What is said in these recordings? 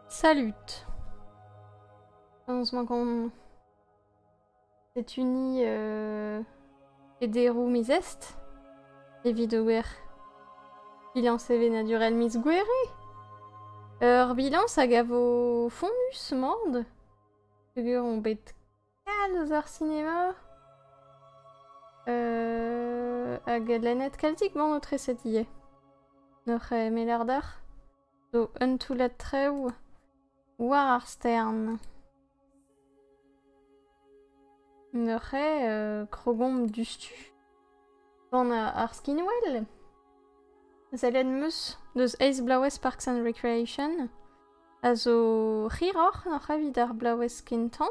Salut. Heureusement qu'on s'est unis et des roues mis est. Evidower. Bilan CV naturel mis guerre. Bilan sagavo fondus mord. Figure on bet calz ar cinéma. Hag lanet kaltik ban notre setie. Notre melardar. Do untoulat treu. War ar stern. Notre krogom dustu. Van ar skinwell. Zelen mus deus Ace Blaues Parks and Recreation. A zo riror notre vid ar Blaues Kintan.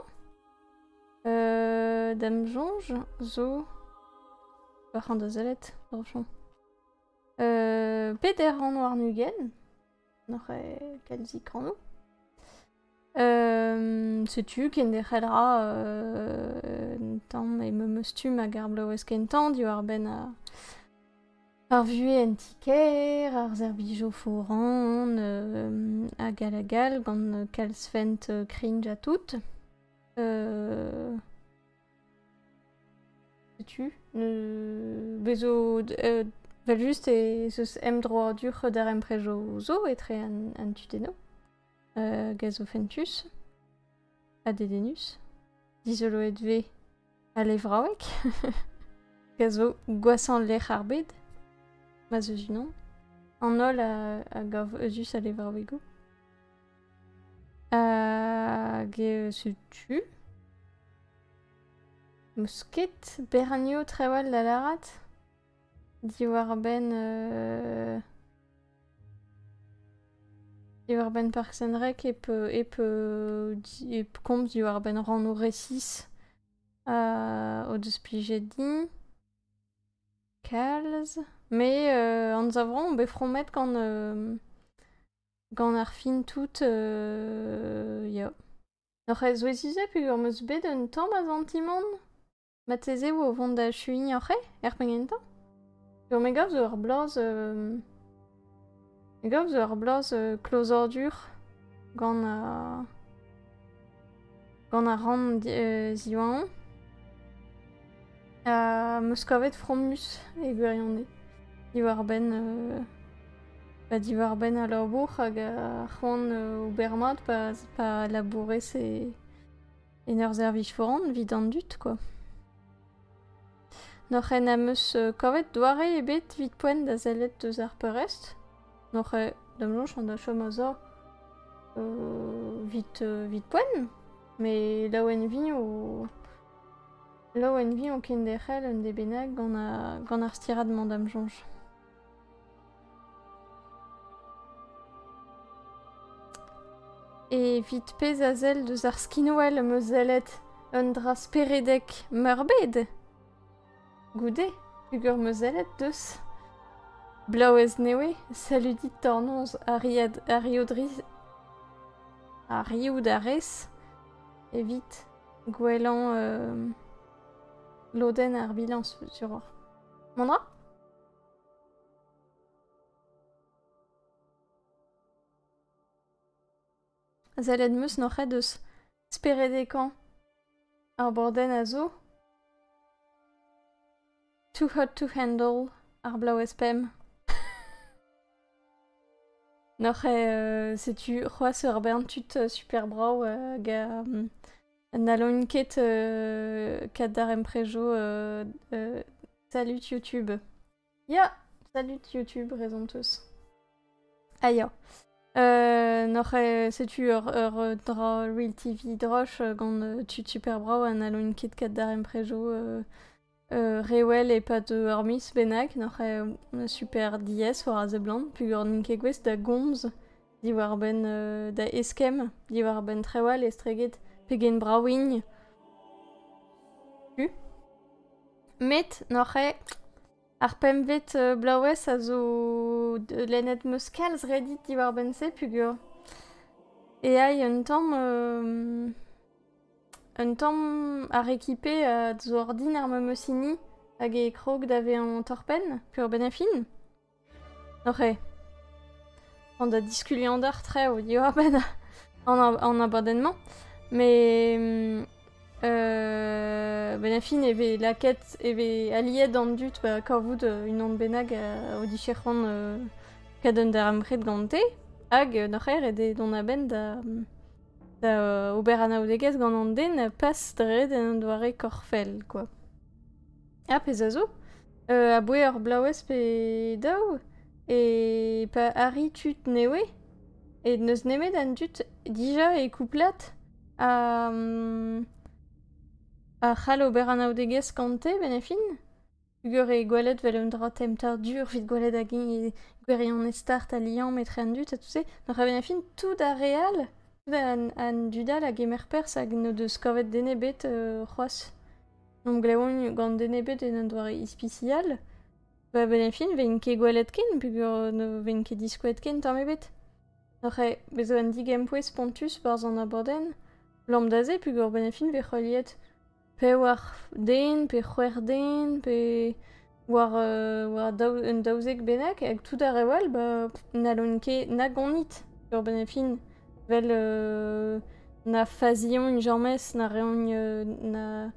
Dam jonge zo... Par an da zelet, drochon. Peder an war nugen. Notre kalzik an nou. Setu ken de c'hellra tan e meustum hag ar Blaues Kentan dio ar ben ar vue en tiker, ar zerbijo foran, a galagal gant kalsfent cringe a tout. Setu bezo vel just e zeus emdroa dur d'ar emprejo zo etre an tuteno. Gazofentus, Adedenus, Dizoloet V, Alevrawek, Gazo Goissan Lech Arbed, Mazejunon, Anol a Gav Eus Alevrawego, Ge Sutu, Musket, Bernio Trewal Lalarat, Diwarben. Diwarben Parks and Rec ep komz diwarben ran o resis o deus plijet kalz. Me an zavran be fromet gant ar fin tout ya. Noc'h ez ouezize pugur meus bet un tamm a zantimant mateze o vont da chuiñ oc'he pengentan. Pugur me gav zo ar bloaz Gav zo ar bloaz klozordur gant a ran ziwan. Meus kavet fromus e gwirionde. Diwarben a labour hag a c'hoant o bermat pa labourez en ur zervij foran vid an dut, quoi. Noc'h en a meus kavet doare ebet vid poent da zelet deus ar peurest. Noc'h dam jonch an da chom a zo vid poent, me laouen vi o ken derc'hel un de bennak gant ar stirad dam jonch. E vid pez a zel deus ar skinwell meus zelet un dra speredek meurbed. Goude, pugur meus zelet deus. Blauez newe, saludit tornonz a rioud a res, evit gwelan loden ar bilan sur or. Mandra? Zelet meus noc'h deus speredekan ar borden a zo. Too hot to handle ar Blauez pem. Noc'h setu c'hoaz ur bern-tut super brao hag naloin ket kat d'ar emprejo salut YouTube. Ya, salut YouTube, rezonteus. Aya. Noc'h setu ur dra Real TV droch gant tut super brao an naloin ket kat d'ar emprejo rewel e pa de hormis bennak, noc'h super diez war a zeblant, pugur ninke gwez da gomz, diwarben da eskem, diwarben trewal estreget pegen brawin. Met noc'h ar pemvet Blauez a zo lennet meus kalz redit diwarben se pugur. E ai un tamm ar ekipe zo ar din ar memeusini hag e krog d'ave an torpen pur ben a fin. Noc'h an da diskuliandar treo diwar ben en abandonnement. Mais Benafin avait la quête avait allié dans le dut Corvoud une onde benag au dichirron kadon der amred gante hag nocher et des dona ben da oberana odegez gant an den pas dre den doare korfel quoi. Ah pesazo a boué ur blawes pe daou et pa Harry tut newe et neus nemet an dut dija e couplat a chal oberana odegez kante benefin ugur e gwalet vel un dra temptar dur vid gwalet a gin e gwerion e start a liant metre an dut a tout se donc a benefin tout a real an dudal a gemer pers hag no deus kavet denebet c'hoaz. Donc glaoun gant denebet en an doare ispicial ba benefin ven ke gwalet ken pugur no ven ke diskouet ken tammebet. Donc bezo an digempouez pontus barz an aborden lambdaze pugur benefin ve c'holiet pe war den, pe c'hwer den, pe war un daouzek benak hag tout a rewal ba n'allon ket na gonit pugur benefin vel na fazion un jammez na reon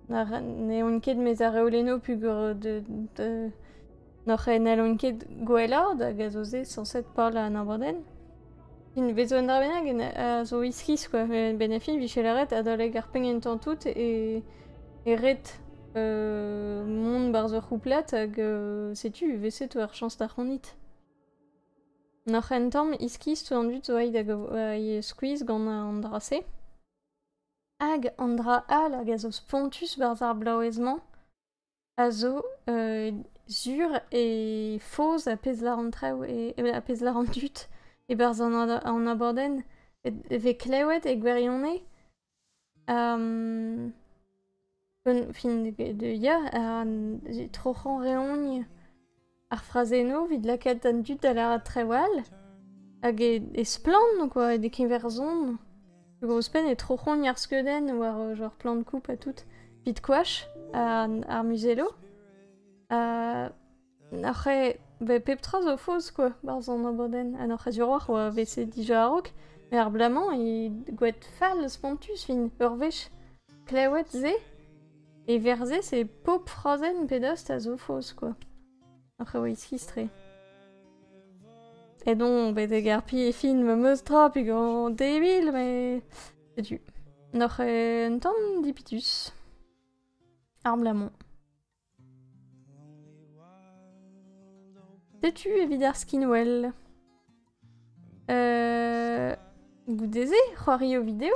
neon ket mez a reoleno pugur de n'oc'h n'allon ket gwellard hag a zo ze sanset parle an aborden. Fin vezo an dra bennak a zo iskis quoi, benefin vichelaret a daleg ar pengentan tout et ret mont bar zo c'houplat hag setu veset ar chans da c'honit. N'oc'h en tamm iskis tout an dut zo aid hag squeeze gant an dra-se. Hag an dra al hag a zo spontus bar ar blaouezman a zo sur e foz a pez la an traoù a pez la an dut e barz an aborden ve klewet e gwerione fin de ya troc'han reogn ar frazeno vid lakaat an dut da la trewal hag e splant quoi e ket verzon le gros pen e troc'han ar skeudenn war genre plan de coupe a tout vid kouach ar muselo après pep tra zo foz quoi barz an aborden an oc'h a oa vese dija a-raok mais ar blamant e gouet fall spontus fin ur vech klewet ze e verze c'est pop frazen pedost a zo foz quoi oc'h oa iskistre et donc bet e garpi e fin me meus tra pugur débil mais setu n'oc'h un tamm dipitus ar blamant. Setu evit ar skinwell. Goudeze, c'hoari o video.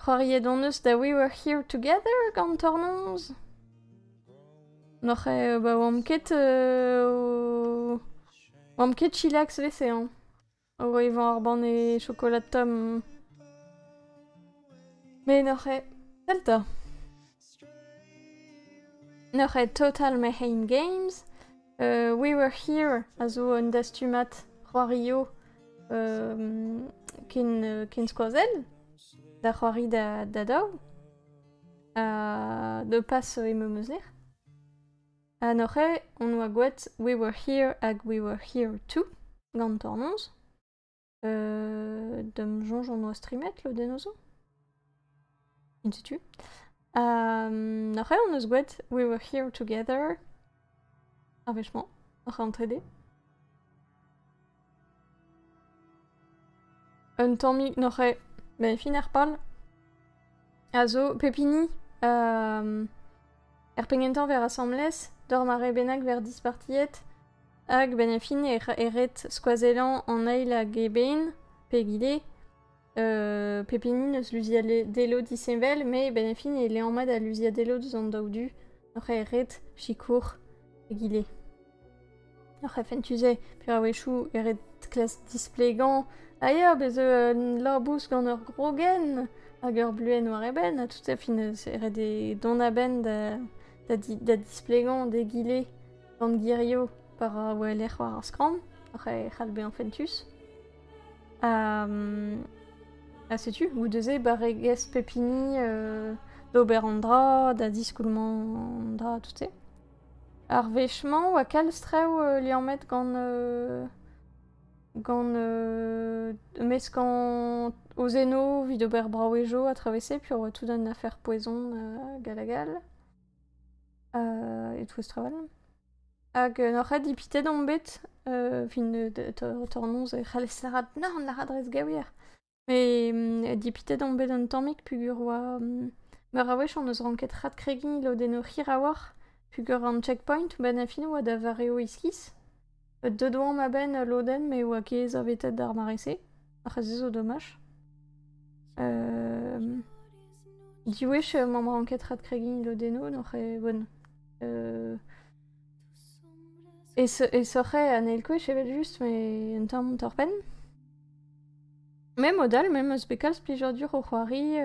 C'hoari ed on eus da We Were Here Together gant tornonz. N'oc'h ba oam ket chillax vese an. O evan ar ban e chocolat tom. Mais n'oc'h delta. N'oc'h Total Mayhem Games. We Were Here a zo un dastumat c'hoario ken skoazel da c'hoari da daou de pas e me meuzer. N'oc'h on oa gouet We Were Here hag We Were Here Too gant tornonz. Dam jonj on oa streamet le denozo. In setu. N'oc'h on eus gouet We Were Here Together ar vechman, ar rentrede. Un tammig n'oc'h ben fin ar pal a zo pepini er pengentan ver assemblez dorm ar bennak ver dispartiet hag ben fin ret skoazelan an eil hag e ben pe gile pepini neus luzia delo disevel mais ben fin e leanmad a luzia delo deus an daoudu n'oc'h ret chikour gile. N'oc'h fentuze pur a wechou eret klas displegant aia bez larbous gant ur grogen hag ur bluen war eben a tout a fin eret e don a ben da displegant de gile gant girio par a oa l'er war ar skram n'oc'h c'hall be an fentus setu goudeze baregez pepini d'ober an dra da diskoulman an dra tout se. Ar vechman oa kalstrew liamet gant meskan o zeno vid ober braouejo a travesse, puis tout d'un affaire poison galagal. Et tout estraval. Hag n'oc'het dipitet on bet, fin tornons c'halessarat non la radrez gaouier. Mais dipitet on bet un tammik pugur oa... Meur a wech an eus ranket rat kregin lo den o c'hir a war, pugur an checkpoint ben a fin oa da vareo iskiz. De doan ma ben loden me oa ket a vetet d'ar marese. Ar zo dommage. Diwech mam ranket rat kregin lo deno, n'oc'he bon. Et s'oc'he an elko chevet just, mais un tamm torpen. Même modal, même eus bekal splijordur o c'hoari,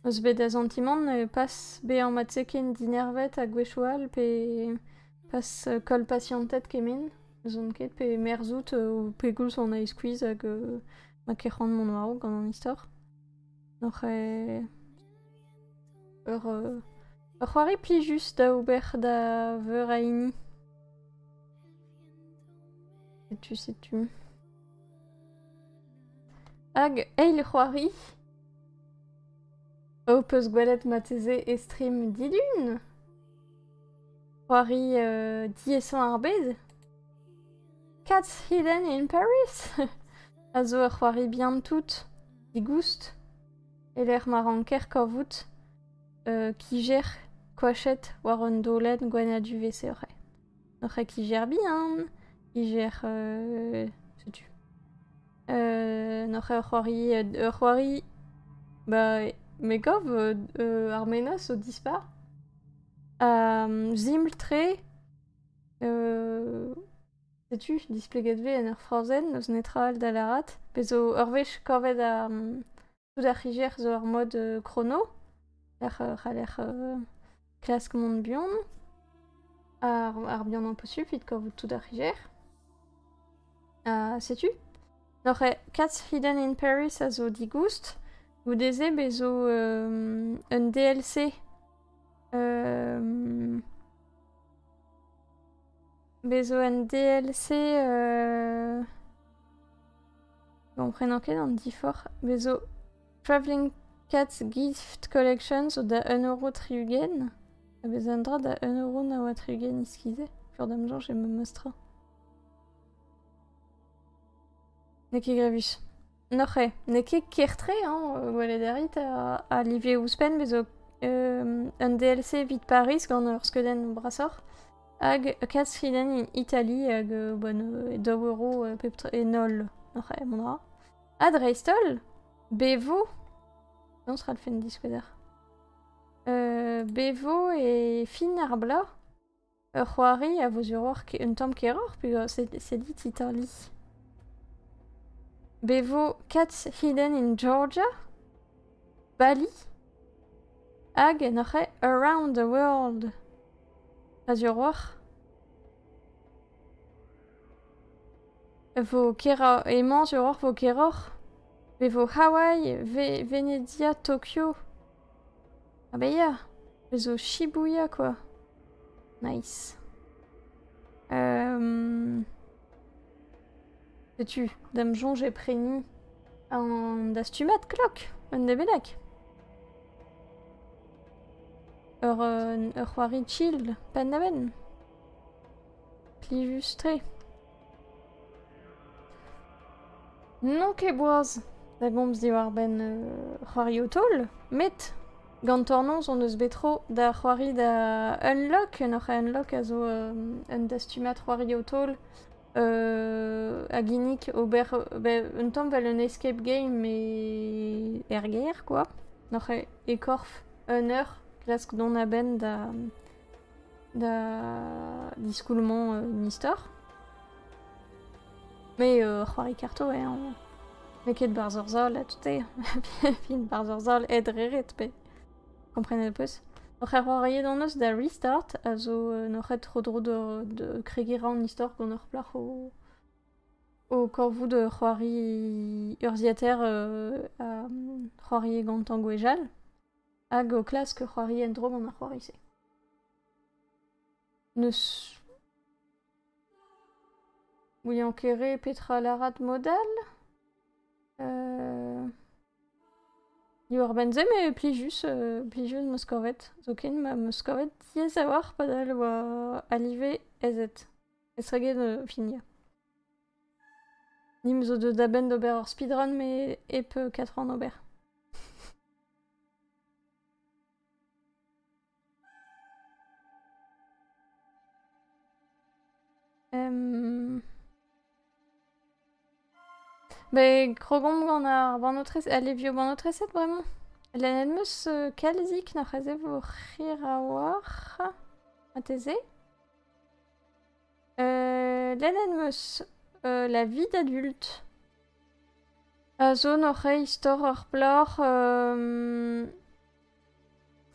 eus bet da zantimant pas be an matseken dinervet a gwechoal, pe pas kol patientet kemen. Zon ket pe merzout ou pe goulz an ice squeeze hag ma ket c'hant mon waro gant an istor. N'oc'he... Ur c'hoari pli just da ober da veur a ini. Sais-tu. Hag eil c'hoari o peus gwelet mateze estrim didun. C'hoari diesan ar bez. Cats Hidden in Paris. A zo ur c'hoari bihan tout, digoust. E l'er maranker korvout kijer koachet war un dolet gwen du vese ore. N'oc'he kijer bihan, kijer... sais-tu. N'oc'he ur c'hoari... Bah, megov ar menos o dispar. Ziml tre... Sais-tu, displeget ve en ur frozen, eus netral da larat, pe zo ur vech korvet a tout ar c'hijer zo ar mod chrono, c'haller klask mont bihan, ar bihan an posupl vid korvout tout ar c'hijer. Sais-tu? N'oc'he Cats Hidden in Paris a zo digoust, goudeze bezo un DLC bezo un DLC komprenan ket an difor bezo Traveling Cats Gift Collection zo da €1 triugen a bezo an dra da €1 na oa triugen iskize pur damjan j'ai me mostra ne ket grevus n'oc'he ne ket kertre gwelet arit a live ouzpen bezo un DLC vid Paris gant ur skeudenn brasor hag Cats Hidden in Italy hag €2 e nol n'oc'he mondra. Ha dreistol bevo non sera le fen diskoueder. Bevo e fin ar bla ur c'hoari a voz ur war un tamm keror puisque c'est dit Italy. Bevo Cats Hidden in Georgia, Bali, hag n'oc'he Around the World. Az ur war. Vo keror, emañ ur war vo keror. Bevo Hawaii, Venezia, Tokyo. Ah bah ya, bezo Shibuya quoi. Nice. Sais-tu, damjon j'ai preni an dastumat klok, un de belak. Ur c'hoari chill, pan na ben. Pli justre. Non ket boaz, da gomz diwar ben c'hoari o tol, met gant tornons on eus betro da c'hoari da unlock, n'oc'he unlock a zo un dastumat c'hoari o tol a ginnik ober un tamm vel un escape game mais erger quoi. N'oc'he ekorf un eur klask don a ben da diskoulmant nistor. Mais c'hoari karto me ket barzhorzol a tout fin barzhorzol edreret pe komprenet peus. N'oc'he c'hoariet an eus da restart a zo n'oc'het tro-dro de kregira an istor gant ur plac'h o korvout de c'hoari urziater a c'hoari gant an gwejal hag o klask c'hoari en dro gant ar c'hoari se. Neus Ouian kere petra larat modal Urbanzem et Plijus Moscovet. Zokin ma Moscovet diez avoir padal wa alive ezet. Esregen finia. Nimzo de daben d'ober hor speedrun mais ep 4 ans d'ober. Ben, Krogom gant ar banotreset, elle est vieux banotreset vraiment. L'année meus kalzik na chaze vo c'hir a war. A teze. L'année meus la vie d'adulte. A zo n'oc'he istor ur blor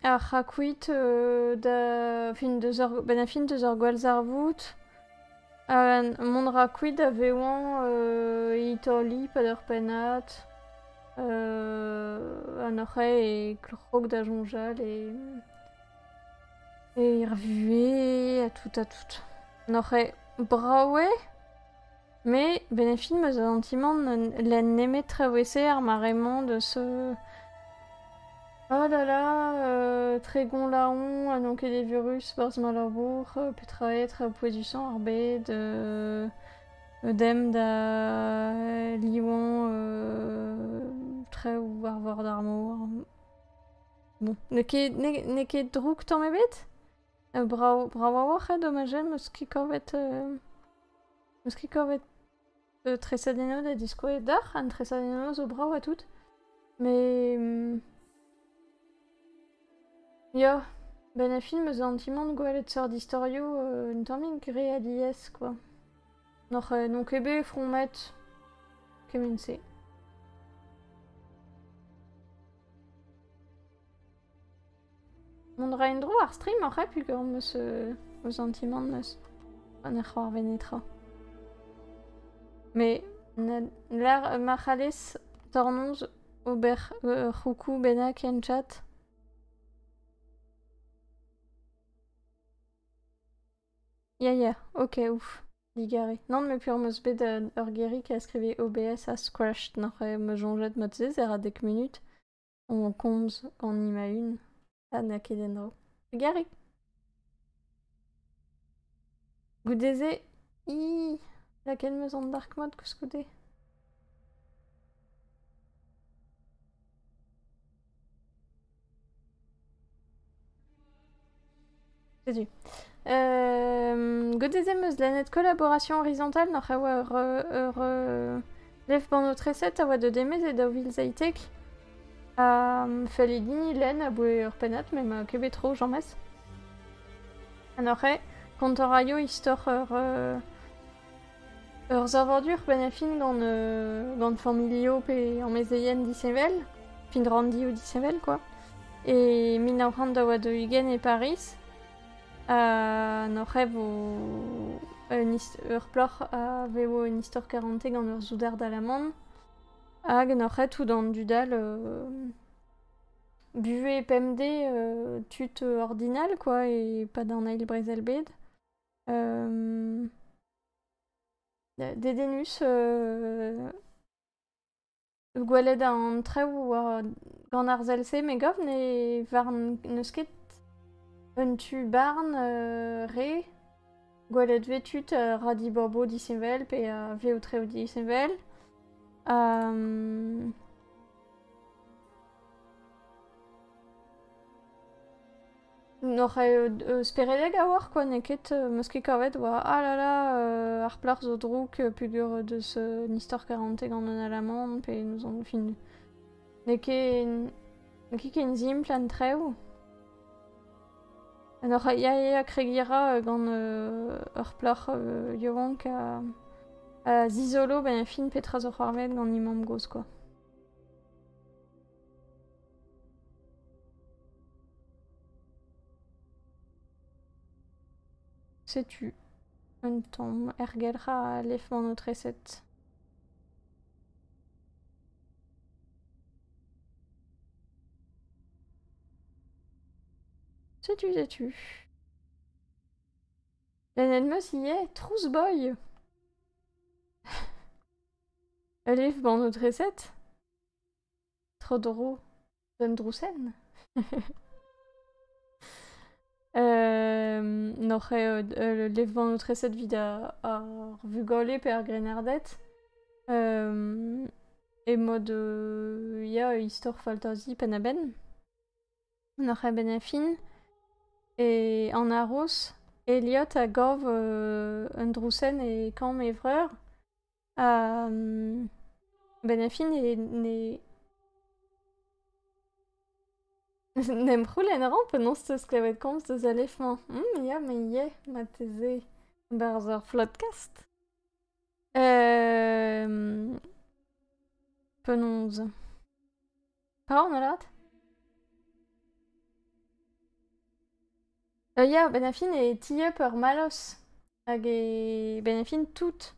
ar c'hakuit da fin deus ur ben a fin deus ur gwalz ar vout. Mon rakuit a veoan itoli pad ur penat. An oc'he e klorok da jonjal e ir vue a tout. An oc'he braoue, mais ben e fin meus antimant l'en nemet traouese ar maremañ de ce... Oh là là, tregon laon, anon ket e virus, barz mal ar bour, petraet, pouez du sang ar bed, dem da liouan, traoù ar vord ar mor. Bon, ne ket drouk tamm ebet? Brao a war domagen, meus ket korvet tresadeno da diskoet dar, an tresadeno zo brao a tout. Mais... Ya, ben a film eus antimant gwelet seur d'istorio un tammig gre a lies, quoi. Non ebe fromet kemense. Mon dra endro ar stream ar rep ugor meus antimant meus. An ar c'hoar venetra. Mais l'ar machalez tornoz ober c'houkou benak en chat. Ya, ok, ouf. Digaré. Non, mais pur meus bet ur geri qui a skrivé OBS a scratched n'oc'he me jonget mod zez er a dek minut. On komz gant ima un. A na ket endro. Digaré. Goudeze. Laquelle meus an dark mode que skoude. C'est du. Godeze meus lanet collaboration horizontale n'oc'h a oa lev banotreset a oa de demez e da ouvilz aitek falidi len a boe ur penat mais ma kebetro jammez. An oc'he kontoraio istor ur zavordur ben a fin gant familio pe an mezeien disevel, fin randi ou disevel quoi. Et min a oant da oa de Hugen et Paris. N'oc'he vo ur plor a veo un istor 40 gant ur zoudar d'alamant. Hag n'oc'he tout an dudal buve pemde tut ordinal quoi et pas d'an ail brezelbed. Dedenus gwelet an traoù gant ar zelse me govn e var neus ket un tu barn re gwelet vetut radi borbo disevel pe veo treo disevel. N'oc'he speredeg a war quoi, neket meus ket kavet oa la la ar pleur zo drouk pugur deus nistor 40 gant an alamant pe nous an fin neket ken zimpl an treo. N'oc'he ya kregira gant ur pleur yoank a zizolo ben a fin petra zo c'hoarvet gant imam goz quoi. Sais-tu un tamm ergelra lev banotreset. Sais-tu. L'année meus y est, trousse boy. Elif ban notre recette. Trodoro Dendrusen. Noch lev ban notre recette vid ar vugole per Grenardet. E mod ya histoire fantasy penaben. Noch ben a fin. Et en Aros, Elliot a gov Andrusen et Kam Evreur. Benafin et nem roulen ramp non ce sklevet komst de zalefman. Ja, mais yeah, ma teze barzer flotcast. Penonze. Par on a l'art? Ja, Benafin et tie per malos. Hag e Benafin tout.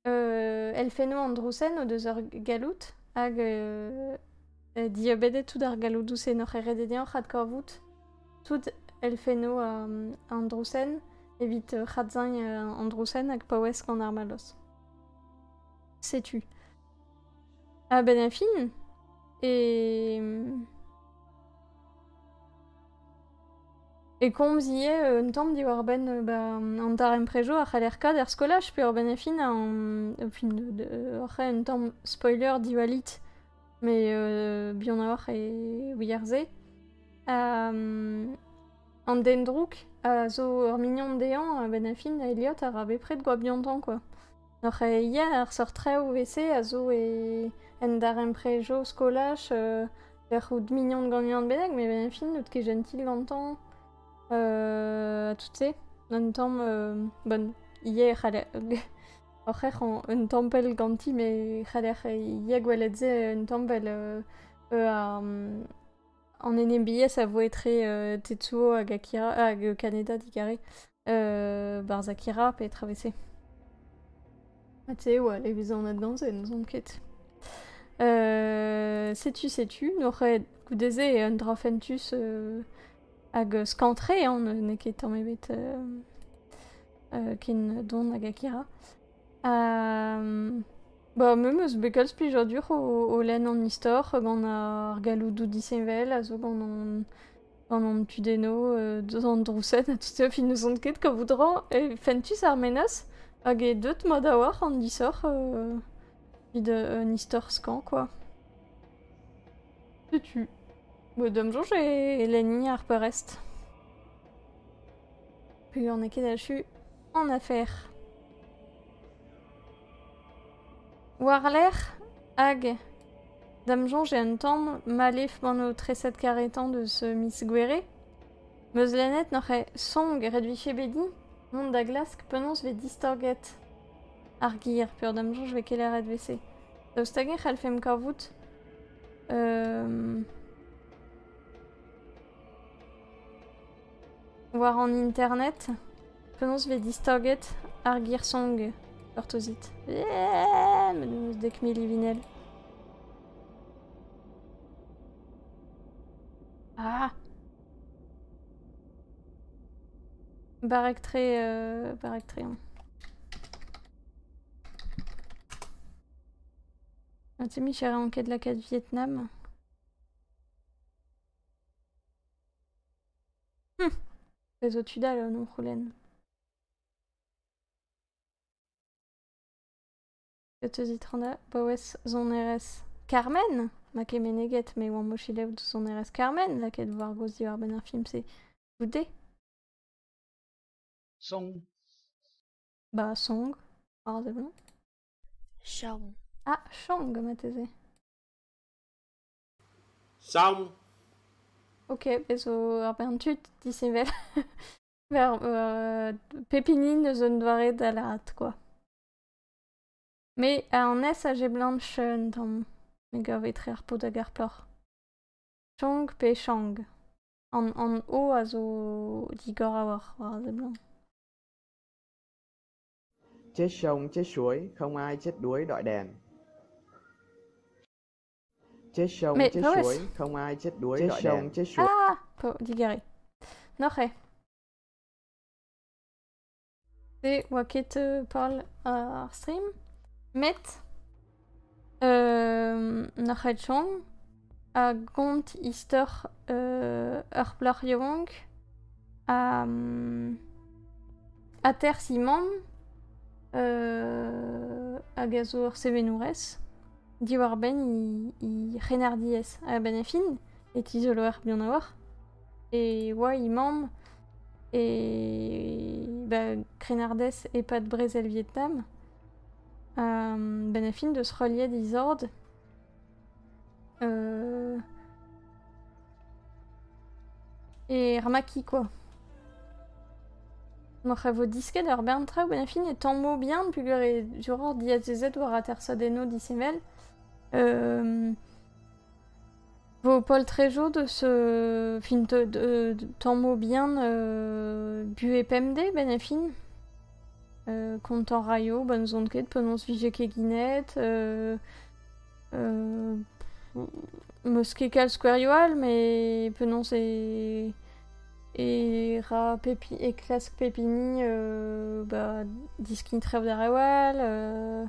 Elfeno Andrusen o deus ur galout. Hag diobedet tout ar galoudous en ur rededian rad korvout. Tout Elfeno Andrusen. Evit radzañ Andrusen hag paouez gant ar malos. Sais-tu? A Benafin E komz ie un tamm di war ben an dar emprejo ar c'halerkad er skolaj pe ur benafin un tamm spoiler diwalit bihan a war e wierze an dendrouk a zo ur mignon dean benafin a Elliot a ra bepred goa bihantan quoi. Noc'h ie ar sort treo vese a zo en dar emprejo skolaj out mignon gagnant benag me benafin out ket gentil gantan. Tout se, un tamm, bon, ie c'haler, oc'her un tampel ganti, mais c'haler ie gweledze un tampel an enebiez a vo etre Tetsuo hag Akira, hag Kaneda digare, barz Akira pe travese. Te oa, le vezan ad ganzen, zon ket. Setu, n'oc'he goudeze un drafentus hag skantre ne ket tamm ebet ken don hag Akira. Meum eus bekal splijadur o len an istor gant ar galoudou disevel a zo gant an tudeno deus an drouset a tout fin eus an ket kavoudran e fentus ar menas hag e deut mod a war an disor vid an istor skan quoi. Tu. Dom jonj e lenni ar peurest. Puis on est ket achu en affaire. War l'er hag dam jonj e un tamm malef ban o treset karetan deus Miss Gwere. Meus lennet n'oc'h e song red vife bedi mont da glask penons ve distorget ar gir pur dam jonj ve keler red vese. Daoust tagen c'halfem korvout war an internet, penons ve distorget ar gir song ortozit. Meus dek mil vinel. Ah! Barek tre an. Te mi chere an ket lakad Vietnam. Zo tudal non roulen. Peutezit randa paouez zon RS Carmen ma ket meneget me oan mochilev de zon RS Carmen laket war goz di war ben ar film se goude. Song. Song. Ar de blanc. Chong. Ah, Chong ma teze. Song. Ok, bezo ar ben tut disevel. Pepini ne zon doare da la hat, quoi. Mais en es a je blanche tam. Me gav etre ar po da garplor. Chong pe Chang. An o a zo digor a war de blanc. Chết sông chết suối, không ai chết đuối đội đèn. Chết sông chết suối, không ai chết đuối đội đèn. Chết suối. Ah, po digare. Noche. C'est waket Paul stream. Met Nachetchong, a gont istor Plarjong, a terre simon, a gazour sevenoures, diwar ben i renardies a benefin, et isoloer bien avoir, et oa imam, et Crenardes et pas de Brésil Vietnam, benefin de se relier des ordres. Et Ramaki quoi. Donc vos disquets d'Urban Tra benefin et tammo bien puis et juror diazz war a tersadeno dissemel. Vos Paul Tréjo de ce film de tammo bien bu et PMD benefin. Content Rayo, bonne zone quête, prononce Vigeke Guinette, Mosquée Square mais prononce et Ra Pépi et Classe Pépini, Diskin Trève d'Arewal,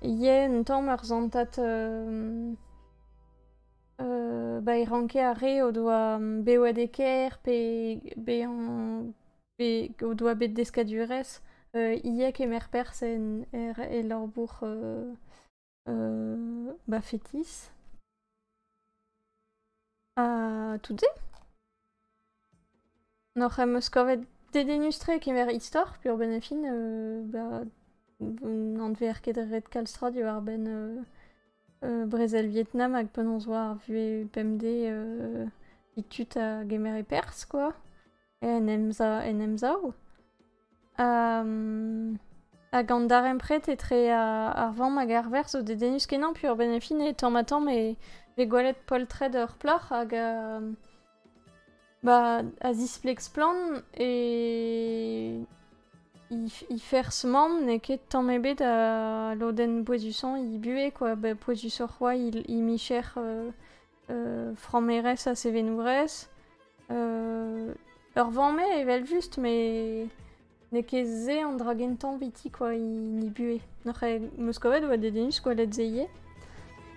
Yen, Tom, Erzantat, Iranke Are, au doigt Bewadeker, au doigt Bedescadures. Iek et Merpers et Lorbourg Fétis. Tout est. Noch Moscovet dédénustré qui mer histoire, pur benefin, Nantver Kedret Kalstra, du Arben Brésil Vietnam, avec Penonzoir, vu PMD, Itut à Gemer et Perse, quoi. Et Nemzao. A Gandarem prête et très Arvan Magarvers au dédénus kenan pur benefin et tant mais les goalettes Paul Trader plach hag Azisplex plan et il fersement n'est que tant mébé à l'Oden Poisson il buait quoi Poisson roi il micher Frameres à Sevenoures leur vent mais il juste mais Nekeze en dragentan viti quoi il buait. Notre Moscovet ou dédénus quoi les zeye.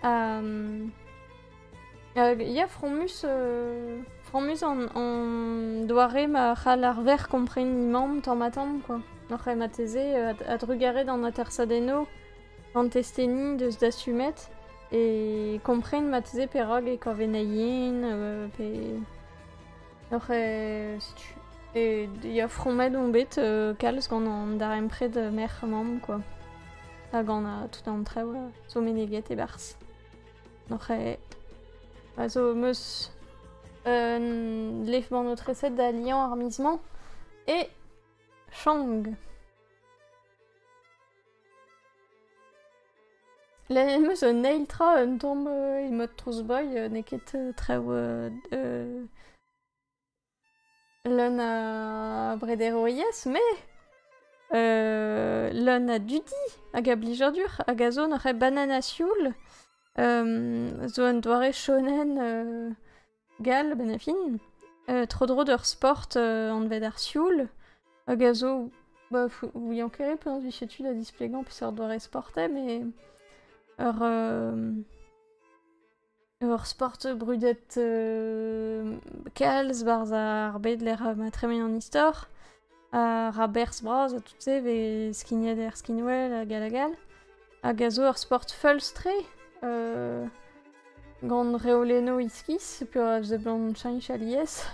Il y a Fromus en doiré ma l'arver comprenne imam tant matam quoi. Notre mateze à drugare dans notre tersadeno en testeni de d'assumet et comprenne mateze perog et corvenayin notre et il y a Fromed on bet Kals quand on darem près de mer mam quoi. Hag on a tout en très so meneget et bars. Donc so meus lef ban notre recette d'alliant armisement et Chang. La meus nailtra un tombe il mode trousboy neket très l'un a Bredero yes, mais l'un a Dudi, a Gablijordur, a Gazon, a Banana Sioul, Zoan Doire Shonen, Gal, Benefin, trop drôle de sport en Vedar Sioul, a Gazo, vous y enquérez pendant que j'ai la displégan, puis ça doit sporter, mais. Sport brudet Kals, barza arbed l'air matremen en histoire, Rabers braz, a toutes ces ve skinniader skinwell, a galagal, a gazo sport fulstre, gant reoleno iskis, puis a ze blanc chain chalies,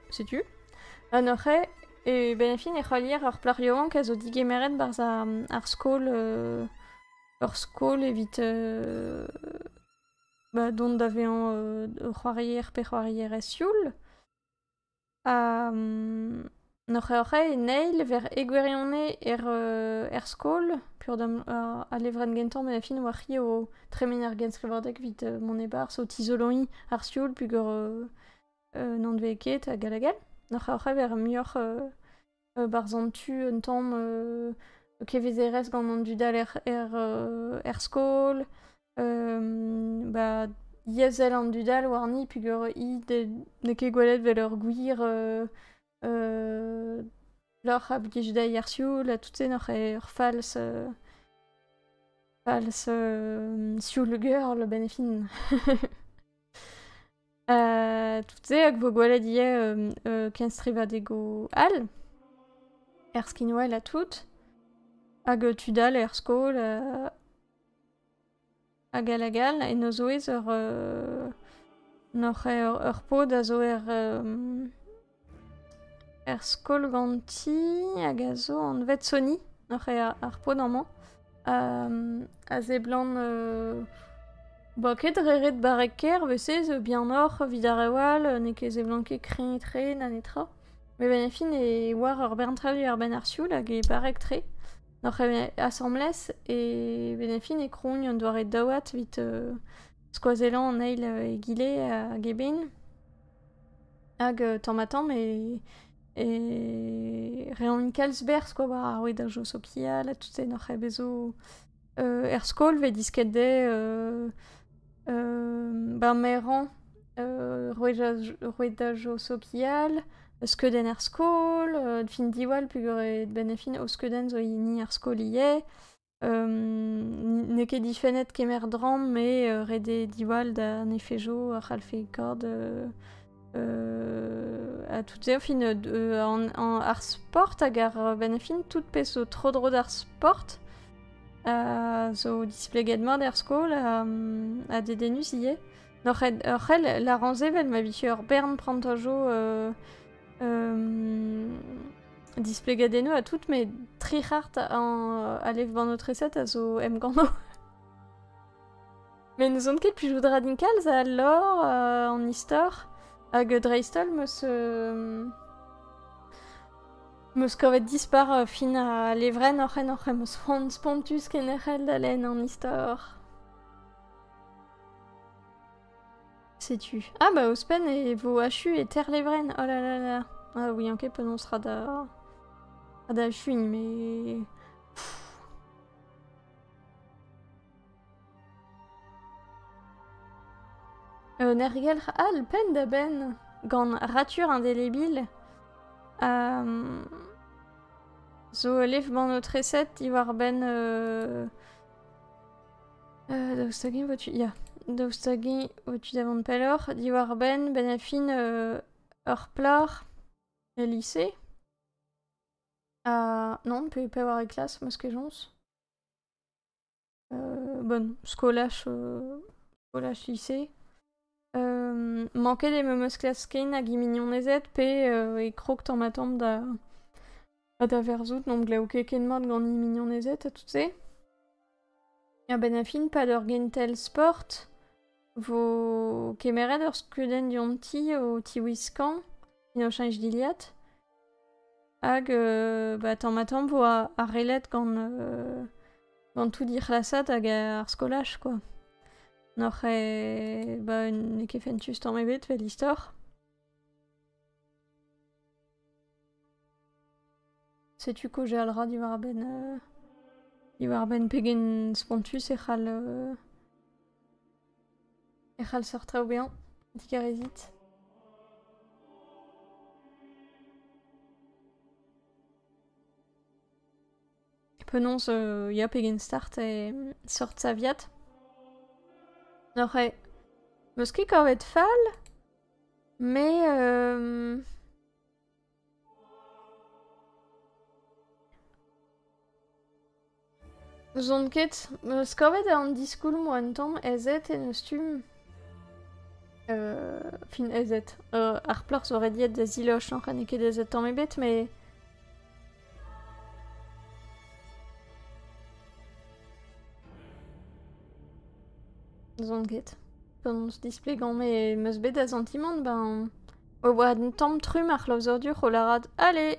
sais-tu? Anorre, et benefin e relier ar plarioan kazo digemeret barza ar skol, leur skol évite dont d'avion roarière per et sioul Noche neil vers Eguerione skol pur dam a levren gentan mais la fin wari au tremener genskrivodek vite mon ebar so tisoloi ar sioul puis non de veket a galagal Noche vers mior barzantu un temps Kevezeres gant an dudal skol, yezel an dudal warni pugur i ne ket gwelet vel ur gwir lor a blij da yersioul a tout se noc'h ur fals False Sioul Girl benefin. Tout hag vo gwelet ie kenstrivad ego al. Skinwell a tout. Hag tudal skol hag alagal en o zo ez n'oc'h ur pod a zo skol ganti hag a zo an vet Sony n'oc'h ar pod an man. A zeblan ba ket reret barek ker vese bien or vid ar ewal ne ket zeblan ket kreñ tre nanetra. Me benefin e war ur berntralu ar ben ar sioul hag e barek tre. N'oc'h assemblez e benefin e kroñ an doare daouat vit skoazelan an eil e gile hag e ben. Hag tamm e reont kalz berz quoi war ar oued ar jo sokial a tout se n'oc'h bezo skol ve disket de meran roed a jo sokial skeudenn skol fin diwal pugur benefin o skeudenn zo ni ar skol ie ne ket difennet kemer dram me rede diwal da nefejo ar c'halfe kord a tout se fin ar sport hag ar benefin tout peso tro dro d'ar sport zo displeget mat er skol a dedenus ie. N'oc'h la ranzevel ma vich ur bern prantajo displeget eno a tout mais tri hart a lev ban o treset a zo gano. Mais nous on ket plijout radikal a lor an istor hag dreistol meus kavet dispar fin a levren oc'h meus spontus kenerel d'alen an istor. Sais-tu? Ah bah Ospen et vos HU et terre levren. Oh là là là. Ah oui, ok, penons rada HU mais Nergel al pen da ben gant rature indélébile zo lev ban o treset diwar ben daoustagin votu ya daoustagin votu davant pelor diwar ben a fin ur plar e lycée non pe war e klas meus ket jons bon skolach lycée manket e meus klas ken hag e mignonezet pe e krog tamm da verzout non glav ket ken mat gant e mignonezet a tout se. Ya ben a fin pad ur gentel sport vo kemeret ur skeudenn dianti o tiwiskan ino chanj diliat hag tamm vo a relet gant tout dir lasat hag ar skolach quoi. N'oc'h ne ket fentus tamm ebet vel istor. Sais-tu ko jalra diwar ben pegen spontus e c'hall sortra o bean digarezit. Penons ya pegen start e sort saviat. N'oc'h meus ket kavet fall mais zont ket meus kavet an diskoul mo an tamm ezet en eus tum fin ezet ar pleur zo rediet da ziloch n'oc'h ne ket ezet tamm ebet mais zont ket penons displegan me meus bet a zantimant ben o oad un tamm trum ar laouzordur o larad allez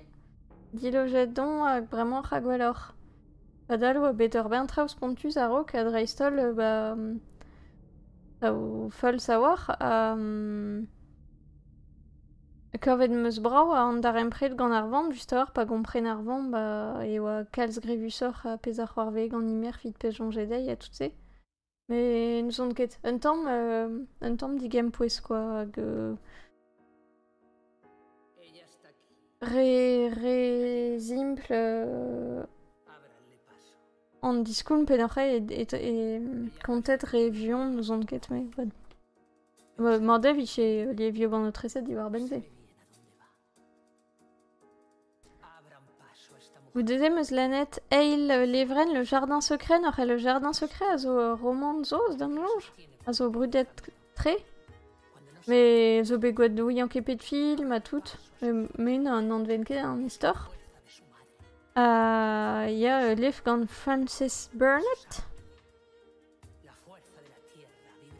dilojet don hag bremañ hag gwelloc'h. Badal oa bet ur bern traoù spontus a ro kad dreistol o fol sawar kavet meus brav a an dar empred gant ar vant just a pa gompren ar vant e oa kalz grevusoc'h a pez ar c'hoarve gant imer fit pez jonjedei a tout se. Mais nous on ket un tamm digem pouez quoi hag re simple en discours penachai et contet révion nous on ket mais bon. Mordev chez les vieux ban notre essai d'y avoir benvé. Vous disiez Meslanet, Eil Levren, le jardin secret, n'aurait le jardin secret à zo roman zos d'un mélange, à zo brudet très, mais zo begouadou yanképé de film à tout, mais une an de un histoire. Il y a Lefgan Francis Burnett.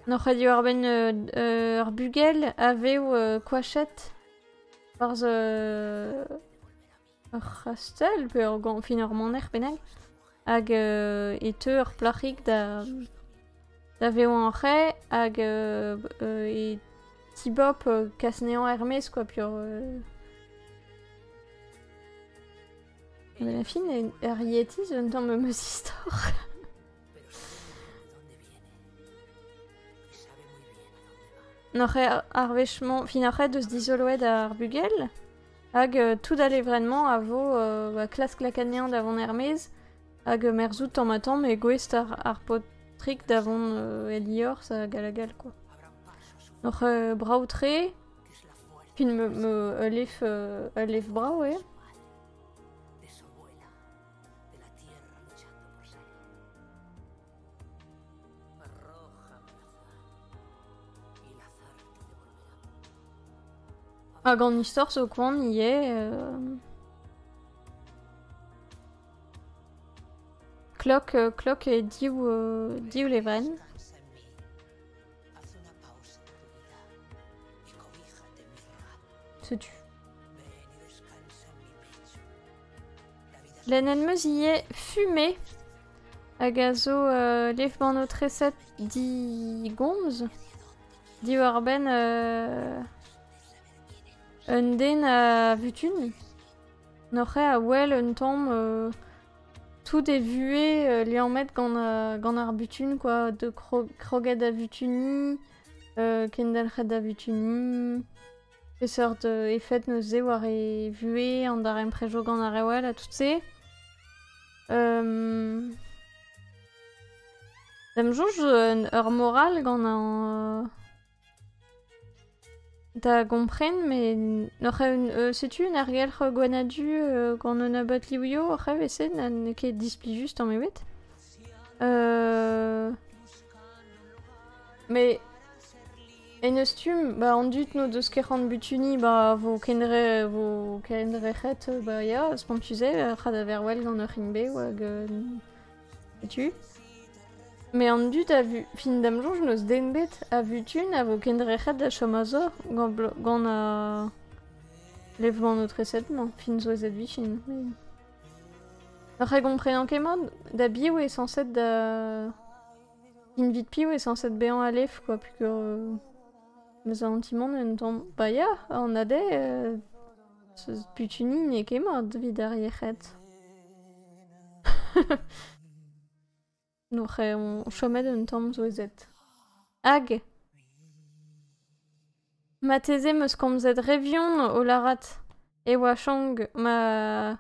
N'aurait dû avoir ben Arbugel, Ave ou Quachet, par Rastel, pe ur gant fin ur maner benag, hag e teur plachik da veo an re, hag e tibop kasnean Hermès, quoi, puis la fin er yetiz un tamm meus istor. N'aurait arvechement fin arret deus dizoloet ar bugel, hag tout d'aller vraiment à vos classe clacanian d'avant Hermès, hag merzout en matin, mais goest ar potrik d'avant Elior, ça galagal quoi. Donc brautré, puis me elef brau, ouais. Hag an istor zo koan y Clock et diou levren. Se tue. L'enen meus y est fumé. Hag a zo lev ban o treset di gomz. Diou ar ben un den a vutun. N'aurait à well un tamm tout est vué li en met gant ar butun quoi, de kroget a vutuni, kendalchet a vutuni, sorte effet neus eo war e vué an dar emprejo gant ar well a tout se. Dam jauj ur moral gant an da gompren, mais n'aurait sais-tu une arrière gwanadu gant un abat liouio, aurait vese n'an ket displi juste en mebet. Mais en eustum, bah en dut no deus ket c'hant butuni, bah vo kendrec'het, bah ya, spontuze, c'had a verwell gant ur rinbe, hag sais-tu. Mais en dut a vu fin dam jonj neus denbet a vutun a vo kendrec'het da chom a zo gant a levman no tresetman, fin zo ezet vichin. N'aurait gomprenant kemad da biou est censé da fin vit piou est censé bean a lev quoi, puis que meus antimon en tamm bah ya, an ade butuni ne kemad vid ar yechet. N'aurait on chomet un tamm zo ezet. Hag ma teze meus komzet revion o larat e oa chang ma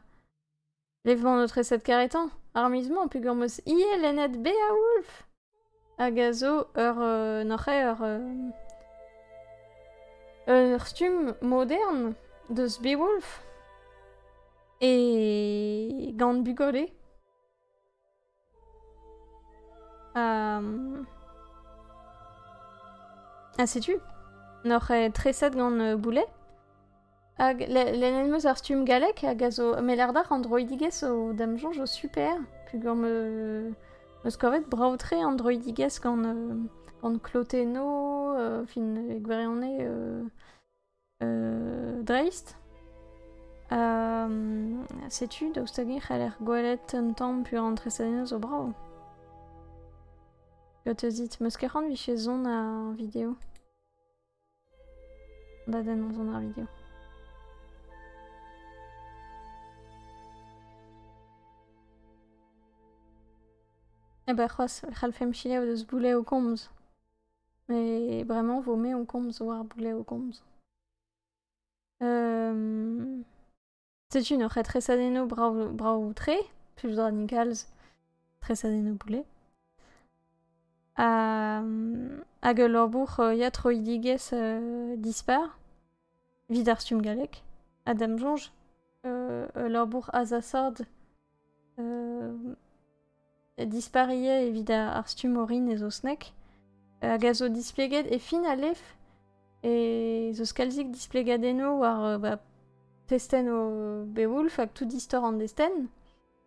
levman o treset karetan armizman puis gant meus ie lennet Beowulf hag a zo n'aurait ur stum moderne deus Beowulf et gant bugole. Ah, sais-tu? N'aurait treset gant boulet. Hag l'enen meus ar stum galek hag a zo melardar androidigez o dam jonj o super. Puis gant meus kovet braotre androidigez gant kloteno, fin e gwerionne dreist. Sais-tu? Daoustagin c'hall er gwelet un tamm pur an tresadenoz o brao. Gotezit, meus ket c'hant vich zon a vidéo. Da den an zon ar vidéo. Eh ben, c'hoaz, c'hallfem chile o deus boulet o komz. Mais vraiment, vome o komz war boulet o komz. Sais-tu, n'aurait tresadeno brao tre, plus dra nikalz. tresadenno boulet. Hag Lorbourg ya troidigez dispar. Vid ar stum galek. Adam Jonge. Lorbourg azasord. Disparie evit ar stum orin ez o snek. Hag a zo displeget e fin a lef. E zo skalzik displegadenno war testen o Beowulf hag tout distor an desten.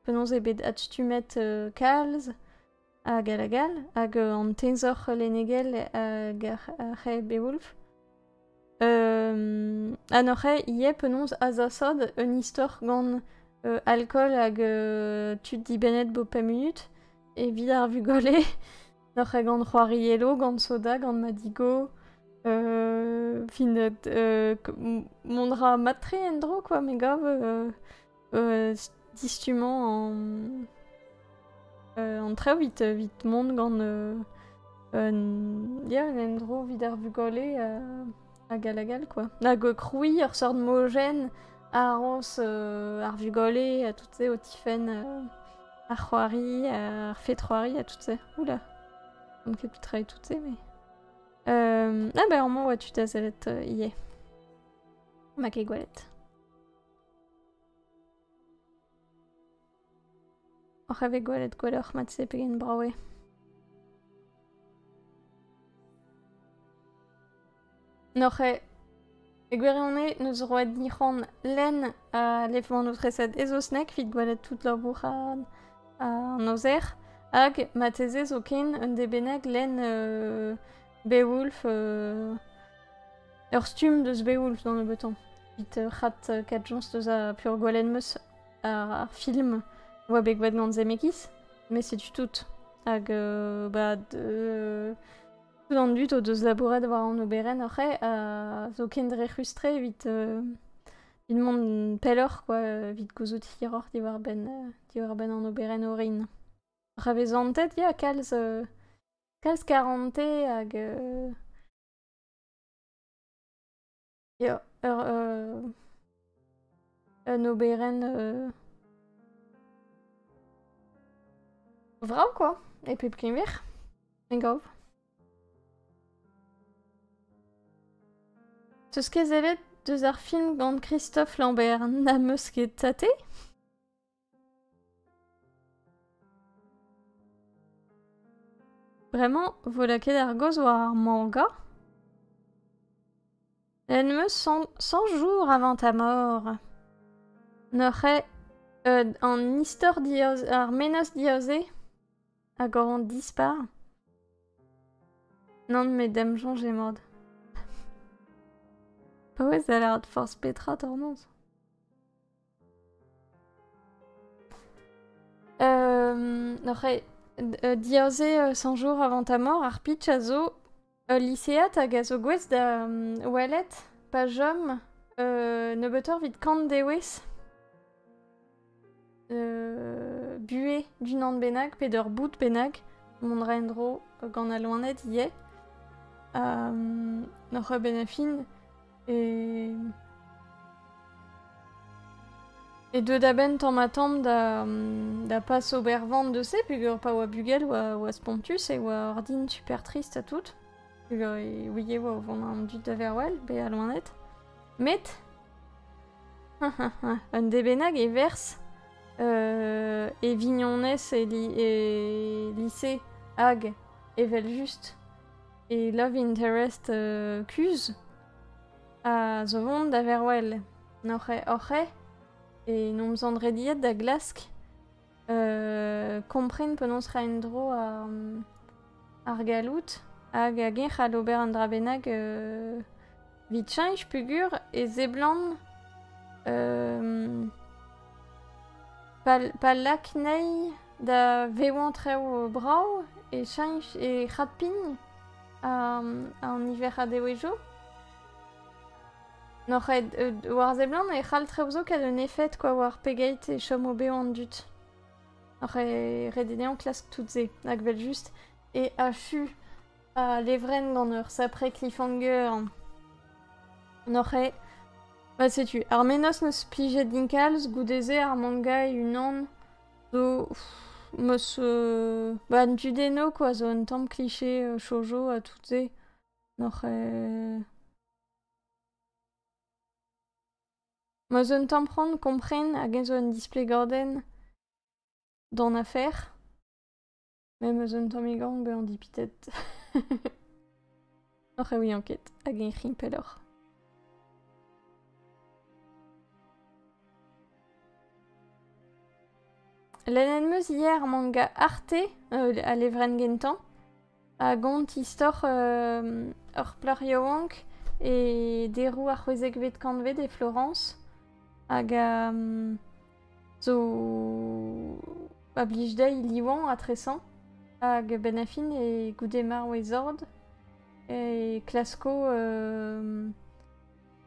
Penonz ebet ad stumet kalz. Hag a lagal, hag an tenzor lenegel hag ar Beowulf. Anorre, ie penonz azasod un istor gant alcool hag tud dibenet bo pa minut, evit ar vugole, norre gant c'hoariello, gant soda, gant madigo, fin mondra matre en dro, quoi, me gav distumant en treo vit mont gant ya en dro vid ar vugole hag a lagal, quoi. Hag kroui ur sort mogen a ros ar vugole a tout se o tifen ar c'hoari, ar fetroari a tout se. Oula, on ket plus travail tout se, mais... ah ben, an oa tu tazelet ie. Ma ket gwalet. Oc'h ave gwalet gwaloc'h mat se pegen brawe. Norre, egwerionne neus roet nic'han len a lefman o tresed ezosnek vid gwalet tout Lorbourg a nozer, hag mateze zo ken un debenag len Beowulf ur stum deus Beowulf dans le beton. Vit rat kadjons deus a pur gwalen meus ar film oa bet gwaet gant zemekis, mais setu tout. Hag tout an dut o deus labouret war an oberen oc'he zo ken dre frustre vit mont pellor, quoi, vit gouzout hiror diwar ben an oberen orin. Ravezantet, ya kalz 40 hag ya un oberen vrau, quoi, e pep kenver, en gav. Teus ket evet deus ar film gant Christophe Lambert na meus ket tate? Vraiment, vola ket ar goz war ar manga? En meus 100 jours avant ta mort. Norre an istor ar menos dioze hag an dispar. Non, mais Dame Jonge est mord. Bah ouais, ça a l'air de force Petra, tornance. Norre, dioze 100 jours avant ta mort, ar pitch a zo lycéat hag a zo gwez da welet pa jom nebetor vid kant dewez buet d'un an benag pe d'ur bout benag mont rendro gant a loanet ie norre benafin et de daben tamm da pas obervant de se, pugur pa oa bugel oa spontus e oa ordin super triste a tout. Pugur e ouie oa vont an dut da verwell, be a loanet. Met un debenag e vers e vignonez e lycée hag evel just e love interest kuz a zo vont da verwell. Norre et nous m'en rediet da glask kompren penons ra en dro ar galout hag a gen c'hall ober an dra benag vit chanj pugur e zeblan pal lak nei da veoant treo brau e chanj e c'hadpin an hiver a dewejo. Norre, war zeblan e c'hall treuzo kad un effet, quoi, war pegeit e chom o beo an dut. Norre, redenean klask tout ze, hag vel just, e a chu a levren gant ur sapre cliffhanger. Norre, ba setu, ar menos neus plijet dinkalz, goudeze ar manga e unan, zo Bah, tu deno, quoi, zo un temps cliché shoujo à tout ça. Noch Moi, zo un temps prendre, comprenne, hag zo un display garden dans affaire. Mais zo un temps migang, ben on dit peut-être. Noch oui, enquête, hag un rimpelor. L'ennemeuse hier manga Arte, à l'Evren Gentan, à Gont Histor ur Plariowank et des roues à Huezekvet Kanvet et Florence, hag zo ablijdei liwan à Tressan, hag Benafin et Goudemar Wezord, et Clasco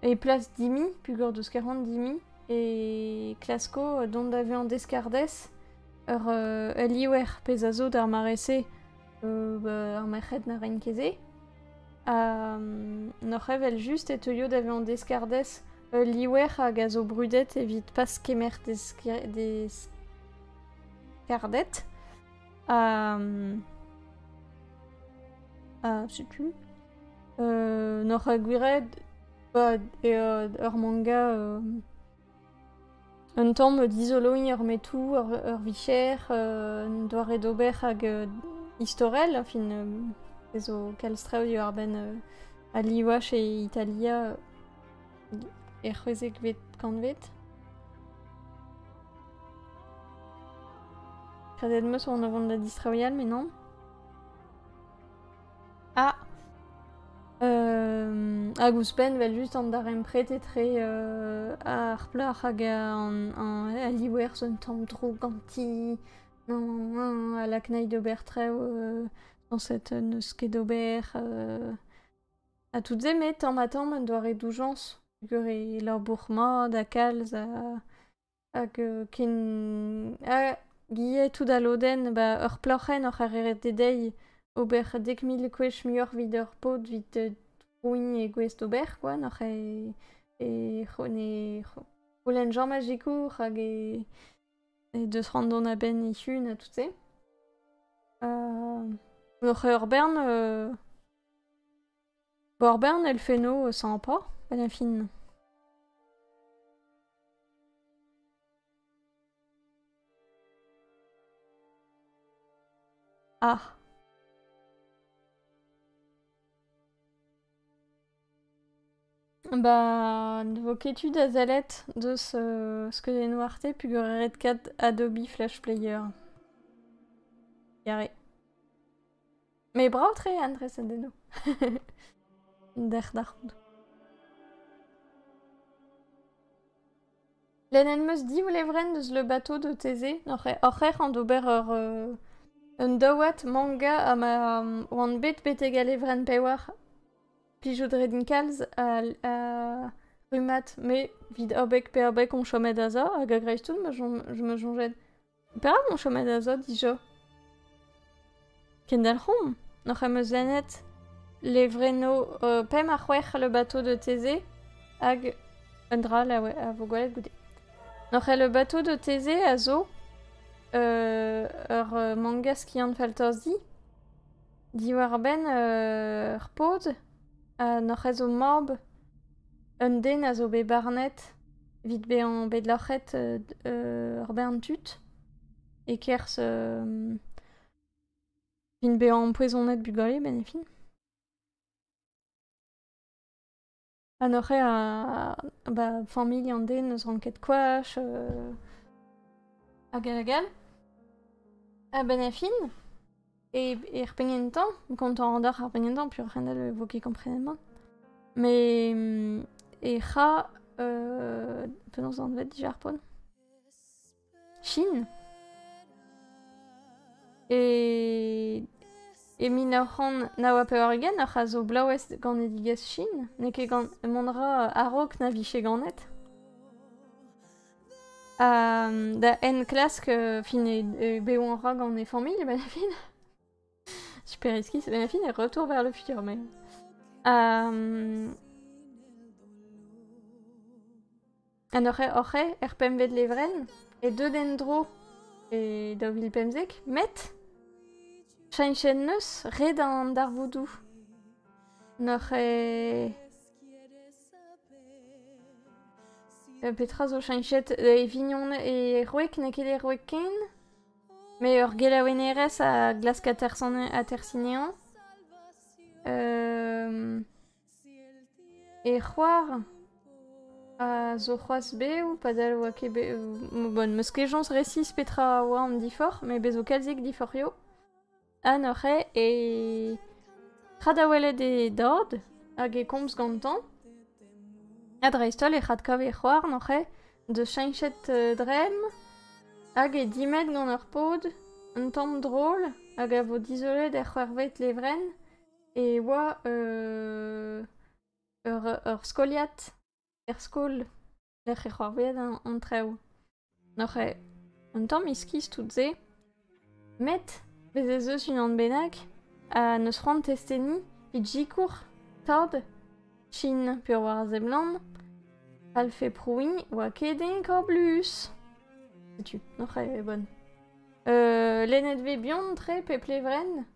et Place Dimi, pugur de 40 Dimi, et Clasco dont avait en Descardes. Liwer pezazo d'ar marese ar merc'hed na rein keze. Noc'h evel just et teuio d'ave an descardes liwer hag a zo brudet evit pas kemer descardet. Setu. Noc'h a gwired ur manga un temps d'isoloin ur metou, ur vicher, doare d'ober hag historel, fin ezo kalstreo ur ben a liwach e Italia c'hwezek kanvet. Kredet meus an avant da distraoial, mais non. Ah Agus ben vel just an dar empret etre ar plar hag a liwer son tamm dro ganti a la knaï d'ober treo dans cette neus ket d'ober a tout ze met tamm a tamm an doare doujans gure leur bourmad a kalz hag ken guillet tout da loden ba ur plac'hen ur arreret dedei ober 10.000 kwech miur vid ur pod vid Ouin et Gwest Ober, quoi, noch et Rolen Jean Magico, hag et de se rendre dans ben et chune à tout ça. Noch Urbern, Urbern, elle fait no sans pas, ben fin. Ah. Bah, vos études à Zalet de ce que les noiretés puis Red 4 Adobe Flash Player. Yaré. Mais bravo très André Sandeno. Derdard. L'ennemeuse dit ou les vren de le bateau de Thésée. Orcher en dober un dawat manga à ma one bet betegal evren pewar. Plijou de redin kalz a rumat, mais vid orbek pe orbek on chomet aza, hag a greiztoun je me jonget. Pera mon chomet aza, dijo. Kendal rom, noch a meus lanet, le vreno pem a c'hwech le bateau de Thésée, hag un dra a vo gwalet goude. Noch a le bateau de Thésée a zo, ur manga skiant faltozi, di war ben ur pod, noch ezo morb, un den a zo be barnet, vit be an bet lachet ur bern tut, e kers vin be an poisonet bugale, ben e fin. Noch a familh an den eus ranket kwach, hag al a ben e fin. Et repengentan, content d'ar repengentan, puis rien le voki comprennement. Mais et ra pendant en fait Japon. Chine. Et minaran nawa peorgen a zo blawest gant edigas Chine, ne ket gant monra arok na viche ganet. Da en klask fin e beonra gant e familh ben fin. Super risqué, c'est bien fini, retour vers le futur, mais... An orre, erpem ved levren, et deux dendro, et Dovil Pemzek, met Shainchen Neus, red an dar voodoo. Noch petra zo Shainchet vignon et roek nekele roeken, mais ur gelawenerez a glask a tersinean. Et c'hoar a zo c'hoaz be ou padal oa ket bon, meus kejons resis petra oa an difor, mais bezo kalzik difor yo. An ore e c'had a welet e dord hag e komz gantan. Ad reistol e c'had kav e c'hoar n'ore de Shainchet drem hag e dimet gant ur pod un tamm drôle hag a vo dizolet er c'hwervet levren e oa ur skoliat er skol lec'h e c'hwervet an treo. N'ore un tamm iskiz tout ze met bez eus unan bennak a neus c'hoant testeni pe jikour tad chin pur war zeblan al fe proui oa keden kablus. Setu, n'ore bon. Lennet ve bihan tre pe plevren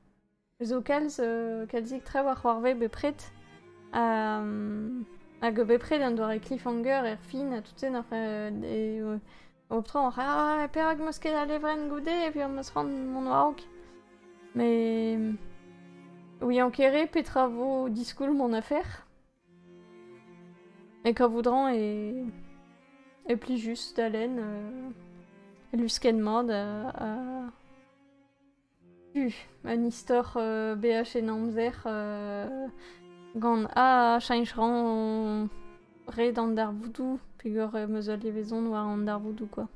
zo kalzik tre war c'hoarvet bepret hag bepret an doare cliffhanger er fin a tout se n'ore optran perak meus ket a levren goude et puis meus rand mon oaok. Mais oui, en kere petra vo diskoul mon affaire. Et ka voudran et pli just d'alen lusken mod un istor BH en amzer gant chainchran red an dar voodoo pigor meus al levezon war an dar voodoo quoi.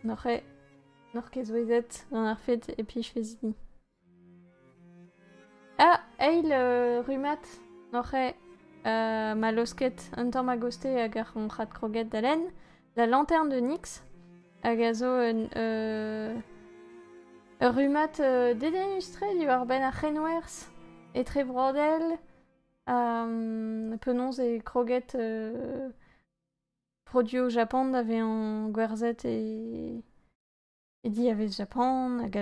Nor ket zouezet gant ar fet e pij fezini. Eil rumat n'ore ma losket un tamm a goste hag ar c'had kroget d'alen la lanterne de Nyx hag a zo rumat dedenustre diwar ben ar c'henwers e tre vrodel penonz e kroget produit au Japon d'ave an gwerzet e di a vez Japon hag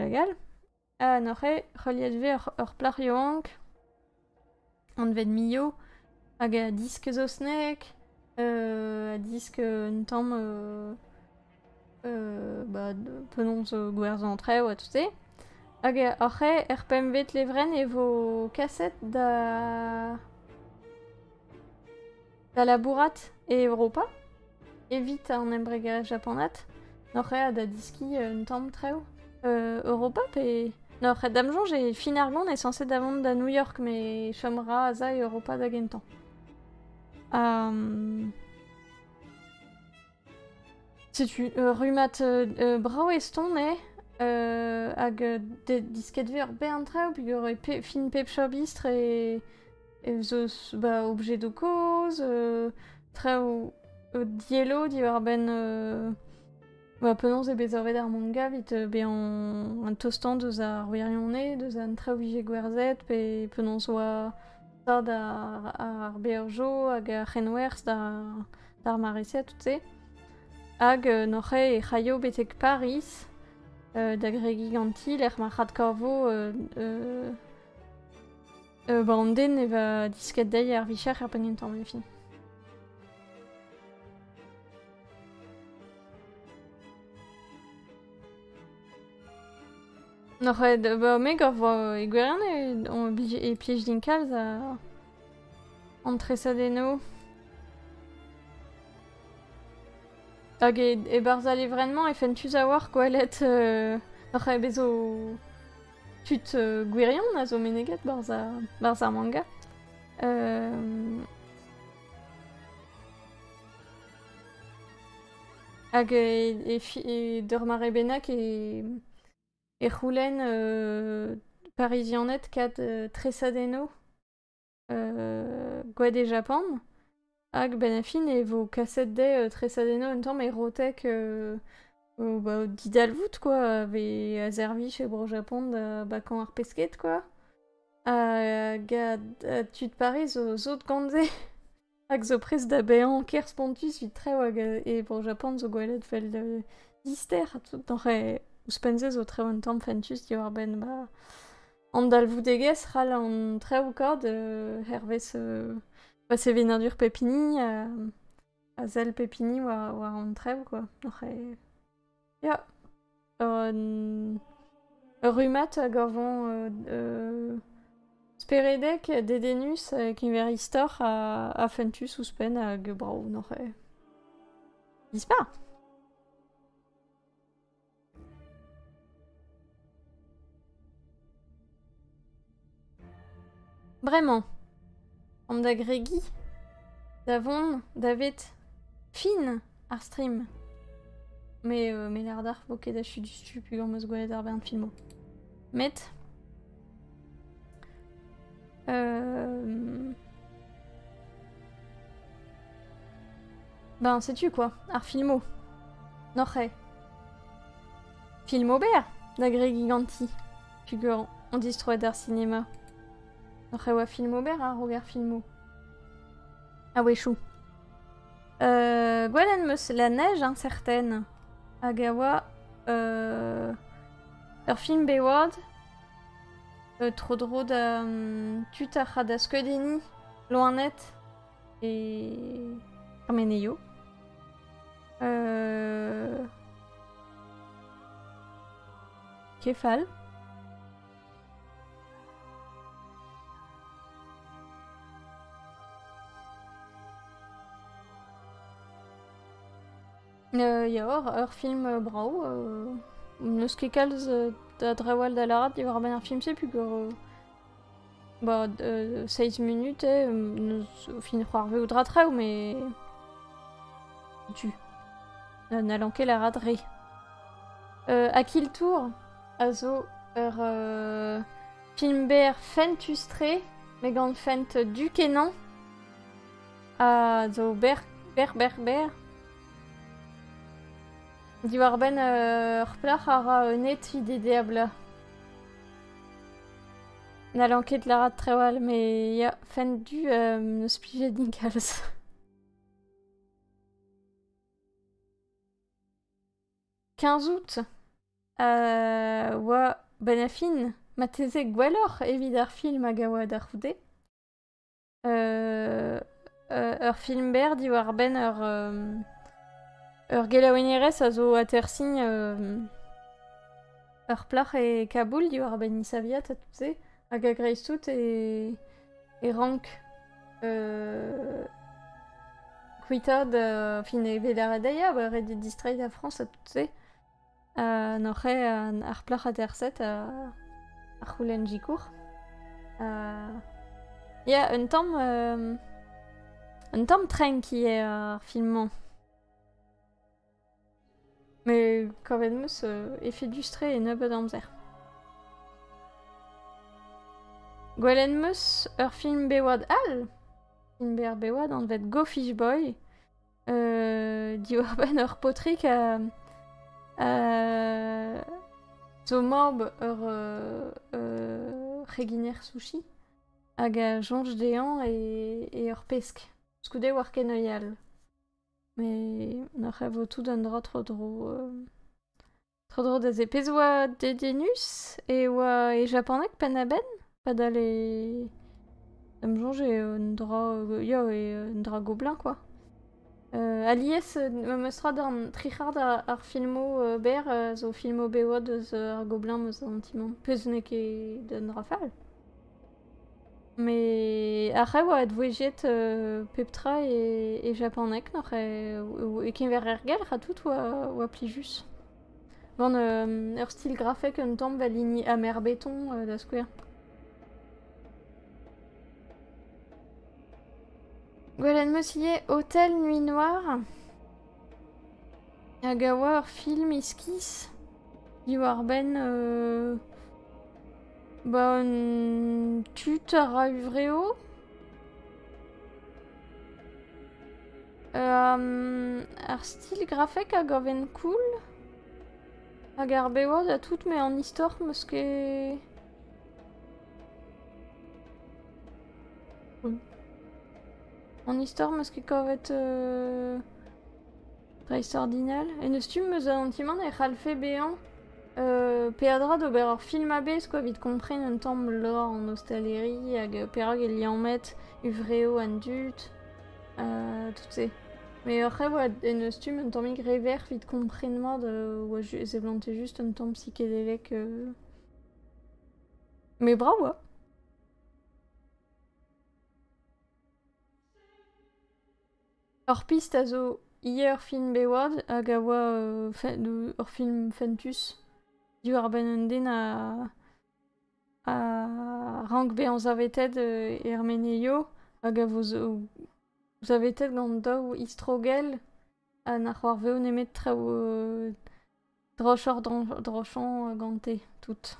a n'ore c'holiet ve ur plar yoank an vet mio hag a disk zo snek a disk un tamm penonz gwerzan tre oa tout se hag oc'he pem vet levren e vo kaset da labourat e Europa evit an embrega japonat n'oc'he a da diski un tamm treo Europa pe n'oc'he damjon j'ai fin ar gont e censé davant da New York mais chomra a za e Europa da gentan. Setu rumat brao eston hag disket ve ur bern treo pigor e fin pep chobistre e zo objet de cause treo dielo diwar ben penonz e bezorvet ar manga vit be an tostan deus ar wirionne, deus an treo vije gwerzet pe penonz oa tad ar beurjo hag ar c'henwers d'ar maresia tout se. Hag n'oc'he e c'haio betek Paris da gregi gantil er ma c'had korvo an den e va disket dei ar vicher ar pengentan me fin. N'oc'he me gor vo e gwerian e piej din kalz an tresadeno. Hag e barza levrenman e fentuz a war gwelet n'oc'he bezo tut gwirion a zo meneget barza manga. Hag d'ur mare bennak e c'houlenn parisianet kad tresadeno gwed e Japon hag ben a fin e vo kaset de tresadeno un tamm e rotek didalvout quoi ave a zervich e bro Japon da bakan ar pesket quoi hag tud Paris zo zot gantze Axopris da bean kerspontus vit tre hag e pour Japon zo gwelet fel dister a tout d'ore ouspense zo tre un tamm fentus di war ben ba an dalvoudegez ral an tre ou kord hervez ba se venadur pepini a zel pepini war an trev quoi. Ja. Rumat hag speredek dedenus kinver istor a fentus ouspen hag brao n'ore. Dispa. Vraiment. Am da gregi davon David fin ar stream. Mais lardar boket da chut du stup ugor meus gwelet ar bern filmo. Met ben sais-tu quoi, ar filmo. N'ore. Filmo ber da gregi ganti. Ugor on distroet d'ar cinéma. N'ore oa filmo ber ar rogar filmo. Ah ouais chou. Gwelenn meus la neige incertaine. Hag a oa ur film bewad tro-dro da tut ar c'had a skeudenni loanet e armeneio. Kefal. Ya ur film brao neus ket kalz da drewal da larat di war ben ar film sepug ba 16 minutes neus fin c'hoar veo dra traoù mais tu na lanket larat re. A kil tour a zo ur film ber fentus tre me gant fent du kenan a zo ber. Di war ben ur plac'h a ra net videdeabla. Na lanket larat trewal, mais ya, fent du neus plijet din kalz. « 15 août, oa ben a fin, ma teze gwelloc'h evit ar film hag a oa d'ar c'houde. Ur film ber di war ben ur gelaouennerez a zo atersign ur plac'h e Kaboul di war ben isaviat a touze hag a greiz tout e rank kuitad fin e velar a daia ba red e distrait a France a touze n'oc'he ar plac'h a terset ar c'houlenn jikour. Ya, un tamm trenki e ar filman. Mais kavet meus efe dustre e nebeud amzer. Gwelenn meus ur film bewad all. Film ber bewad an vet Go Fish Boy. Di war ben ur potrik zo morb ur reginer sushi hag a jonj dean e ur pesk. Skoude war ken oial. Mais n'oc'he vo tout un dra tro-dro da ze pez oa dedenus e oa e japonek pen a ben pad al e jonj e un dra gobelin quoi. Alies meus tra d'an trichard ar filmo ber zo filmo bewad eus ar gobelin meus antimant. Peus ne ket d'un rafal. Mais arre oa advoejet pep tra e japonek n'oc'he e kenver er gelc'h a tout oa plijus. Gant ur stil grafek un tamm va lini amer beton da skouer. Gwelenn meus ie Hôtel Nuit Noire hag a oa ur film iskis di war ben ba un tut a ra uvreo ar stil grafek a gaven cool hag ar bewad a tout me an istor meus ket En histoire, mas ket kovet dreistordinal. En eus tu meus antiman e c'halfe bean peadra d'ober ur film a bez, quoi, vite kompren un tamm lor en ostaleri hag perag e liamet uvreo an dut, tout se. Mais après, voilà, en eus tu un tammig rever vite kompren mat oa ze blante just un tamm psychédélique. Mais bravo. Ur pist a zo hier film bewad hag a oa ur film Fentus. Du ar-ben un den a rank be an zaveted Hermeneo hag a vo zaveted gant daou istrogel an ar c'hoar veo nemet traoù drochor drochon gante tout.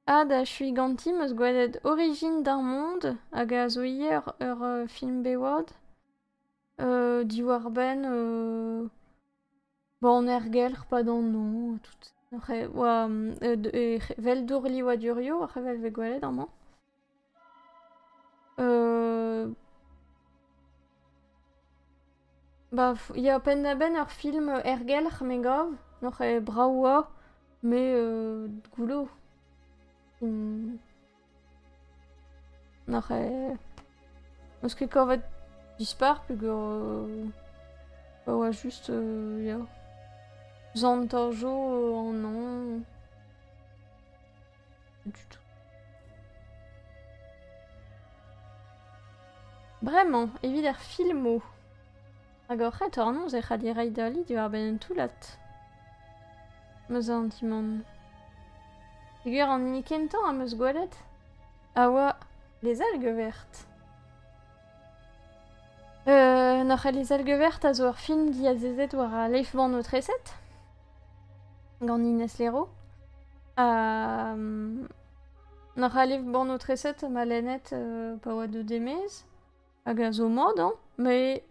Da chui ganti meus gwelet Origine d'un monde hag a zo hier ur film bewad div ar-ben bon, ergel, pas dans non, tout. Oa, vel dourli oa durio, après vel ve gwelet amañ. Bah, ya pen da ben ur film ergel me gav, n'oc'h brav oa, me goulo. N'oc'h eus ket kovet dispar, peogwir oa just, ya. Zantajo en an. Du tout. Bremañ, evit ar filmo. Hag oc'het ur nonz e c'hadireiñ dali du ar-ben un toulat. Meus antimant. Peogwir an iniken kentan a meus gwelet. A oa les algues vertes. N'oc'h les algues vertes a zo ur film diazezet war a leif ban o treset. Gant Inès Lero. N'oc'h a leif ban o treset ma lennet pa oa de demez. Hag a zo mod, hein, mais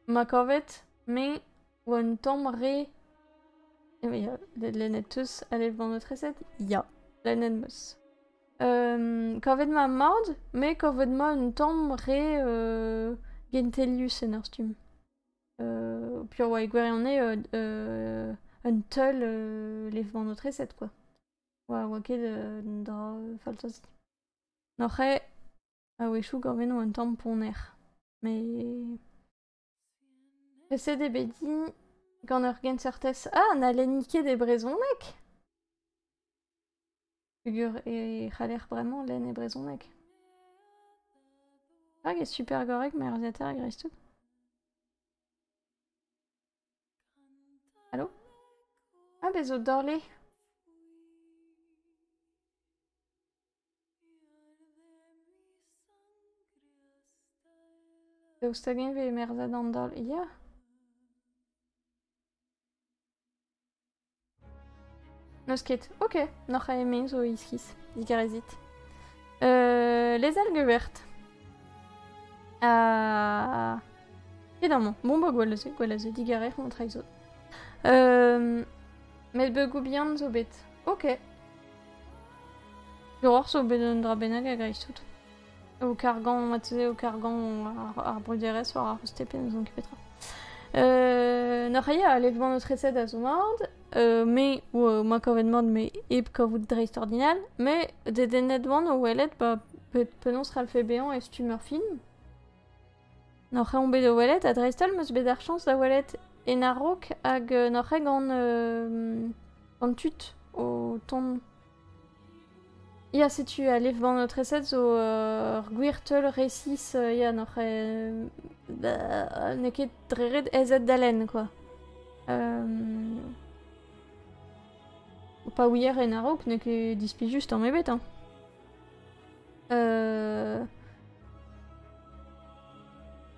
ma kovet me oa un tamm re... Ya, lennet teus a leif ban o treset. Ya, lennet meus. Kovet ma mod, me kovet ma un tamm re... Gentelius en ur stum. Pur oa e gwerionne un teul lev ban o treset, quoi. Oa ket dra faltoz. N'oc'h a wechou gorveno un tamm poner. Mais... Treset e bedi gant ur gent certez... na lennike de brezonek. Peogwir e c'haller bremañ lenn e brezonek. Hag e super goreg ma erziater a greiz tout. Allo? Bezo dorle. Daoustagin ve merzad an dorle. Ya. Neus ket. Ok. N'oc'h a eme zo iskiz. Digarezit. Les algues vertes. Évidemment. Bon bah gwalaze digarer montre zo. Met beugou bihan zo bet. Ok. Gor zo bet un dra bennak a greiz tout. O kargan, matze o kargan ar bruderez war ar stepen zo kipetra. N'oc'h a lev ban o treset a zo mord, me ou ma kovet mord me eb kovout dreistordinal, me de denet ban o welet ba penons ralfe bean e stum ur film. N'oc'h on bet o welet a dreistol meus bet ar chans da welet en a-raok hag n'oc'h gant tut o ton... Ya, setu a lev ban o treset zo ur gwir teul resis, ya, n'oc'h ne ket dreret ezet d'alen, quoi. Pa ouier en a-raok ne ket dispi just an mebet, hein.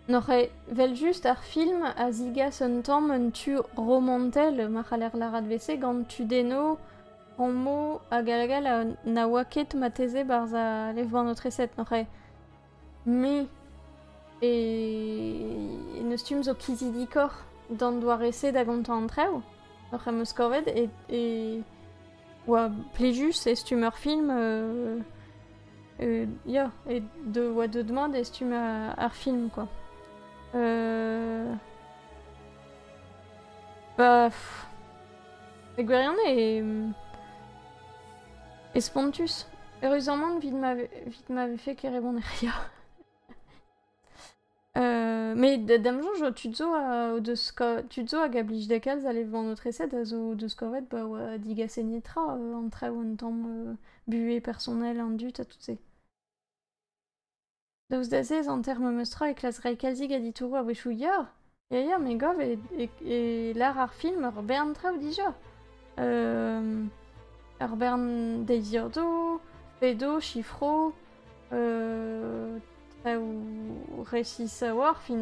N'oc'h vel just ar film a zigas un tamm un tu romantel ma c'haller larad vese gant tu deno an mo a galgal na oa ket ma teze barz a lev ban o treset. N'oc'h me neus stum zo kizidikor d'an doar ese da gant an treoù. N'oc'h meus kovet e oa plejus e stum ur film ja, et de demande est-ce que tu m'as un film quoi. Bah, ik weet et Spontus. Heureusement, vite m'avait fait qu'il répondait rien. Mais damjon, tu zo a gablij da kalz allez vant notre essai de scovet bah diga senetra entre un temps bué personnel en dut à tout ces. Daouz d'azez en termes mustra et classe reikalzig a dituro a wechouillard. Ja, mais gov et l'art ar film ur bern traoù dija. Ur bern deizirdo, pedo, chifro, ou récit savoir fin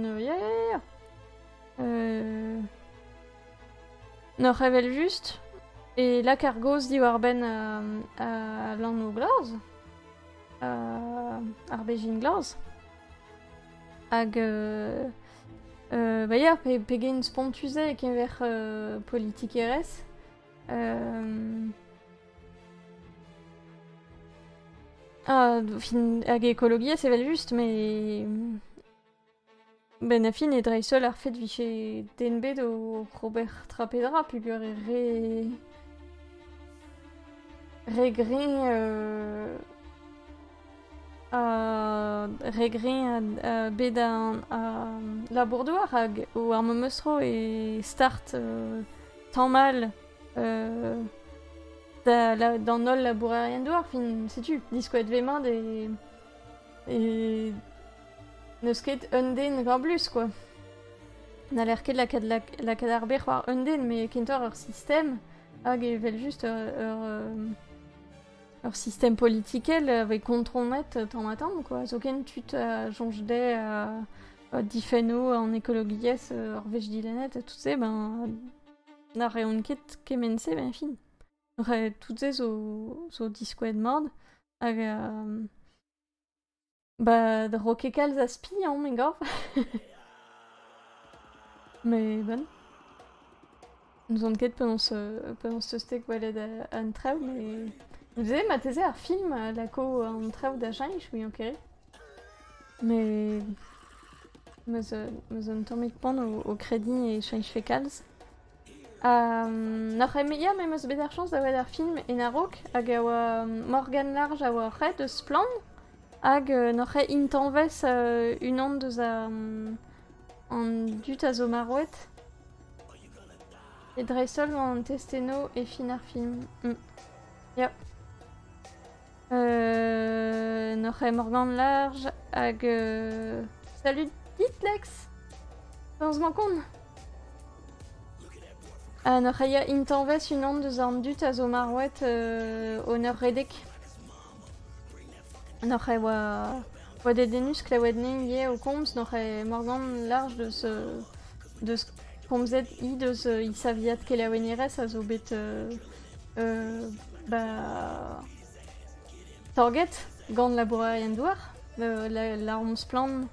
Nor revel juste et la cargos di war ben à l'an o glaz ar bejin glaz hag bah ya pegen spontuze e ken ver politik erez fin hag ekologia sevel just mais ben a fin e dreisol ar fet viche denbet o Robert Trapedra pugur e regrin bet a labourdoar hag o ar meustro e start tant mal dans nol labourarien douar fin setu diskoet vemand et neus ket un blus quoi. Na l'air ket la kadarber war un mais kentor ur système hag evel just ur système politikel avec kontronet tant matin quoi. So ken tut a jonjde a difeno en écologies ur vech dilanet tout ces ben na reon ket kemense ben fin. Tout ces zo diskoet mord hag bah, de roquecal zaspi, hein, mais grave. Mais bon. Nous on quête pendant ce steak wallet à trève, mais. Vous disiez, ma thèse un film, la co en trève d'achat, je suis en carré. Mais. Mais on tombe au crédit et change fécals. Nach mais meus bet ar chance d'avoir un film en arok, hag Morgan Large a red de Splan. Hag n'oc'he intanvez une an deus an dut a zo marouet. Et dreisol an testeno e fin ar film. Ya. N'oc'he Morgan Large hag... Salut Ditlex! Heureusement kon! N'oc'he ya intanvez une an deus an dut a zo marouet honor redek. N'oc'he oa dedenus klaouet-ne ie o komz, n'oc'he Morgan Large deus komzet i deus i saviat kelaouenirez a zo bet torget gant labourarien douar, l'arm's plan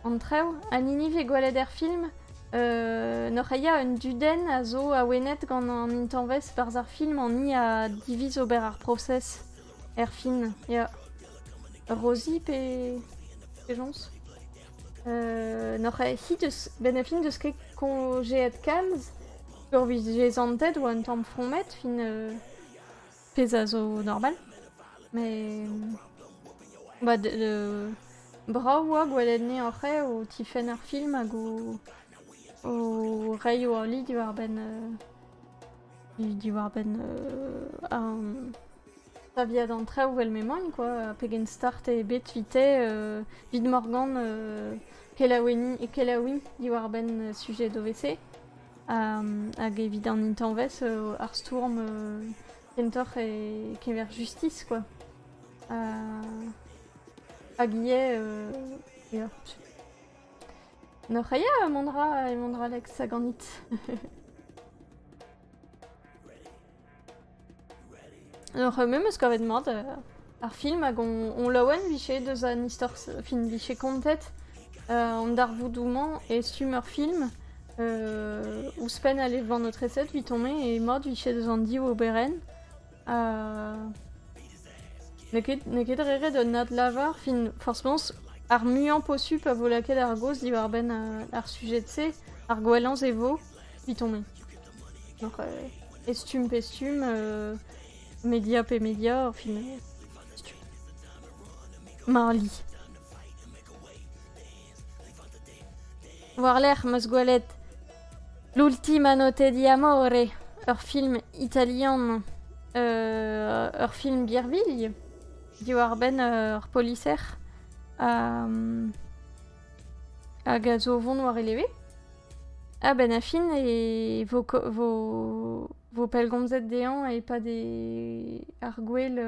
an treu. An iniv e gwalet er film, n'oc'he ya un duden a zo a wenet gant an intanvez barz ar film an i a diviz ober ar process er film, ya. Rosie pe jons. N'oc'he hi deus ben a fin deus ket konjeet kalz ur vijez an ted ou an tamm fromet fin pez a zo normal. Mais bah brao oa gwalet-ne oc'he o tifen ar film hag o rei o li diwar ben Savia d'entrée ou elle m'émoigne quoi, pegen start et bet vite, vid Morgan, Kelaoui, diwar ben sujet d'OVC, hag evit an intanvez ar stourm kentor e kever justice quoi. Hag ie, ya. N'oc'he ya mondra Alex hag an it. Alors même eus kavet mat ar film hag on laouen viche deus an istor fin viche kontet an darvoudouman e stum ur film ouzpen ale vant notre essai vit tombe e mod viche deus an div o beren Neket rere de nat lavar, fin, forcément, ar muant possup a volaket ar goz di war ben ar sujet se, ar gwelanz evo, vitomé. Donc, estum pestum, média pe média, fin, estum. Marli. War l'air, meus gwalet. L'ultima notte di amore, ur film italien, ur film birville, di war ben ur policer, hag a zo vont war eleve. Ah ben a fin e vo pelgomzet dean e pa de ar gwell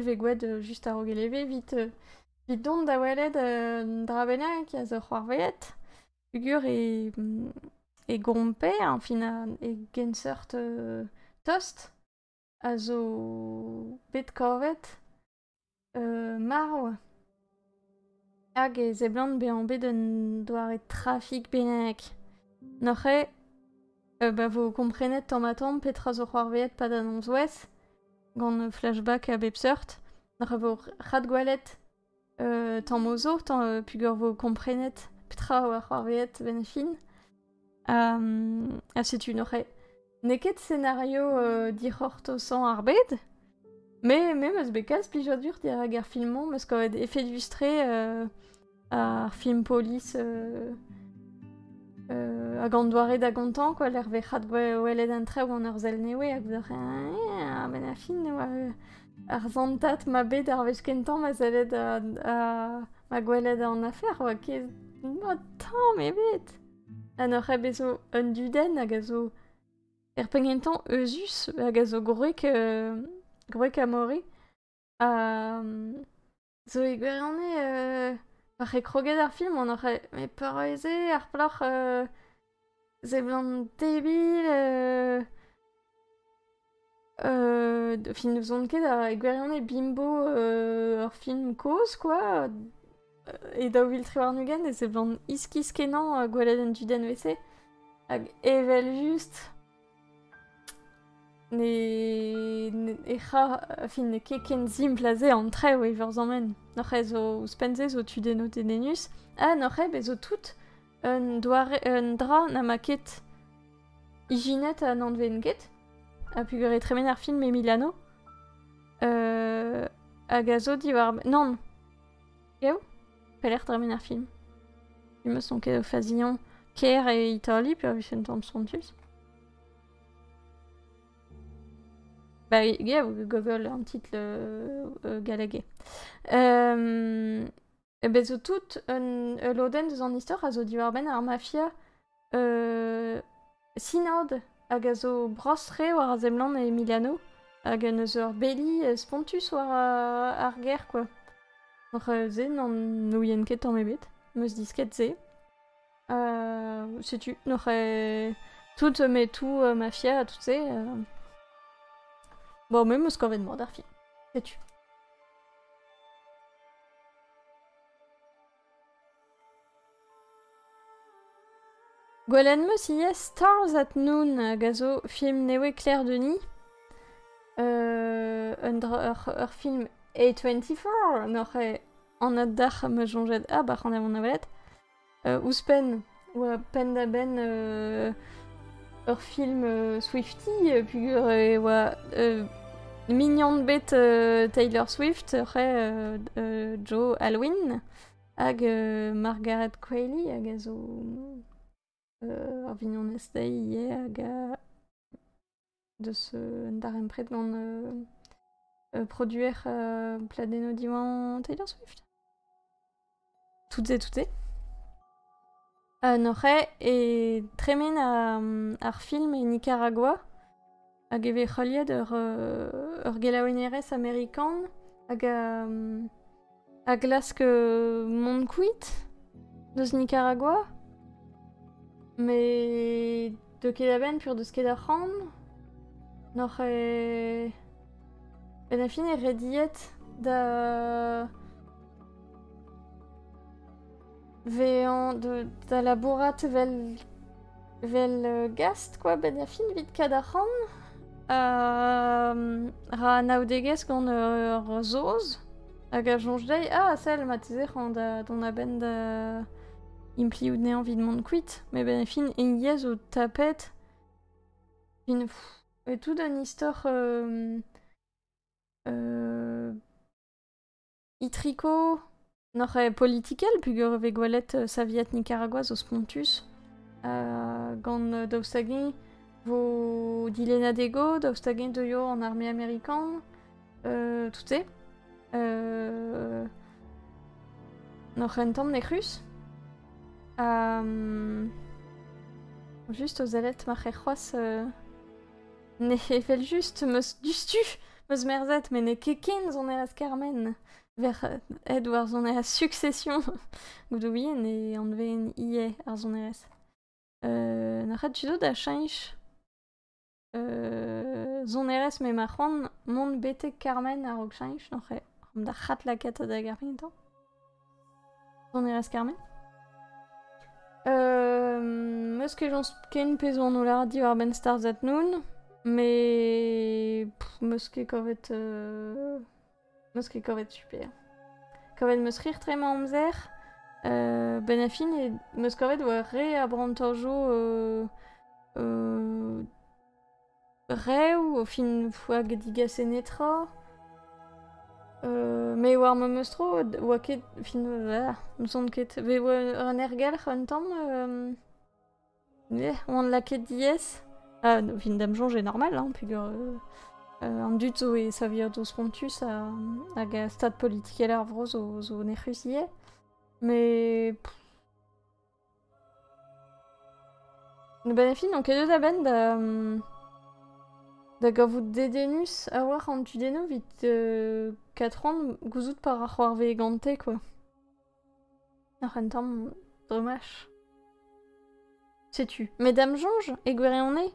ve gwed just ar eleve vit dont da welet dra bennak a zo c'hoar velet. Ugur e gompe, fin e genseurt tost a zo bet korvet marv. Hag e zeblant bean bet un doare trafik bennak. N'oc'he, vo komprenet tamm petra zo c'hoar veet pa d'annonz ouez, gant flashback a bep seurt. N'oc'he vo rad gwalet tamm ozo, pugur vo komprenet petra oa c'hoar veet ben fin. Setu n'oc'he neket scénario dic'horto san ar bed, me meus bekaz plijot dur dir hag ar filmon, meus kovet effet illustré ar film polis hag an doare da gontan, quoi, l'er vec'hat welet an trew an ur zel newe, hag vo ben a fin ar zantat ma bet ar vez kentan ma zelet ma gwelet an afer, oa ket tamm ebet. N'oc'he bezo un duden hag a zo pengentan euzus hag a zo grek amore. Zo e gwerane ar rekroget ar film, on oc'he me peureze ar ploc'h zeblant debil fin eus on ket e gwerane bimbo ur film koz, quoi, e daou viltre war nugen, e zeblant iskis kenan gwelet un duden vese, hag evel just ne ket zim plaze an trew e verzammen. N'oc'he zo ouspenze zo tudeno denenus. N'oc'he bezo tout un dra na ma ket ijinet an anven ket, a pugur e tremen ar film e Milano. Hag a zo di war... Non. Gao? Pelec'h tremen ar film. Me son ket o fazion Caire e Italie, pur vich un tamm spontus. Ba, gao, gogol an titl galage. Bezo tout loden deus an istor a zo diwar ben ar mafia sinod hag a zo brostre war a zemlan e Milano hag neus ur belli spontus war ar ger, quoi. N'oc'he ze n'an nouien ket tamm ebet, meus disket ze. Setu, n'oc'he tout met tout mafia tout ze. Bon, me meus kovet mord ar film. Setu. Gwelet meus yes Stars at Noon hag a zo film newe Claire Denis. Ur film A24, n'oc'he an ad-dac'h me jonget bach an avon avalet. Ouspen, oa pen da ben ur film Swifty, pugur oa mignon bet Taylor Swift, Joe Alwyn, hag Margaret Qualley, hag a zo ar vignon estei ie hag a deus dar empret gant produer pladeno diwan Taylor Swift. Tout ze. N'oc'he e tremen ar film e Nicaragua hag eve c'holiet ur gelaouenerez amerikan hag a glask Monquit deus Nicaragua, me de ket a ben pur deus ket a c'han. N'oc'he ben a fin e rediet da da labourat vel gast, quoi, ben a fin vit kad a c'han Ra naudegez gant zoz. Hag a jonj dei, celle ma teze don a ben da impliout ne envie de mont kuit. Mais ben fin en yez o tapet. Fin et tout d'un histoire itrico noc'h politikel pugur ve gwalet Saviat Nicaraguaz o spontus gant daoustagin vo dilena dego daoustagin deuio en armée américaine tout e noc'h en tamm ne rus just o zalet ma c'hoaz ne evel just meus dustu meus merzet mais ne keken zon eras Carmen ver Edward zon eras succession goudouvien e an ven ie ar zon eras n'ac'hat tuzo da chanj zon eras me ma c'hoant mont betek Carmen ar rog chanj n'oc'h da c'hat laket da garpinto zon eras Carmen meus ket jons ken pezo an olardi war ben star zat noun mais meus ket kovet super kovet meus rir tremañ amzer ben a fin e meus kovet war re a brantojo rew o fin hag digaset netra me war me meus tro oa ket fin nous on ket ve an ergel an tamm oan laket diez fin dam jonge normal pugur an dud zo e Saviat o spontus hag a stad politikel ar vro zo ne c'husie mais ben a fin on ket eus a ben da gavout dedenus a war an tu deno vit 4 ans gouzout par ar c'hoarve gante quoi. Ar an tamm dommage. Sais-tu. Mais dam jonge e gwere an e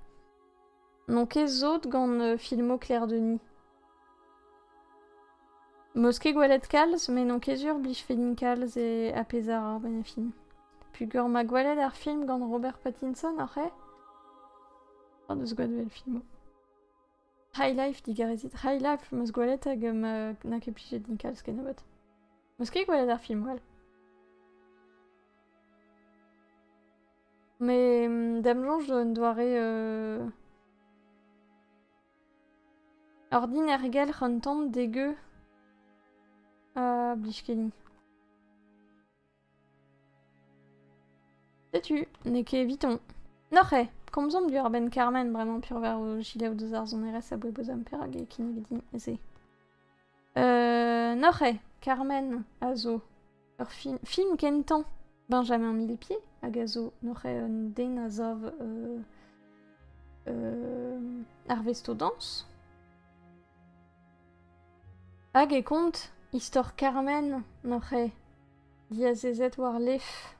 non ket zot gant filmo Claire Denis. Meus ket gwalet kalz, mais non ket sur blij felin kalz e a pezar ar ben a fin. Pugur ma gwalet ar film gant Robert Pattinson arre. Deus gwad vel filmo. High Life digarezit. High Life meus gwalet hag na ket plijet din kalz ken abot. Meus ket gwalet ar film wal. Mais dam jonge un doare ordin ergel c'hant tamm degeu a blij keni. Sais-tu, ne ket viton. Noc'h komzom du ar ben Carmen bremañ pur ver o gilev deus ar zon eres a boe bozam per hag e kinnig din eze. Noc'h Carmen a zo ur film kentan Benjamin Millepied hag a zo noc'h un den a zov ar vesto dans. Hag e kont istor Carmen noc'h diazezet war lef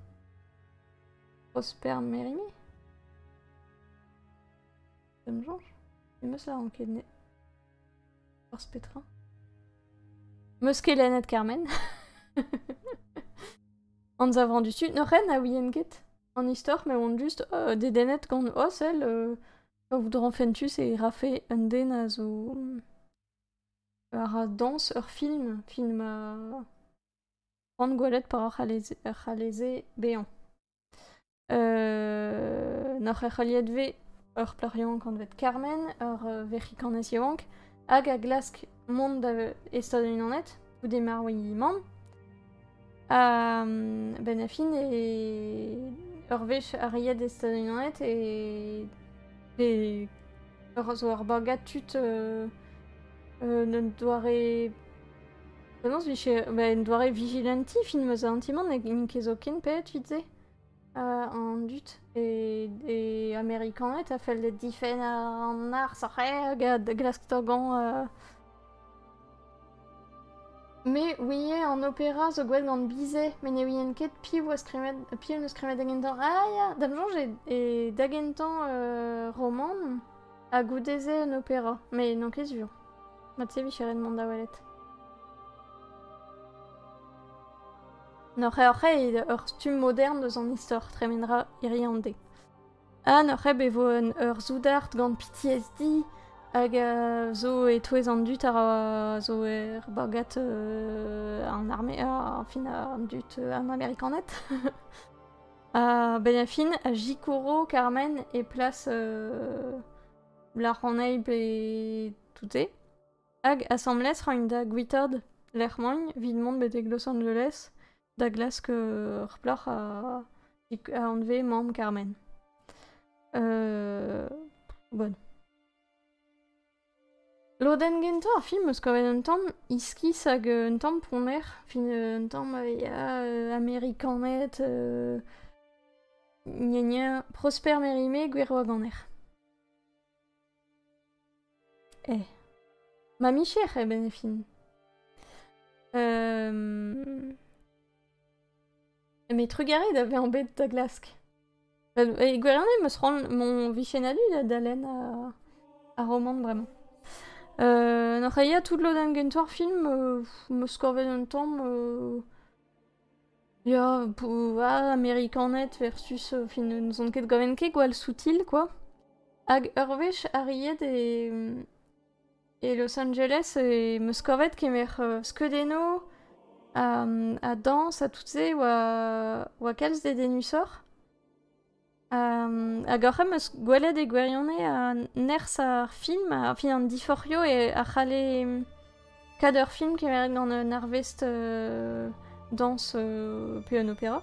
Prosper Mérimée. Dam jonge meus la an ket ne war spettra. Meus ket lennet Carmen. An zavran du sud, noc'h a ouien ket an istor, mais on just dedennet gant celle voudran fentus e rafe un den a zo ar dans ur film an gwalet par ar c'haleze bean. Noc'h e c'haliet ve ur plarion kant vet Carmen, ur verikanez yaouank, hag a glask mont da Estados-Unis ou des maroui man. Ben a fin e ur vech a ried Estados-Unis e zo ur bagat tut ne doare ne doare vigilanti fin meus antimant ne ket zo ken pet vitze an dut e Amerikanet a fel de difen an ar sarre hag glask togan me ouie an opéra zo gwed gant bizet men e ouien ket piv neus kremet dagentan ya dam jonge e dagentan roman a goudeze un opéra mais non ket sur mat se vich eren mont da welet. Noc'h ur stum modern deus an istor tremenra iriande. Noc'h bevo ur zoudart gant PTSD hag zo e toez an dut a zo bagat an armée, fin an dut an Amerikanet. Ben fin a Jikoro, Carmen e place la Ronneib e toute. Hag assemblez ran da gwitad l'ermoin vid mont betek Los Angeles da glas que replor a enlevé Mam Carmen. Bon. Loden gento ar film eus kavet un tamm iskis hag un tamm poner, fin un tamm Amerikanet, gna Prosper Mérimée gwir ganer. Ma micher e ben e fin. Mais trugaret avait en bet da glask. E gwirionne meus ran mon vichenadu d'alen a roman vraiment. N'oc'h tout loden gento ar film meus kavet un tamm ya Amerikanet versus fin nous on ket gaven ket gwall soutil quoi. Hag ur wech a ried et Los Angeles et meus kavet kemer skeudeno a danse a tout se oa kalz de denusor. Hag ar meus gwelet e gwirionne a ners ar film, fin an diforio e a c'hale kader film kemer gant un arvest danse pe un opéra.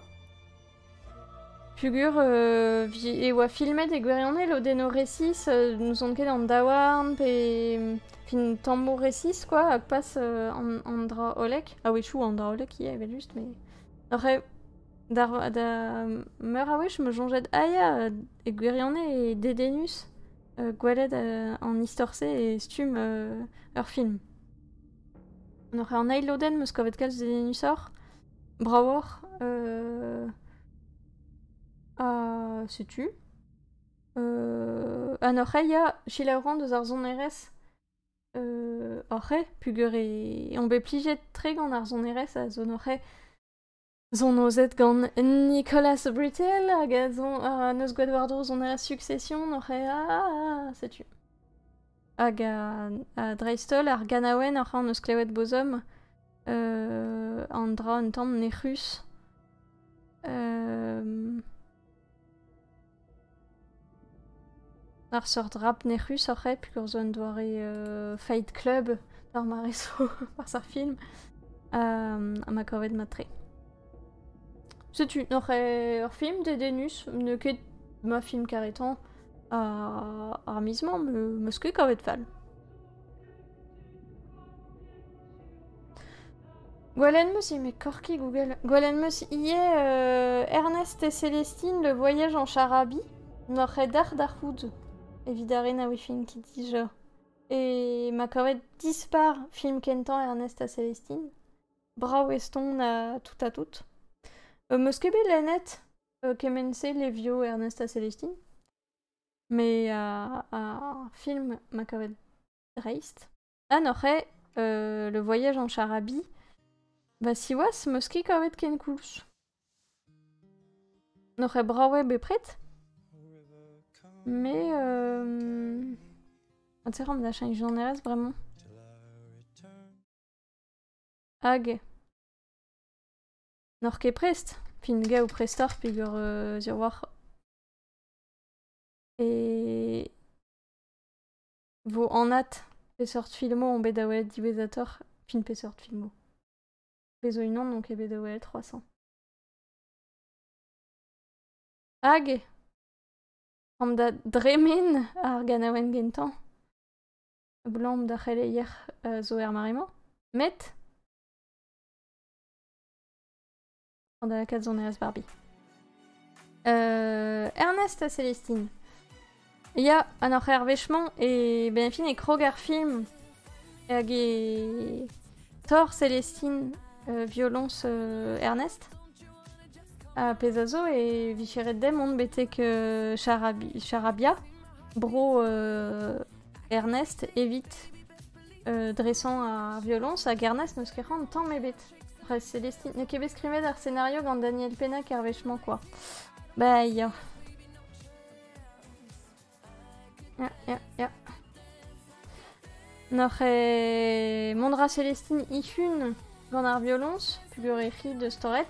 Pugur e oa filmet e gwirionne lodeno resis nous on ket an daouarn pe fin tambour resis quoi hag pas an dra olek. Ah oui chou an dra olek ie evel just mais après da meur a wech me jonget aia e gwirionne e dedenus gwelet an istorse e stum ur film. N'oc'h an eil loden meus kavet kalz dedenusor braor setu. N'oc'h ya chilaouran deus ar zonerez pugur on be plijet tre gant ar zonerez a zo n'oc'h zon ozet gant Nicolas Britell hag a neus gwed war-dro zonerez Succession n'oc'h setu. Hag a dreistol ar ganaouen ar neus klevet bozom an dra un tamm Necrus. Ar sort rap Necrus oc'h pugur zo un doare Fight Club d'ar mareso par ar film a ma kavet matre. Setu, n'oc'h ur film dedenus ne ket ma film karetan ar mizman meus ket kavet fall. Gwalen meus me korki Google. Gwalen meus Ernest et Célestine, le voyage en Charabie. N'oc'h d'ar houd. Evidare a wifin ki dija. Et ma kavet dispar film kentan Ernest et Célestine. Brao eston a tout. Meus ket bet lennet kemense les vieux Ernest et Célestine. Mais film ma kavet dreist. N'oc'h le voyage en Charabie. Bah siwas meus ket kavet ken koulz. N'oc'h braouet be pret. Mais an teram da chanje jonerez vraiment. Hag n'oc'h ket prest. Fin ga ou prestor pigur ur war. Et vo anat pe sort filmo on bet da welet divezator fin pe sort filmo. Pezo unan donc ebe da welet 300. Hag am da dremen ar ganaouen gentan. Blam da c'heleier zo er maremañ. Met an da kat zonerez Barbie. Ernest et Célestine. Ya an oc'h vechman e ben fin e krog ar film hag e Thor Célestine violons Ernest. Pezazo e vicheret dem on betek Charabia, bro Ernest evite dressant a violons hag Ernest neus ket ran tamm ebet. Célestine, ne ket bet skrivet ar scénario gant Daniel Pennac ar vechman quoi. Bah ya. Ya. Mondra Célestine Ifun gant ar violons, pugurechi de storet.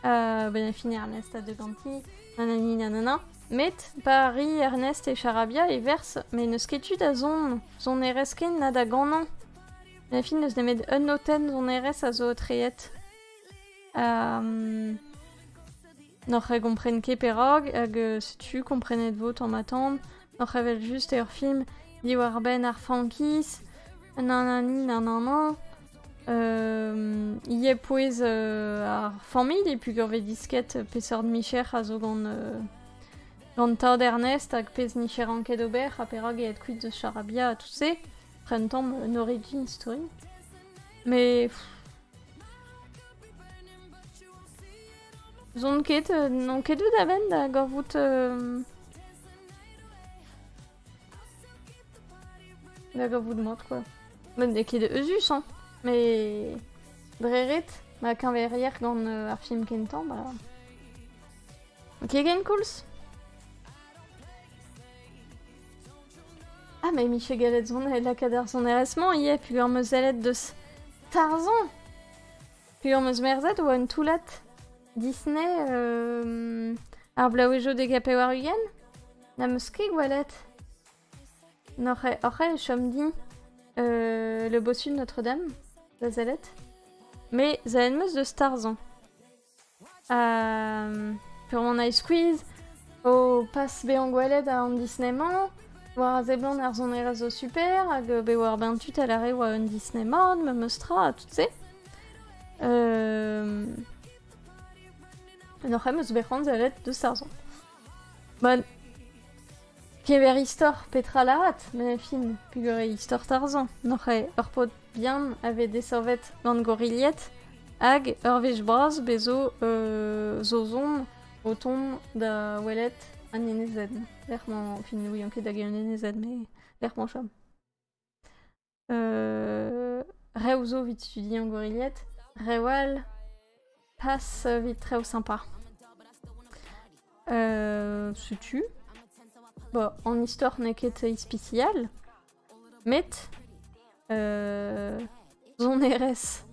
Benafin Ernest a de ganti, nanani nanana. Met, Paris, Ernest et Charabia et verse, mais neus ket a zon eresken na da ganan. Benafin neus nemet un noten zon eres a zo treet. N'oc'h kompren ket perog, hag setu komprenet vot en m'attend. N'oc'h vel just ur film, di war ben ar fankis, nanani nanana. Ie poez ar familh e pugurve disket peseur de Micher a zo gant tad Ernest hag pez Micher anket ober a perog e et kuit de Charabia a tout se. Prentam an origin story. Mais... Zon ket, non ket vet aven da gorvout... Da gorvout mat, quoi. Ben, ne ket eusus, hein. Mais... Dreret, ma kanverier gant ar film kentan, bah... Kegen kouls. Ah, mais Michel Gallet zon la kadar son eresman, ie, pugur meus ellet deus Tarzan. Pugur meus merzet ou an toulat. Disney, ar blaouejo de gape war ugen, na meus ket gwelet. N'oc'he chom di le bossu de Notre-Dame, da zelet. Mais zahen meus de Tarzan. Pur mon ice squeeze, o pas be an gwelet a an Disneyman, war a zeblan ar zon erezo super, hag be war ben tut a lare oa un Disneyman, me meustra, tout se. N'oc'h eus bec'han zelet de Tarzan. Bon, kever istor petra laat, men fin, pugure istor Tarzan. N'oc'h ur pot bien ave desorvet gant goriliet, hag ur vech braz bezo zozon oton da welet an enezed. Lerman, fin, oui, anket da gen enezed, mais lerman chom. Reuzo vit studi an goriliet, rewal passe vite très sympa. Setu. Bon, en histoire n'est qu'être spécial. Met. Zon RS.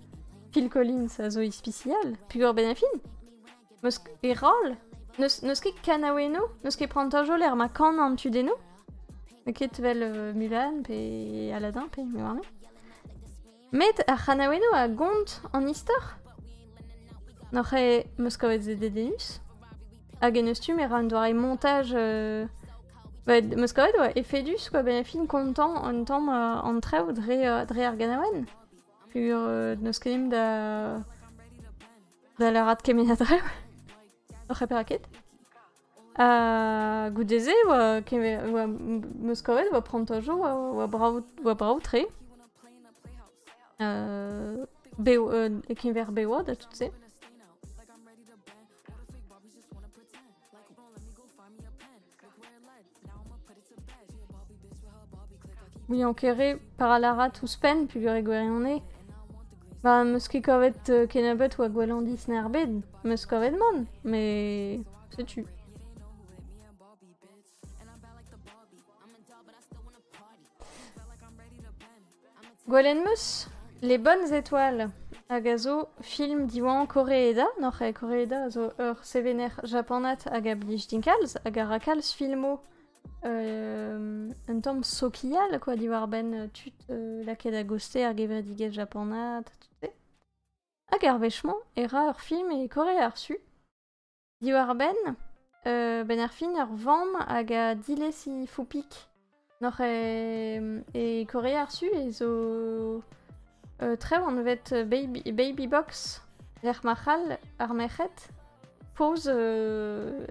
Phil Collins a zo spécial. Pugur benafin. Meus e rol. Neus ket kanaweno. Neus ket prantajo l'air ma kan an tu deno. Ket vel Mulan pe Aladdin pe me warne. Met a kanaweno a gont en histoire. N'oc'he meus kavet zede denus. Hag en eus tu mer an doare montage... meus kavet oa efedus, quoi, ben fin kontant an tamm an treo dre ar ganaouenn. Pur neus kenem da larat kemen a dreo. N'oc'he peraket. Goudeze oa meus kavet oa prantajo oa brao tre. Kemer beoa da tout se. Oui, en kere par la ou spen, puis le gwerionne. Bah, meus ket kavet kenabet ou a gwelandis na erbed, meus kavet mon, mais c'est tu. Gwelen meus, les bonnes étoiles. Agazo, film diwan Koreeda, n'oc'he Koreeda zo ur sevener japonat hag a blij dinkalz, hag a rakalz filmo un tamm sokial, quoi, diwar ben tut laket a goste ar gevredigez japonat, tout se. Hag ar vechman, era ur film e Kore ar su. Diwar ben ar fin ur vamm hag a dilez I foupik. N'oc'he e Kore ar su e zo... Trev an vet baby box l'er machal ar mechet pose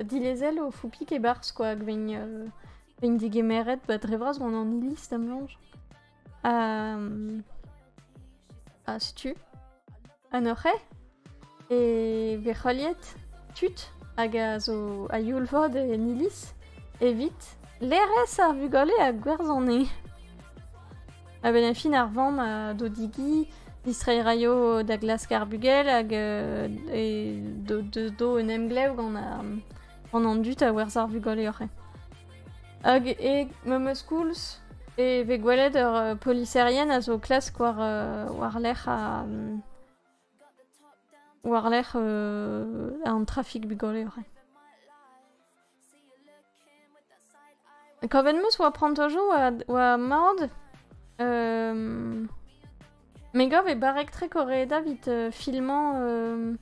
dilezel o foupik e bars, quoi, hag ven digemeret ba drevraz gant an ilis da melange. Setu. An oc'he e vecholiet tut hag a zo a youlvod en ilis evit lerez ar vugale a gwerzhane. A ben a fin ar vamm a do digi, distreiraio da glas karbugel hag do un emglev gant an dut a werz ar vugale oc'he. Hag me meus koulz Et ve gwelet polisserien a zo klask war l'er a... war l'er an trafik bugole. Koven meus oa prantojo oa maod megov e barek tre koreda vit filman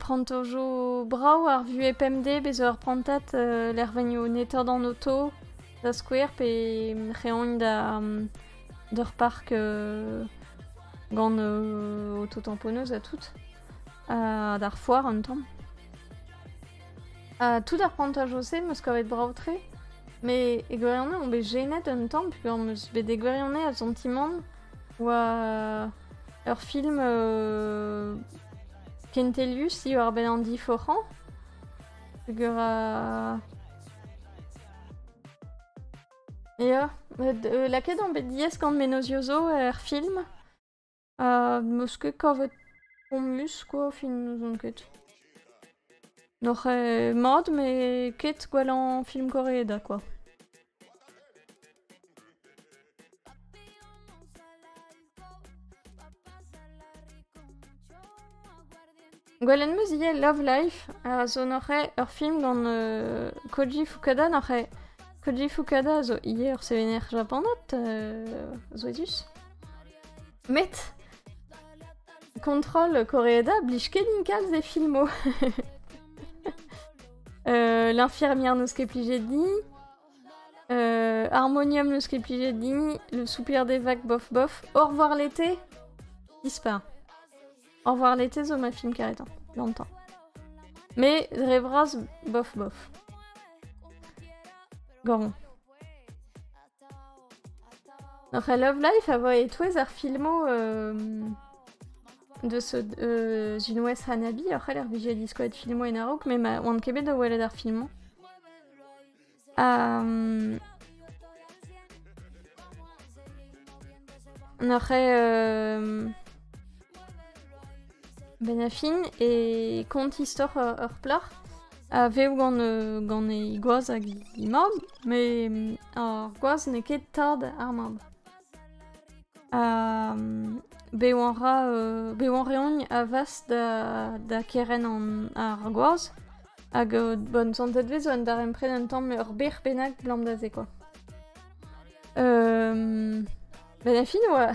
prantojo brau ar vu EPMD bez ur prantat l'er venio netter d'an auto da skouer pe reoñ d'ur park gant auto-tamponneuse a tout d'ar foire un tamm. Tout ar prantajo-se meus kavet brau tre, me e gwerionne on bet genet un tamm, puisque meus bet e gwerionne a sentiman oa ur film Kentelius si war ben an diforan, puisque ya, laket an bet diez gant menoziozo ur film, meus ket kavet pommus, quoi, fin nous on ket. Noch mod, mais ket gwelan film koreeda, quoi. Gwellen meus ie Love Life, zo n'oc'he ur film gant Koji Fukada, n'oc'he Koji Fukada zo ie ur sevener japonot, zo ezus. Met kontrol koreeda blij ket inkal ze filmo. L'infirmière neus ket plijet din, Harmonium neus ket plijet din, Le soupir des vagues bof bof, Au revoir l'été, dispar. Au revoir l'été zo ma film karetan, longtemps. Mais Revraz bof bof. Goron. Donc Love Life a voie etouez ar filmo de ce Junwes Hanabi, après l'er vije disko et filmo en arok, mais ma oant kebet da welet ar filmo. N'oc'he ben a fin e kont istor ur plar a veo gant e goaz hag i mab, mais ar goaz ne ket tad ar mab. Be oan reoñ a vas da keren ar goaz, hag bon santet vez oan dar empren un tamm ur ber bennak blant da ze, quoi. Ben a fin oa...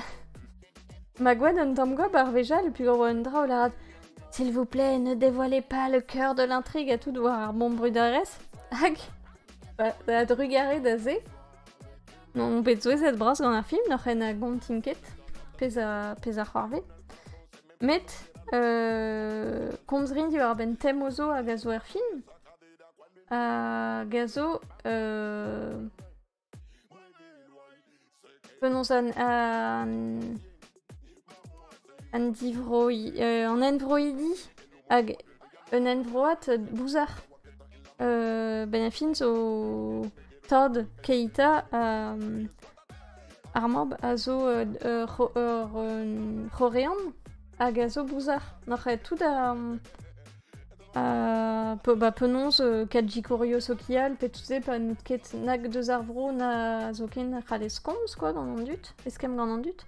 Ma gouad un tamm gob ar vejal, puis oa un dra o larat « S'il vous plaît, ne dévoilez pas le cœur de l'intrigue à tout doar ar bon brudarez. » Hag da drugare da ze. On bet zouezet bras gant ar film, n'oc'h en a gont tinket, pez a c'hoarvet. Met, komzrin di war ben tem ozo hag a zo ar film. Hag a zo... Penons an envroidi hag un envroat bouzar. Ben a fin zo tad keita ar mab a zo c'horean hag a zo bouzar. N'oc'he tout penons kadji korio sokial, pe tout se pa net ket nag deus ar vro na zo ken c'hall skomz, quoi, gant an dut, eskem gant an dut.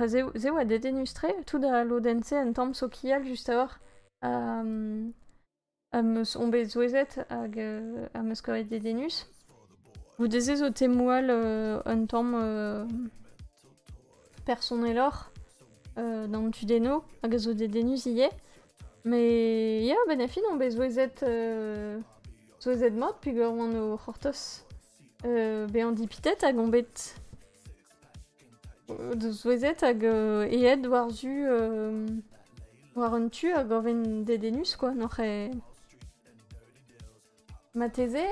Ze oa dedenus tre, tout da lodense un tamm sokial just a or meus on bet zouezet hag a meus koret dedenus. Vous deze zo temoual un tamm personelor dans Tudeno hag a zo dedenus ie. Mais ya, ben a fin on bet zouezet mod, puis gant oan o c'hortoz be an dipitet hag on bet de zouezet hag eed war zu war un tu hag orven dedenus, quoi, n'oc'he... Ma teze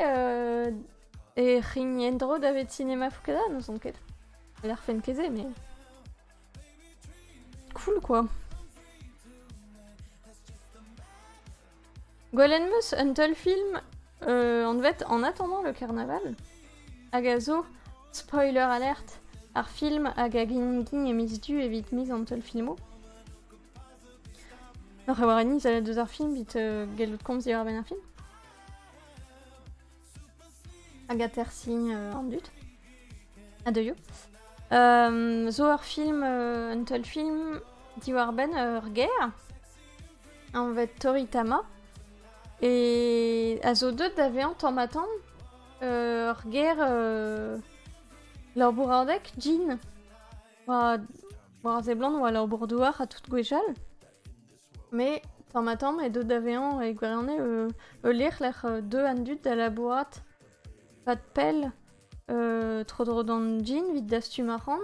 e c'hin endro davet cinema Fukada, nous on ket. L'ar fen keze, mais... Cool, quoi. Gwellen meus un tel film en attendant le carnaval. Hag a zo, spoiler alert, ar film hag a gin e miz du evit miz an tel filmo. N'oc'he war eniz a la deus ar film vit gellout komz di war ben ar film. Agatersing en dut. Adeio. Zo ur film, un tel film, diwar ben ur ger, en vet Toritama. Et a zo deut da vean tamm ur ger labouraordek, Jean. War ze blant oa labourdouar a tout gwechal. Mais tamm e deut da vean e gwerane lir deux an dut da labourat pat pell tro dan Jean vid da stumaran.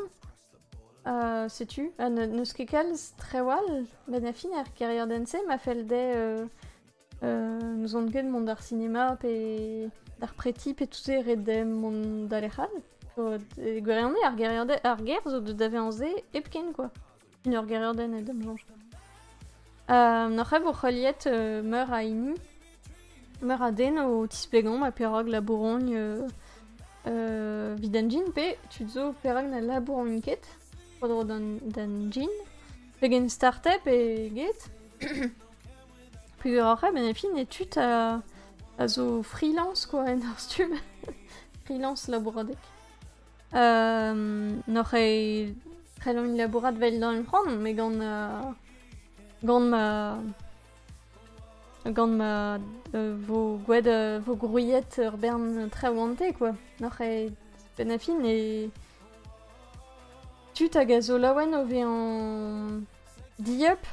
Sais-tu, neus ket kalz trewal, ben a fin ar carrière dense ma fel de nous on ket mont d'ar cinéma pe d'ar preti pe tout se red de mont d'alechal. Gwerane ar ger zo de da vean ze epken quoi. Une ur carrière den e dem jonge. N'oc'h vo c'holiet meur a inu. Meur a den o tisplegan ma perog la bourgogne vid an Jean pe tu zo perog na labourgogne ket. Podro dan Jean. Pe gen start-up e get. Puis après, ben fin et tut à zo freelance quoi, en ar stub. Freelance labouradek. N'oc'h e très long labourat vel dans une prendre, mais gant ma vo grouillet ur bern très wante quoi. N'oc'h e ben a fin et tut hag a zo laouen o vean diep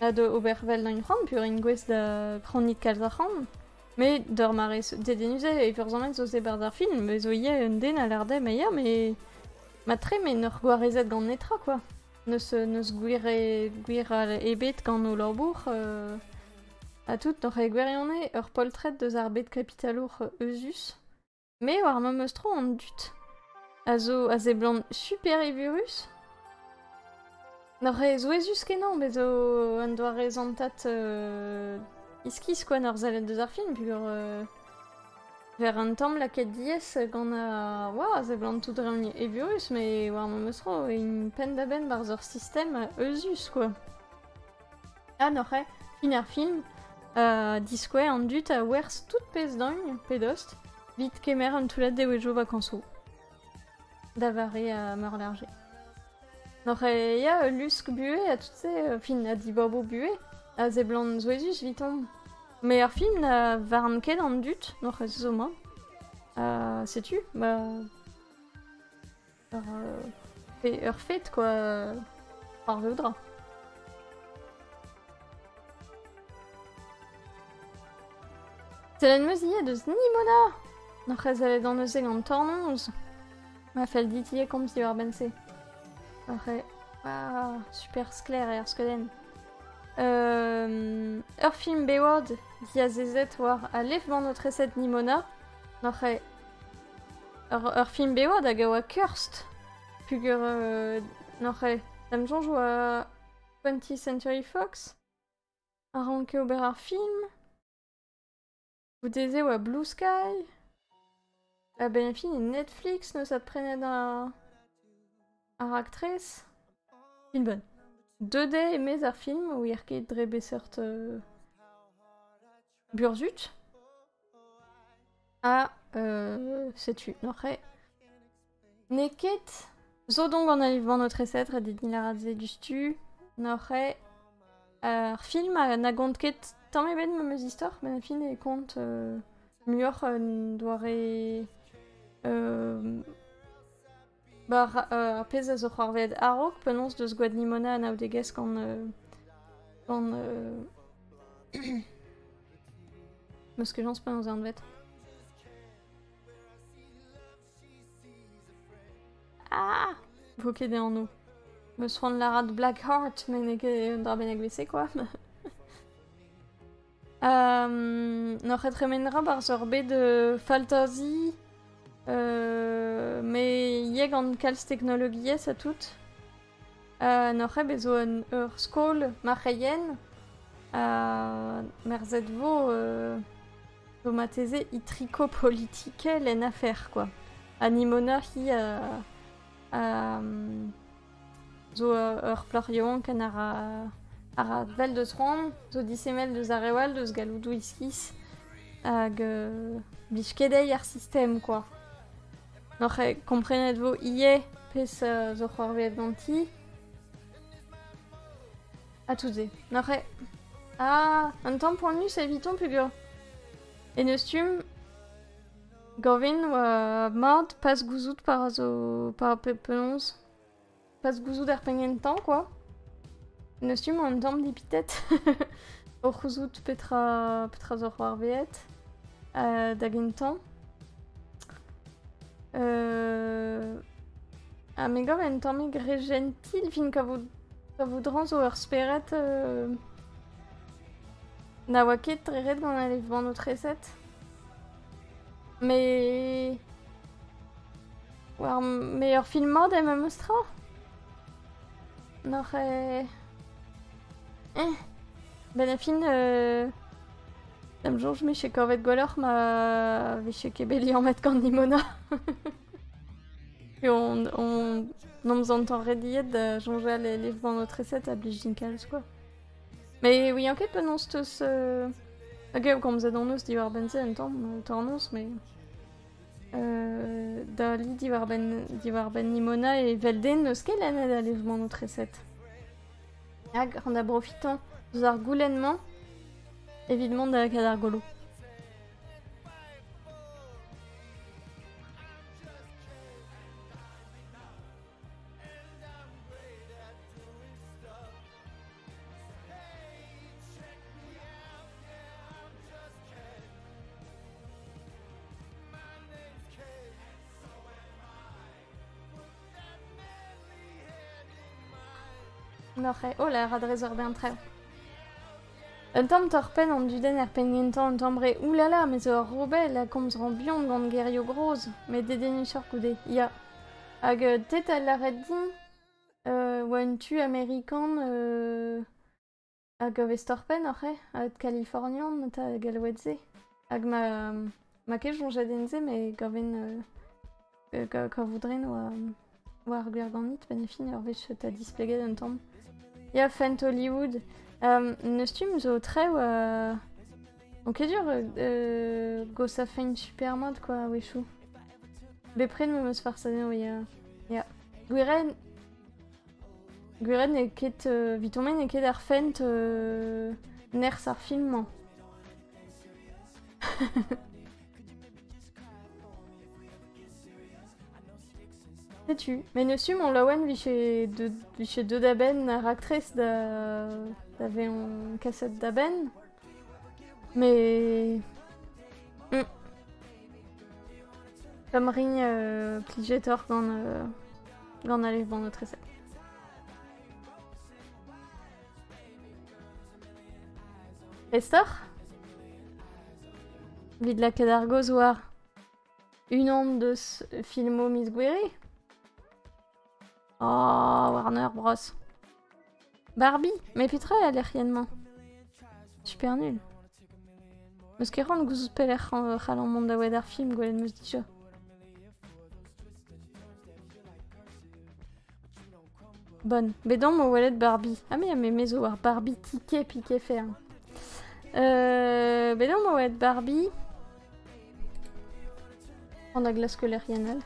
a de obervel d'an c'hant pur in gwez da kronit kalz ar c'hant. Mais d'ur mare dedenuze e purzamet zo se bar d'ar film, mais zo ie un den a larda meier, mais ma tre mais n'ur gwarezet gant netra quoi. Neus gwir ebet gant o labour a tout n'oc'h e gwerionne ur poltret deus ar bet kapitalour eusus. Mais war ma meustro an dut. A ze blant super evurus. N'oc'h e zo ezus kenan, bet zo an doa rezantat iskis quoi n'ur zalet deus ar film, pur ver un tamm laket diez gant a... Oa, ze blant tout reuni evurus, mais war ma meustro in pen da ben bar zor system eusus quoi. N'oc'h e fin ar film, diskouez an dut a wers tout pez d'oign, pedost, vit kemer an toulet de wejo vakanso. Davare a meur large. N'oc'h e ya lusk bue a tout se, fin a di bobo bue, a ze blant zo ezus viton. Mais ar film na varn ket an dut, n'oc'h e zo ma. Sais-tu, bah... ur fet quoi, par veudra. Selenn meus ie deus Nimona! N'oc'h e zalet an eus an tornoz. Ma fel dit comme si war bense. Après, super skler ar skoden. Ur film bewad dia zezet war a lef van notre set Nimona. N'oc'h e ur film bewad hag a oa Cursed. Pugur n'oc'h e dam jonjou a 20th Century Fox. A ranke ober ar film. Ou deze oa Blue Sky. Ah ben fin Netflix neus ad prenet ar aktrez. Fin bonne. 2D emez ar film ou er ket dre beseurt burzut. Sais-tu, n'oc'h e neket zo donc an aliv van notre eset a dit nilaradze du stu. N'oc'h e ar film a na gont ket tamm ben ma meus istor, ben fin e kont muor doare ar pez a zo c'hoarvet a-raok penons deus gwad Nimona an aoudegez gant meus ket jans penons an vet. Vo ket an no. Meus c'hoant larat Blackheart, men e ket un dra ben a-glese quoi. N'oc'h e tremendra bar zor bet de fantasy, mais yeg an kalz teknologiez a tout. N'oc'h e bezo ur skol marc'heien, merzet vo mateze i triko politikel en afer quoi. A Nimona hi zo ur plorioan ken ar vel deus ran, zo disemel deus arewal deus galoudou iskis, hag bichkedei ar système, quoi. N'oc'he komprenet vo ie pez zo c'hoarvet ganti. A tout ze. N'oc'he... Ah, un temps pour nous, c'est viton pugur. Et nostum... Govin oa mord pas gouzout par penonz. Pas gouzout ar pengentan, quoi. Nostum an tamm dipitet. O gouzout petra zo c'hoarvet. Da gentan. Ah, mais gov en tamm gre gentil fin ka voudran zo ur speret na oa ket treret gant alev ban o treset. Mais... War meilleur film mod em mostra. N'oc'he... Ben a fin... Dam jonj me chez korvet gwelloc'h ma veche kebeli an met gant Nimona. Et on nous entend rediet da jonja les ban o treset a blij din kalz, quoi. Mais oui, enquête penons tous... Ok, comme vous êtes dans nous, dit war benze en temps, tornos, mais... Da li di war ben Nimona et Velden neus ket lannet a lev ban o treset. Hag, an da profitant eus ar goulennement, évidemment da kad ar golo. Oh la radrezor ben trev. Un tamm torpen an duden er pengentan an tambre oulala, mais zo robel a komz ran bihan gant gerio groz, met dedenus ur goude. Ya. Hag tet a laret din oa un tu amerikan hag vez torpen oc'he, a Kalifornian ta galwedze. Hag ma ket jonjadenze, mais gaven ka voudren oa ar gwirganit ben e fin ur vez ta displeget un tamm. Ya Fent Hollywood. Nostum zo trew donc ket dur gos a fein super mod, quoi, wechou. Bepred me meus farsaden, ya. Gwiren e ket vitomen e ket ar Fent ners ar filman. Tu. Mais nostum on laouen viche deux d'aben ar actrice d'avait en cassette d'aben. Mais... Comme ring pligetor gant alev ban o treset. Estor vid la ket ar goz war un an deus filmo Miss Guéry. Oh, Warner Bros. Barbie, mais petra a l'air riennement. Super nul. Meus ket ran gouzout peler c'hallan mont da wed ar film gwelet meus dija. Bonne. Bedon mo welet Barbie. Ah mais mezo war Barbie ticket piqué fer. Bedon mo welet Barbie. An da glas keler rienal.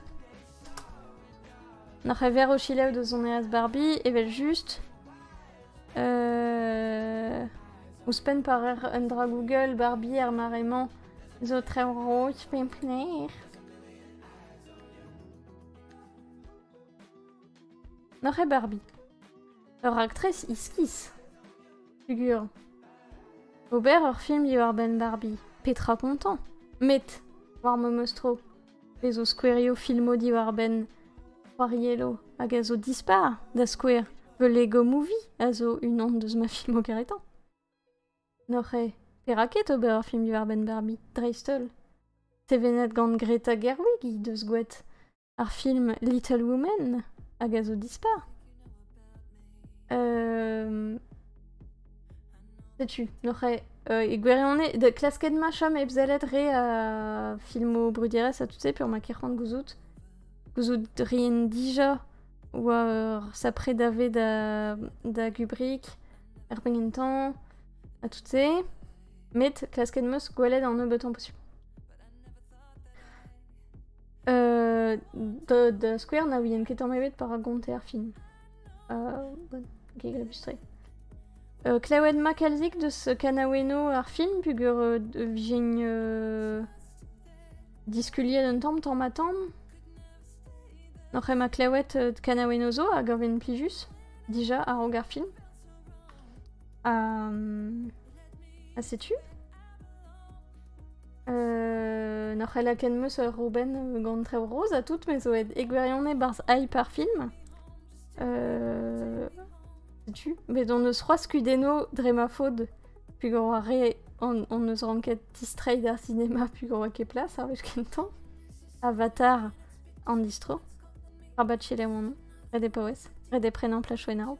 N'oc'he ver o chilev de zon eaz Barbie, evel just ouspenn par un dra Google Barbie ar maremañ zo trev roch pen pler. N'oc'he Barbie. Ur actress iskis. Figur. Ober ur film di war ben Barbie. Petra kontant. Met war mo meustro. Ez o skouerio filmo di war ben Pariello hag a zo dispar da skouer The Lego Movie a zo unan deus ma film o karetan. N'oc'he peraket ober ar film di war ben Barbie, dreistol. Tevenet gant Greta Gerwig deus gouet ar film Little Women hag a zo dispar. Setu, n'oc'he e gwerionne de klasket ma chom e bzelet re a filmo brudirez a tout se pur ma kerc'hant gouzout. Gouzout rien dija oa sapre da Kubrick, er pengentan, a tout se. met klasket meus gwelet an nebeut an possible. Da square na ouien ket an evet par a gont ar film. Bon, geg illustré. Klaouet ma kalzik deus kanaweno ar film, pugur vijin diskuliet un tamm ma tamm. N'oc'h ma klaouet kanaweno zo a gaven plijus, dija a rog ar film. Sais-tu n'oc'h la ken meus Ruben gant trev rose a tout, mais zo ed egwerionne barz aï par film. Sais-tu mais on eus c'hoaz skudeno dre ma fod, pugur a re on eus ranket distrait d'ar cinéma pugur a ket plas ar vez kentan. Avatar an distro. Rabat chile mon nom. Red e paouez. Red e prenan plach oen a-raok.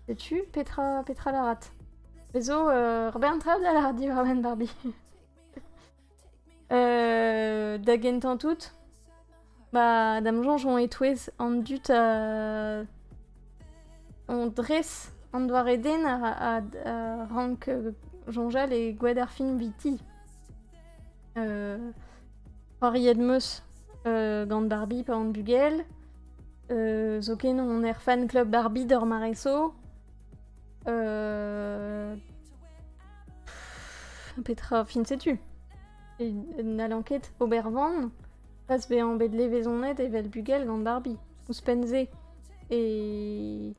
Sais-tu Petra Larat. Bezo, Robert Trav da la di war ben Barbie. Da gentan tout. Bah, dam jonjon et touez an dut on dress an doar eden a rank jonjal e gwed ar film viti. C'hoariet meus gant Barbie pa an bugel. Zo ken on er fan club Barbie d'or mareso. Petra fin sais-tu na l'enquête Obervan passe be en bet levezonet e vel bugel gant Barbie ou spenze et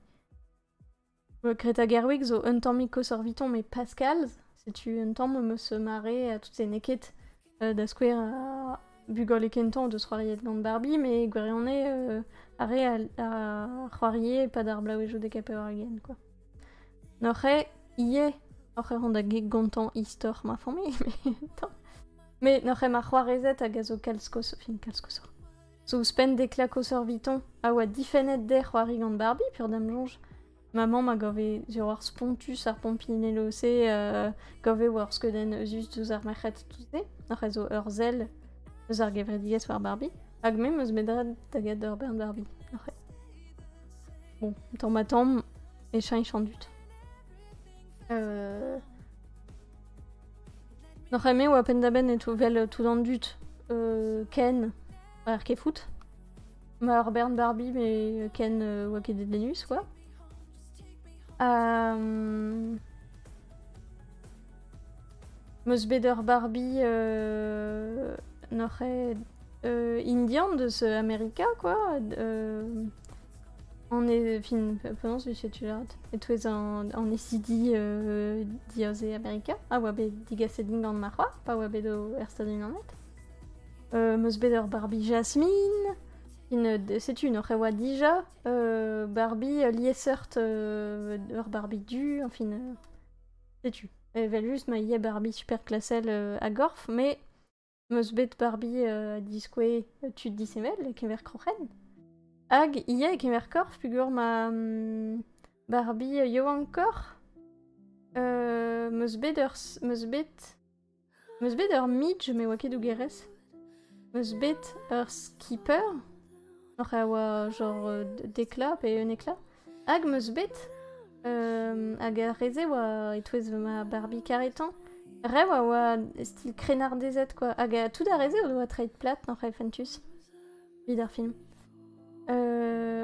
Greta Gerwig zo un tamm miko sorviton mais Pascal sais-tu un tamm me se marrer à toutes ces neket da square bugol e kentan de soiriet gant Barbie mais gwerionne are a c'hoarier pas d'ar blaouejo de kape war gen quoi. N'oc'h ie oc'h on da geg gontan istor ma famille mais n'oc'h ma c'hoarezet hag a zo kalskos zo spen de klakosor viton a oa difennet der c'hoari gant Barbie pur dam jonj maman ma gave zo ar spontus ar pompinelo se gave war skeden just deus ar machet touze n'oc'h zo ur zel eus ar gevredigez war Barbie hag mem eus medred taget ur bern Barbie n'oc'h bon tamm ma tamm e chañ chandut. N'oc'h eme oa pendaben et vel tout an dut Ken ar ket foot ma ur bern Barbie mais Ken oa ket denus quoi. Meus bet ur Barbie n'oc'h indian deus Amerika quoi. On est fin pendant ce chez tu l'art et tous en esidi dioze America a oa bet digaseding gant ma c'hoar pa oa bet o erstadin an net meus bet ur Barbie Jasmine sais-tu n'oc'h oa dija Barbie liesseurt ur Barbie du enfin sais-tu vel just ma ie Barbie super classel a gorf mais meus bet Barbie diskwe tu disevel kever krochen. Hag, ia e kemer korf pugur ma Barbie yo ankor meus bet ur midge me oa ket dougerez meus bet ur skipper n'oc'h a oa genre dekla pe un ekla hag meus bet hag a reze oa etouez ma Barbie karetan rev oa stil krenardezet quoi hag a tout a reze o doa treit plat n'oc'h a fentus vid ar film.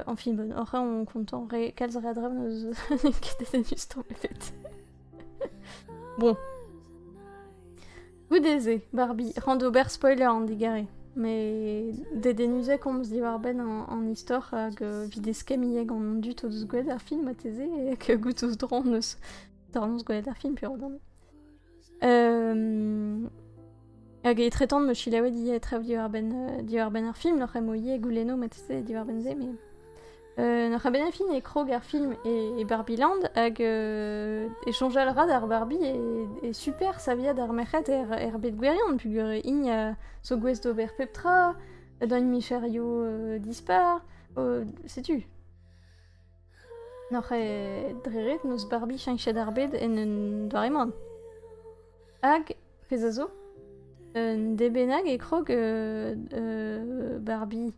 En film bon, or on content kalz radrev neus kedenus tamm efet. Bon. Goudeze, Barbie, rand ober spoiler an digare. Mais dedenuzek komz di war ben an istor hag videskem ieg an dut o deus gwed ar film a teze hag gout ouz dron neus tornoz gwed ar film pur dan. Hag e tretan me chilaouet ie trev di war ben ar film, n'oc'h emo ie gouleno ma teze di war ben ze, mais n'oc'h a ben fin e krog ar film e Barbie Land hag e chonjal rad ar Barbie e super saviad ar merc'hed bet gwerion pugur ign a zo gwez d'ober peptra d'an micherio dispar sais-tu n'oc'h e dreret neus Barbie chañchet ar bed en un doare man hag pez a zo debenag e krog Barbie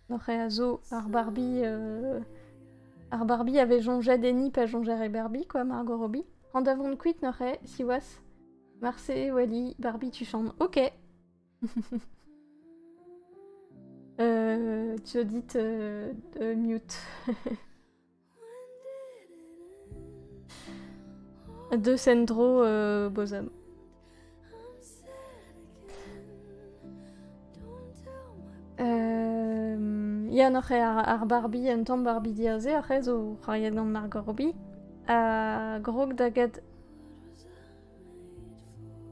n'oc'h a zo ar Barbie Ar Barbie avait jonge Denny, pas jonger et Barbie, quoi, Margot Robbie. En davant de quit, n'aurait, si was. Marseille, Wally, Barbie, tu chantes. Ok. Tu dites mute. De Sandro Bosom. Ja noch ar Barbie un tamm Barbie diaze ar zo c'hoariet gant Margot Robbie. Grog daget...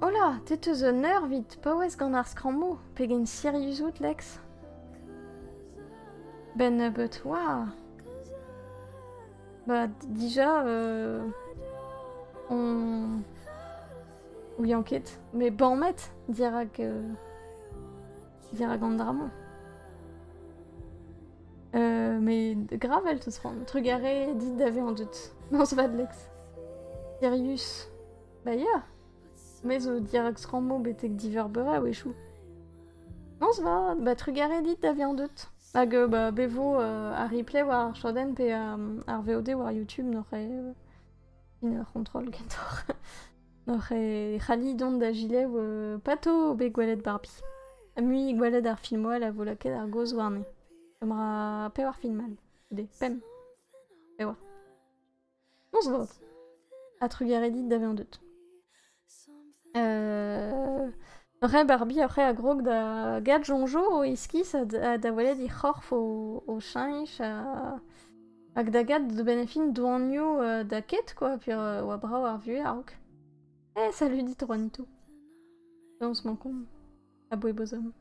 Oh là, t'es eus un eur vite, pa ouez gant ar skrammo, pegen Sirius out Lex. Ben but wa. Bah déjà on... Oui enquête, mais ban met dirag gant Dramon. Mais grave elle te se rend. Trugaré dit d'aver en doute. Non c'est pas de Lex. Sirius. Bah ya. Mais au dirag skrammo betek diverbera wechou. Non c'est va. Bah Trugaré dit d'aver en doute. Hag bah bevo a replay war choden pe ar VOD war YouTube n'aurait une contrôle kentor. N'aurait rali don da gilet ou pato be gwalet Barbie. Mui gwalet ar filmoa la volaket ar goz warne. J'aimerais pe war filmal. Des pem. Pe war. Non se vote. A Trugaré dit d'aver en doute. Re Barbie après a grog da gad jonjo o iskis a da welet i c'horf o chinch hag da gad de benefin douanio da ket quoi puis oa brao ar vieux arok. Ça lui dit Juanito. On se manque a boe bozom.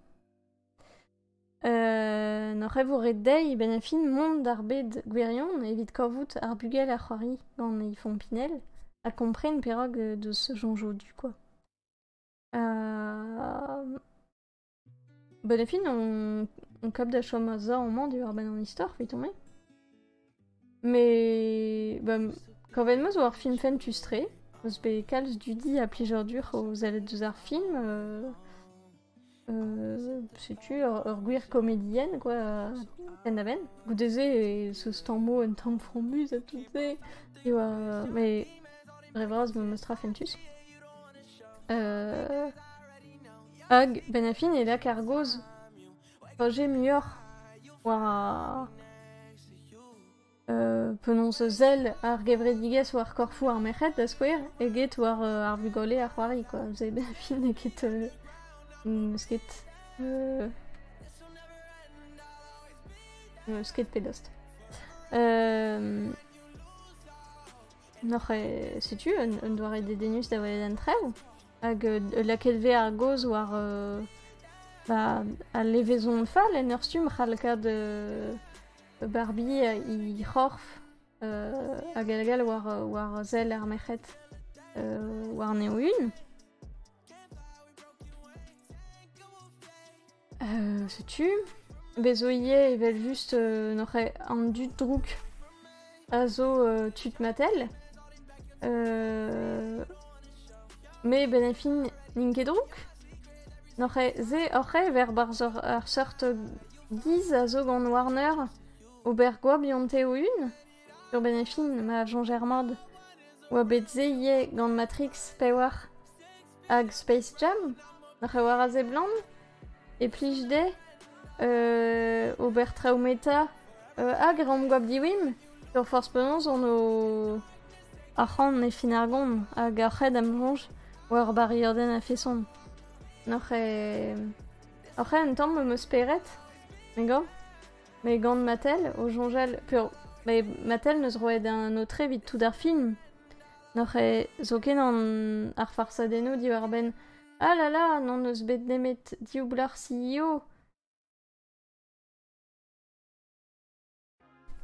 No revoret dei benefin mont d'ar bed gwerion evit korvout ar bugel ar c'hoari gant e font pinel a kompren perog de ce jonjo du quoi. Benefin on cap da chom a za an du ar ben an istor vit on mais bah, quand même meus war film fen tustre eus be kalz dudi a plijer dur o zalet deus ar film setu ur gwir comédienne quoi pen da ben goudeze e ce stammo un tamm frombus a tout se mais revraz me mostra fentus hag benafin e la cargoz projet mieux war penon se zel ar gevredigez war korfou ar mechet da skouer eget war ar bugole ar c'hoari quoi. Vous avez benafin eget sket sket pedost. N'aurait sais-tu un doare des denus da welet an trev hag laket ve ar goz war bah a levezon fall en ur stum c'halka de Barbie i c'horf hag elgal war zel ar mechet war neo un. Sais-tu bezoie evel juste n'aurait an dut drouk a zo tut matel mais benefin n'inket drouk n'aurait ze orre ver bar ar sort giz a zo gant Warner ober goa bionte o un sur benefin ma jonger mod oa bet ze ie gant Matrix pe war hag Space Jam n'aurait war a ze bland e plij de ober traumeta hag ram goa biwim sur force penons on o ac'han ne fin ar gont hag ar c'hed am jonge war barriorden a feson. N'aurait un tamm meus peret mais gant Mattel o jonjal pur mais Mattel neus roet un autre vit tout d'ar film n'aurait zo ken an ar farsadeno di war ben ah là là non neus bet nemet dioblar CEO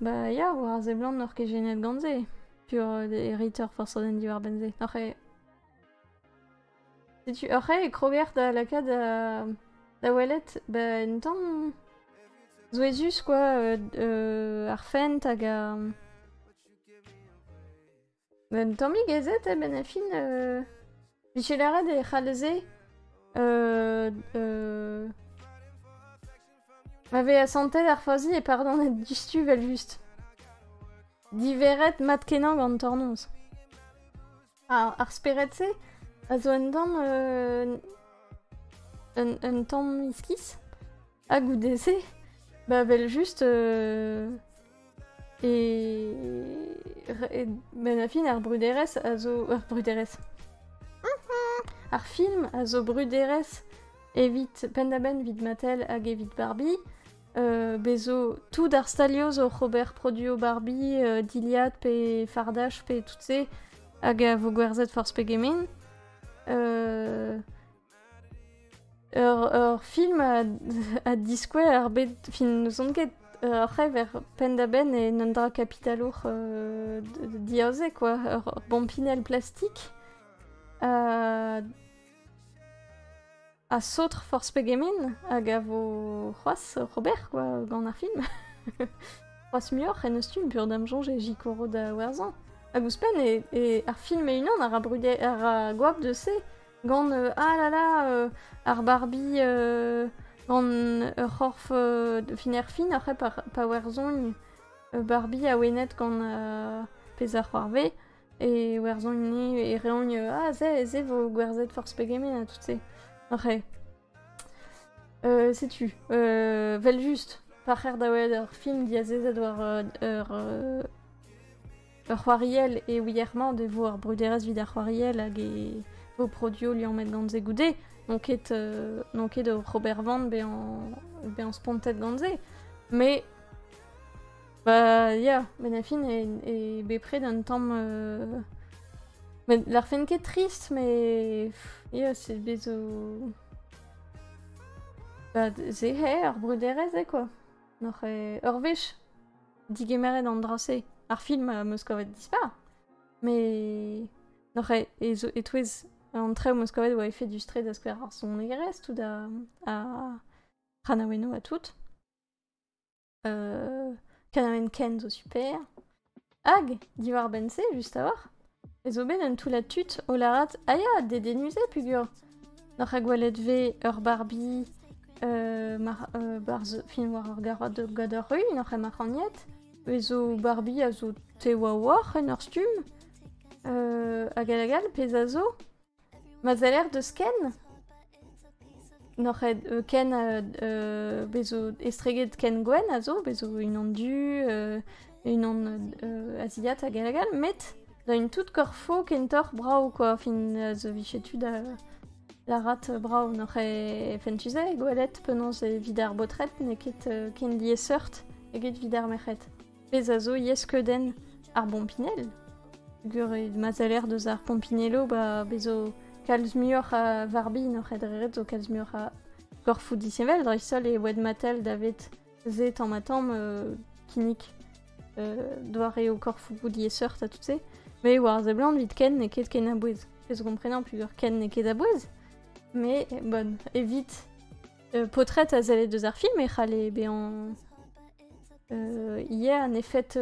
bah ya war ze blant n'or ket genet gantze pur eritor farsaden di war benze n'aurait tu aurais kroger da laka da welet bah un tamm Zoezus quoi ar fent hag a ben tammig ezet benafin bichelaret e c'halze m'ave a santet ar fazi e pardon et distu vel just diveret mat kenan gant tornoz. Ar speret-se, a zo un tamm iskis, a goudeze, ba vel just ben a fin ar bruderez a zo... Ar bruderez. Ar film a zo bruderez evit pendaben vid Mattel hag evit Barbie. Bezo tout ar stalioz o Robert produo Barbie, Diliad pe Fardash pe tout se hag a vo gwerzet Force Pegemin. Ur film a diskouez ar bet fin nous on ket après vers pendaben et nandra capitalour diaze quoi, ur bompinel plastique a sautre Force Pegemin hag a vo c'hoaz Robert quoi gant ar film. C'hoaz muioc'h en eus tum pur damjonj e jikoro da werzan. Hag ouzpen e ar film e unan ar a gwab de se gant ah la la ar Barbie gant c'horf fin er fin après pa werzon Barbie a wenet gant pez ar c'hoarve e werzon ni e reon ah ze vo gwerzet Force Pegemin a tout se. Après, sais-tu, vel juste, par er da oed ur film diazezet war ur c'hoariel e ouierman de vo ar bruderez vid ar c'hoariel hag e vo produo li an met gant ze goude, non ket de Robert Vand be an spontet gant ze. Mais, bah, ya, ben a fin e bepred un tamm... Mais l'ar fen ket trist, mais... Ya, c'est bezo... Bah, ze ar bruderez quoi. Noc'h ur vech, digemeret an drase. Ar film a meus kavet dispar. Mais... Noc'h e touez an treo meus kavet oa efe du stred a skwer ar son egerez tout a Ranaweno a tout. Kanamen Ken zo super. Hag, diwar bense, just a war. Ez o ben un tout la tut o larat aya de denuze pugur. Noc'h a gwelet ve ur Barbie fin war ur garot de gad ur rui, noc'h e marraniet. Ez o Barbie a zo te war en ur stum. Hag alagal pez a zo. Maz a l'air deus Ken. Noc'h Ken bezo estreget Ken Gwen a zo, bezo unan du, unan asiat hag alagal, met da une toute corfo kentor brao quoi, fin zo vichetud la rat brao noc'h fentuze gwelet penons e vidar botret ne ket ken lié seurt eget vidar mechet. Pez a zo yes den ar bompinel. Gur e mazaler deus ar pompinelo ba bezo kalz muioc'h a Barbie noc'h edreret zo kalz muioc'h a gorfou disevel dreissol e oed Mattel davet ze tamm kinik doare eo gorfou lié seurt a tout se. Mais war ze blant vid Ken ne ket ken a bouez. Ez komprenan plugur Ken ne ket a bouez. Mais bon, evit potret a zelle deus ar film e c'hale bean hier en effet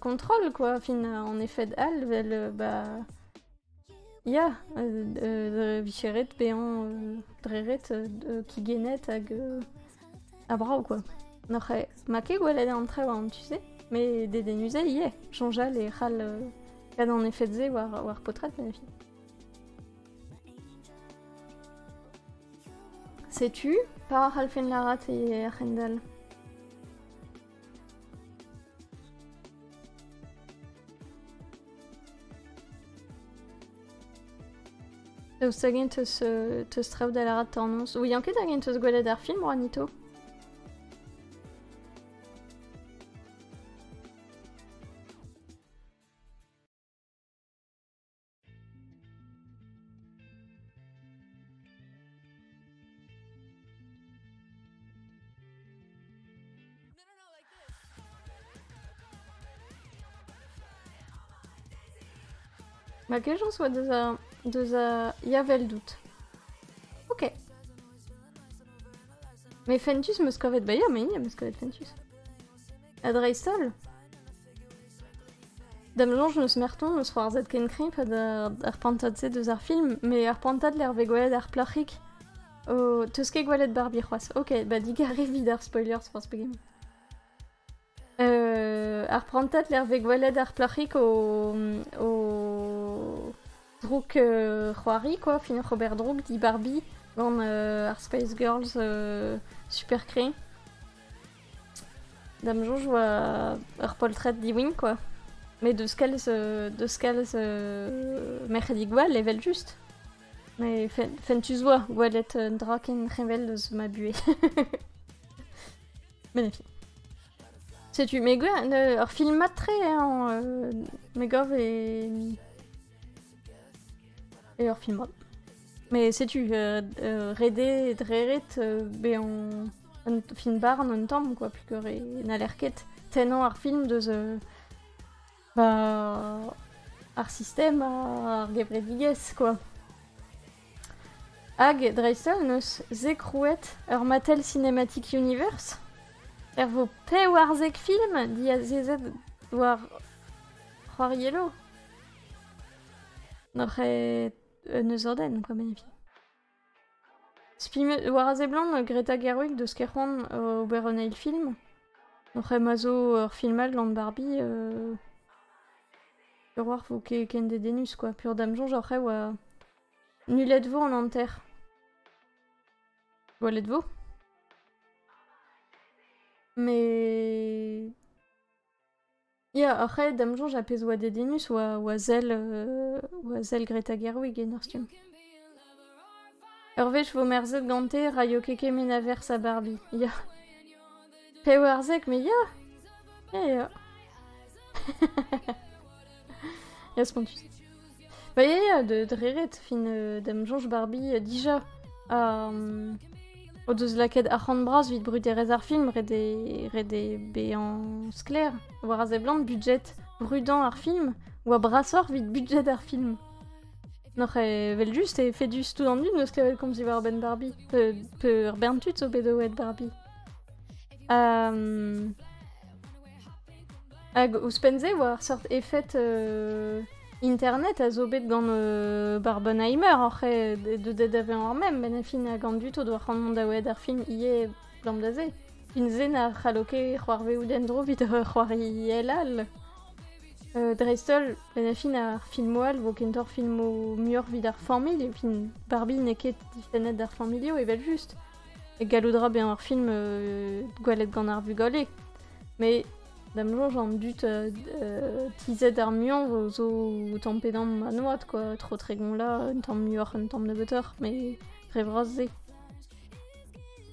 contrôle quoi, fin en effet al vel bah ya vicheret bean dreret ki genet hag a brao quoi. Noc'h ma ket gwelet an traoù tu sais, mais de denuze ie chanjal e c'hal kad en effet ze war potret ben fi. Sais-tu par Halfen Larat et Rendal? Eus agent eus traoù da Larat tornoz. Oui, anket agent eus gwelet ar film or anito? Ma question soit deus a yavel dout. Ok. Mais Fentus meus kavet ba ya, mais ya meus kavet Fentus. Adreistol. Damjonj neus merton neus c'hoar zet ken krip ar pantad se deus ar film, mais ar pantad l'er ve gwelet ar plachik. Teus ket gwelet Barbie c'hoaz. Ok, bah digarre vid ar spoilers Force Pegemin. ar prantat l'hervé gwelet ar plac'hik o drouk c'hoari, quoi, fin Robert Drouk, di Barbie, gant ar Spice Girls super cré. Dam joj oa ur poltret diwin, quoi. Mais de skalz mercredi gwal level juste. Mais fentus oa, gwalet drak en revel eus ma bué. Magnifique. Sais-tu, mais ur film matre, hein, megov et ur film mat. Mais sais-tu, rede dreret be un film barn un tamm, quoi, plus que n'alerket tenant ar film de ar système ar gebredigez, quoi. Hag dreistel neus zekrouet ur Mattel Cinematic Universe vo pe war zek film di a zezet war c'hoar yelo. N'oc'he neus orden, quoi, magnifique. War a blanc Greta Gerwig de skerc'hoant ober un eil film. N'oc'he mazo ur filmal gant Barbie ur war vo ken de denus, quoi. Pur damjon j'oc'he oa nulet vo an anter. Gwalet vo. Mais... Ya, oc'he damjon j'apez oa de denus oa zel Greta Gerwig en ur stiom. Ur vech vo merzet gante raio keke menaver sa Barbie. Ya. Pe war zek, mais ya. Ya. Ya spontus. Ba ya, de dreret fin damjonj Barbie dija. O deus laket arc'hant bras vid bruderez ar film rede be an skler. War a blanc budget brudant ar film oa brasor vid budget ar film. N'oc'he vel just e fedus tout an dud neus klevet komz iwer ben Barbie. Peu ur berntud zo bet oet Barbie. Hag ouspenze oa ar sort efet internet a zo bet gant Barbenheimer, oc'he de dead aveñ ar mem, ben a fin a gant dut o doa c'hant mont da oet ar film ie blam da ze. Fin zen a c'haloke c'hoarve ouden dro vid c'hoari elal. Dreistol, ben a fin ar filmoal vo kentor filmo muur vid ar familh, e fin Barbie neket difennet d'ar familio evel just. E galoudra ben ar film gwalet gant ar vugole. Mais damjonj an dut tizet ar muion zo tampedam manoat, quoi. Tro tregon la, un tamm muor, un tamm nebeuteur, mais re vraz ze.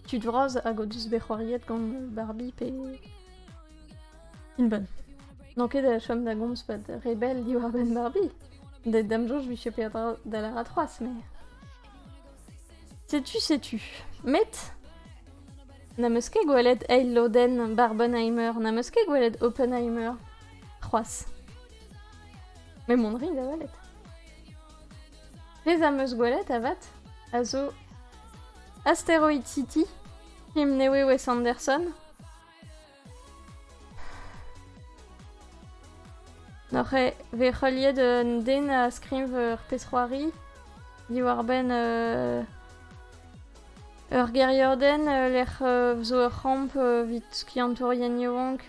Tud vraz hag o deus bet c'hoariet gant Barbie pe... In bonne. N'anket a chom da gomz pad rebel di war ben Barbie. Damjonj vi chope da la ratroas, mais... Sais-tu. Met... Na meus ket gwelet eil loden Barbenheimer, na meus ket gwelet Oppenheimer. C'hoaz. Me mondri da welet. Pez a meus gwelet avat a zo Asteroid City, film newe Wes Anderson. N'oc'he ve c'holiet den a skriv ur pezroari di war ben ur gerioden lec'h zo ur ramp vit skiantourien yoank.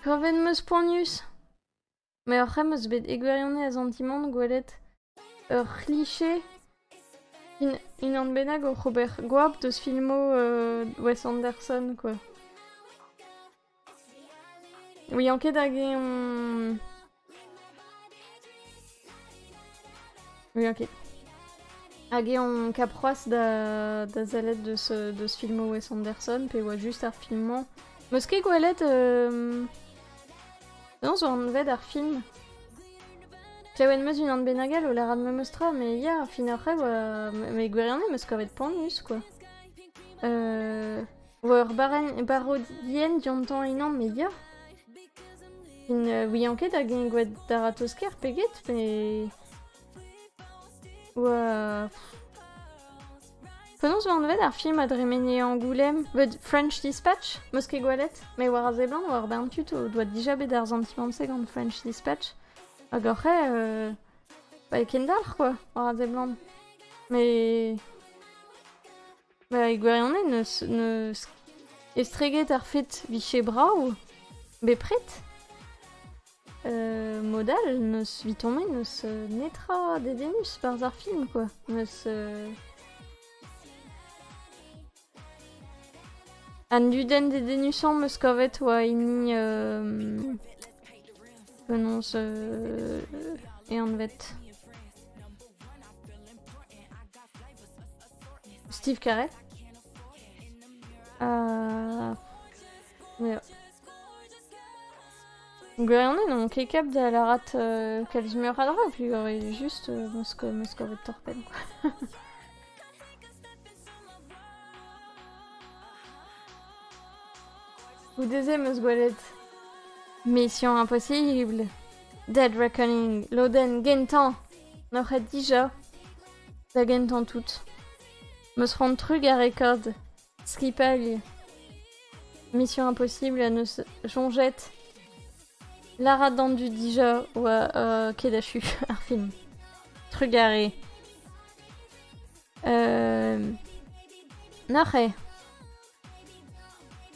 Korven meus poanius. Me oc'he meus bet egwerionne a zantimant gwelet ur cliché in an benag o Robert Gwab deus filmo Wes Anderson, quoi. Oui, anket hag eon... Oui, ok. Hag eon kaproaz da zalet deus filmo Wes Anderson, pe oa just ar filmant. Meus ket gwelet... Non, zo an ved ar film. Klewen meus un an benagal o larad me meustra, me ya, fin arre oa... Me gwerionne meus kavet panus, quoi. Oa ur barodien diontan inan, me ya. Oui, anket hag en gwelet daratosker peget, mais... Oa... Penaos oa an ved ar film a dremene Angoulême, French Dispatch, meus ket gwelet, me war a zeblant war berntud o doa dija bet ar zantimant-se gant French Dispatch. Hag oc'he, ba e kendalc'h, quoi, war a zeblant. Me... Ba e gwerionne Estreget ar fet viche brau, bepret. Modal, neus vitomen, neus netra dedenus par ar film, quoi. Neus... An duden dedenusan meus kavet oa ini... Penons... E an vet. Steve Carell. Mais... Gwerne non ket kap da la rat kalz meur a dra, puis juste meus kavet torpen, quoi. Vous disiez, meus gwelet. Mission impossible. Dead Reckoning. Loden gentan. N'aurait déjà. Da gentan tout. Meus rend trug à record. Skipal. Mission impossible à nos jongettes. Lara dans du déjà. Ou à Kedachu. Un film. Trugaré. N'aurait.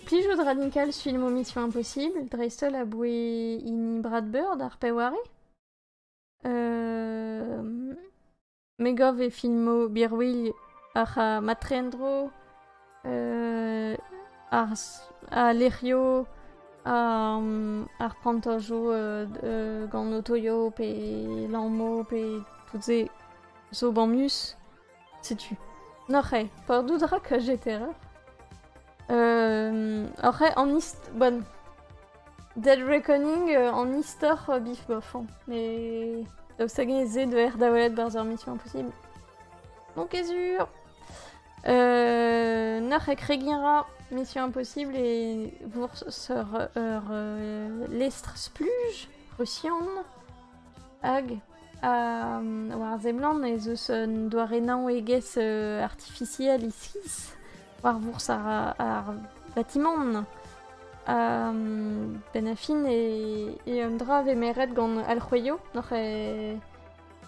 Plijou de radical film aux Mission Impossible, Dreistel a boué ini Brad Bird ar peware. Megov e filmo birwil ar matrendro, ar lerio, ar pantojo gant otoyo pe lanmo pe tout ze zo banmus, sais-tu. N'aurait pas doudra que j'étais rare. Après, en bon, Dead Reckoning en histoire bif bof, hein. Mais Sagan Z de R Dawalet Barzer Mission Impossible. Donc est sûr. Nach Kreginra Mission Impossible et Wurser Lestre Spluge Russian Hag War Zemland et Zeus Doirenan Eges artificiel ici. War Wurs ar bâtiment. Benafin et Andra ve meret gant alc'hweo. Noch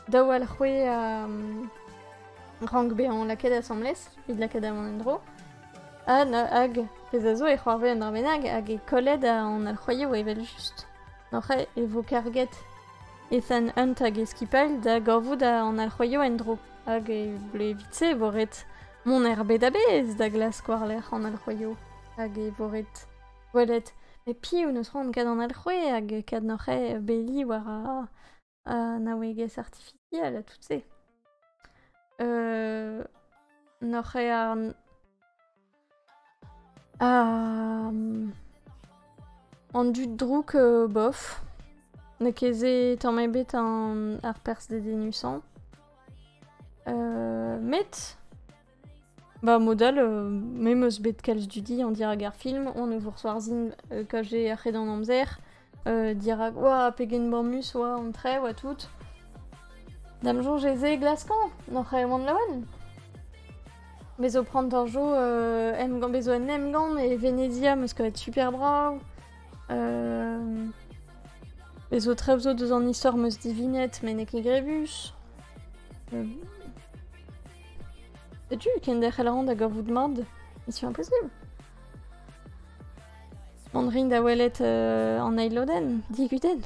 daou alc'hwe rank behan laked assemblez, vid laked an endro. Hag pezazo e c'hoarve an arbenag hag e koled an alc'hweo evel just. Noch e vo karget Ethan Hunt hag e skipal da gorvoud an alc'hweo endro. Hag e ble vitse voret mon erbedabez da glas kwarler an alc'hweo. Hag e voret volet. Et puis on se rend kad an alc'hwe hag kad n'oc'he beli war a naoueges artificiel a tout se. N'oc'he an dud drouk bof. Ne keze tamm ebet ar pers de denusan. Met bah modal, même eus bet kalz dudi an dirag ar film, on eus voursoarzin kaje arred an amzer, dirag oa pegen bammus oa an tre oa tout. Dam jo jeze glaskan, n'oc'h e oan lawan. Bezo prant ar jo bezo en emgant e Venezia meus kavet super brau. Bezo trev zo deus an istor meus divinet men ket grevus. Sais-tu ken dec'h el rand hag ar voud mad Mission Impossible. Mandrin da welet an eiloden, diguden.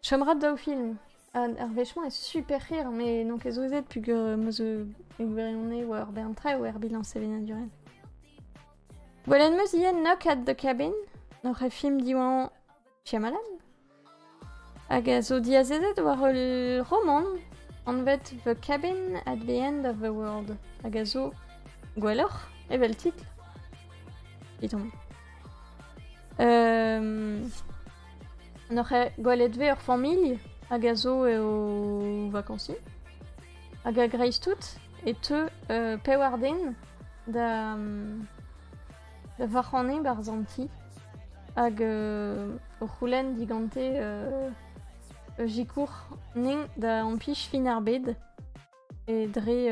Chomrat da o film. Ar vechman est super rire, mais non ket zo ezet pug meus egverionne ou ar bertre ou ar bilan seven duren. Welet meus yen Knock at the Cabin, n'oc'h e film diwan Shyamalan. Hag a zo diazezet war ul roman an vet The Cabin at the End of the World. Hag a zo gwelloc'h evel titl. Itom. N'oc'h e gwelet ve ur familh hag a zo eo vakansi. Hag a greiz tout e te pewarden da varc'hanne bar zanti. Hag ur c'houlenn digante jikour ning da ampich fin ar bed e dre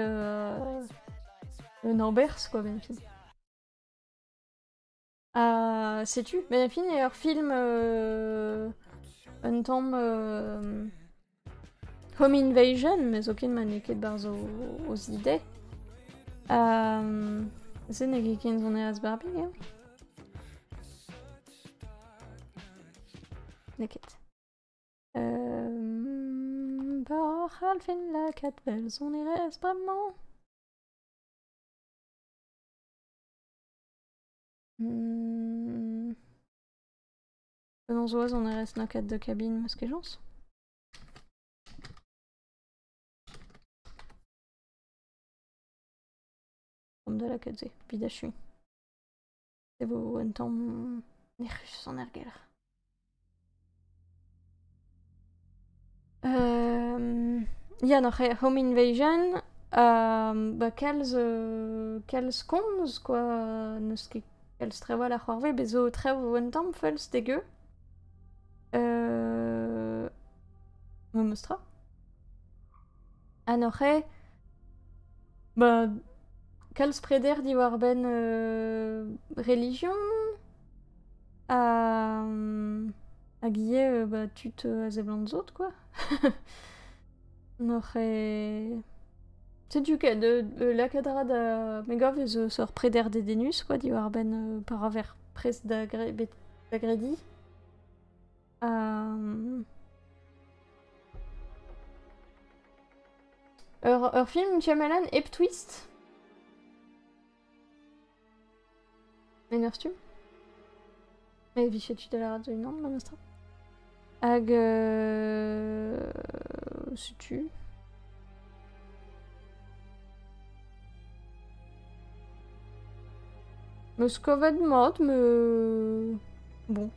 Norbers, quoi, ben fin. Sais-tu, ben fin e ur film un tamm Home Invasion, mais aucun maniquet barz aux idées. C'est negi ken zon eras Barbie, hein. Neket. Bah, halfen la kat vel zon eras bremañ. Non zo on eras na kat de cabine meus ket jons. Comme de la kat ze, vidachui. C'est beau, un temps nerus en ergel. Ja, nog Home Invasion. Bah, quels cons, quoi. Neus ket quels treval a c'hoarve, bezo trev un tamm fels dégueu. Me mostra. Anoche, bah, quels preder di war ben religion. A guillet, bah, tut a zeblant zot, quoi. Noche... Sais-tu que de la cadra da megov eus sor preder de denus, quoi, di war ben paraver pres d'agredi. Ur film Shyamalan ep twist. En ur stum. Mais vichet de la radio non, ma nostra. Hag sais-tu. Me skovet mod me bon.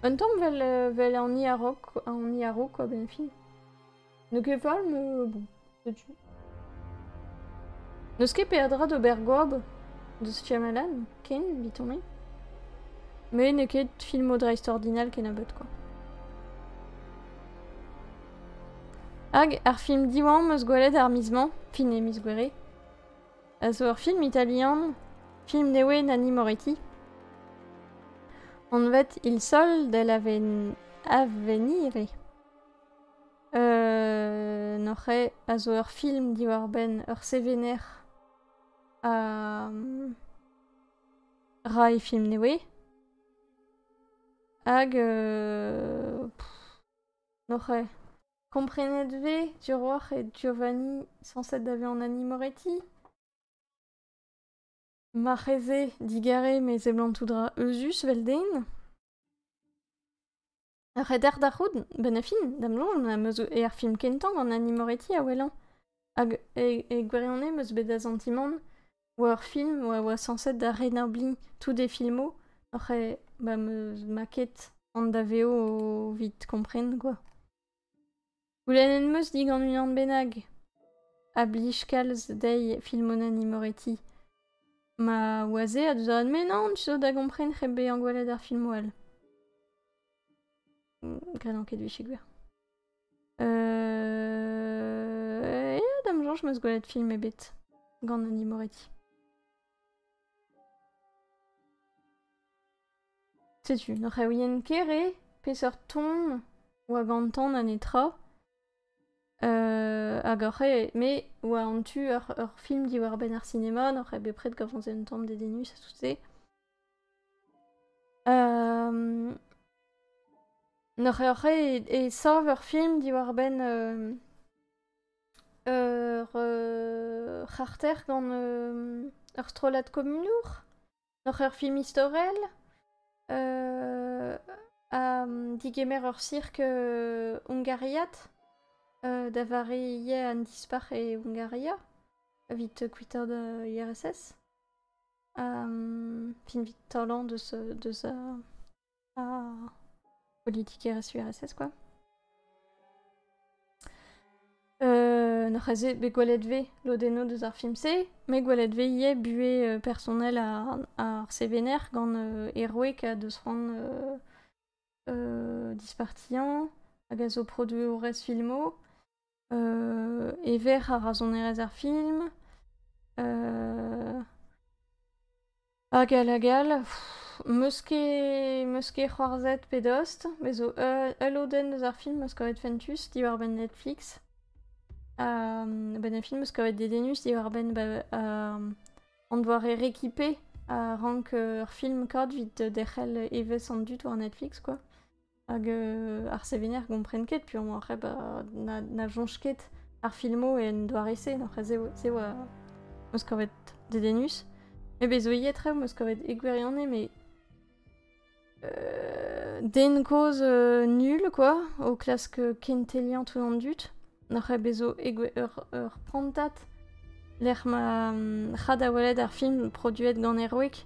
Un temps vel en iaro quoi ben film. Ne ket val me bon, sais-tu. Neus ket perdra de Bergob de Shyamalan, ken vitome. Mais ne ket film o dreist ordinal ken a bet, quoi. Hag ar film diwan meus gwelet ar mizman, fin e miz gwere. A zo ur film italien, film newe Nanni Moretti. En vet Il Sol del Avvenire. Noche a zo ur film di war ben ur sevener rai film newe. Hag noche Comprenet ve Duroir et Giovanni Sanset d'ave en Nanni Moretti. Marreze digare mais eblantoudra Eusus velden. Reder d'arroud ben a fin damlon a meus e ar film kentang en Nanni Moretti a welan. Hag e gwerionne meus bet a zantimant ou ur film ou a Sanset da renabli tout des filmo. Après bah meus maquette an daveo vite comprenne, quoi. Goulenn meus dig an unan benag. A blij kalz dei film Nanni Moretti. Ma oaze a deus a mais non, tu zo da gomprenne c'hebe an gwelet ar film oal. Grenan ket vich gwir. Dam jonj meus gwelet film ebet gant Nanni Moretti. Sais-tu, n'or a ouien kere, peseur ton, oa gantan an etra, hag mais oa an tu ur film di war ben ar cinéma, n'or a bepred gant an tamm de denus a tout se. N'or a e sav ur film di war ben c'harter gant ur strollad komunour, n'or ur film historel, digemer ur cirque hungariat, da vare ie an dispar e Hungaria, vit kuiter da IRSS. Fin vit talan deus a politique RSU-RSS, quoi. N'or a ze be gwelet ve lodeno deus ar film se, me gwelet ve ie bue personnel ar sevener gant eroek a deus ran dispartian, hag a zo produe o rez filmo, ever a razonerez ar film, hag a lagal, Muske c'hoarzet pedost, bezo ul-oden eus ar film eus kavet fentus, di war ben Netflix. Ben a film eus kavet dedenus, di war ben an doare rekipe a rank ur film kord vid derc'hel evez an dut war Netflix, quoi. Hag ar sevener gompren ket, puis on arre na jonch ket ar filmo en doar ese, n'oc'h zeo eus kavet dedenus. Mais bezo yet rev eus kavet egwerionne, mais den cause nul, quoi, au klask kentelian tout an dut. N'oc'h bezo ur prantat l'er ma c'had a welet ar film produet gant Erwek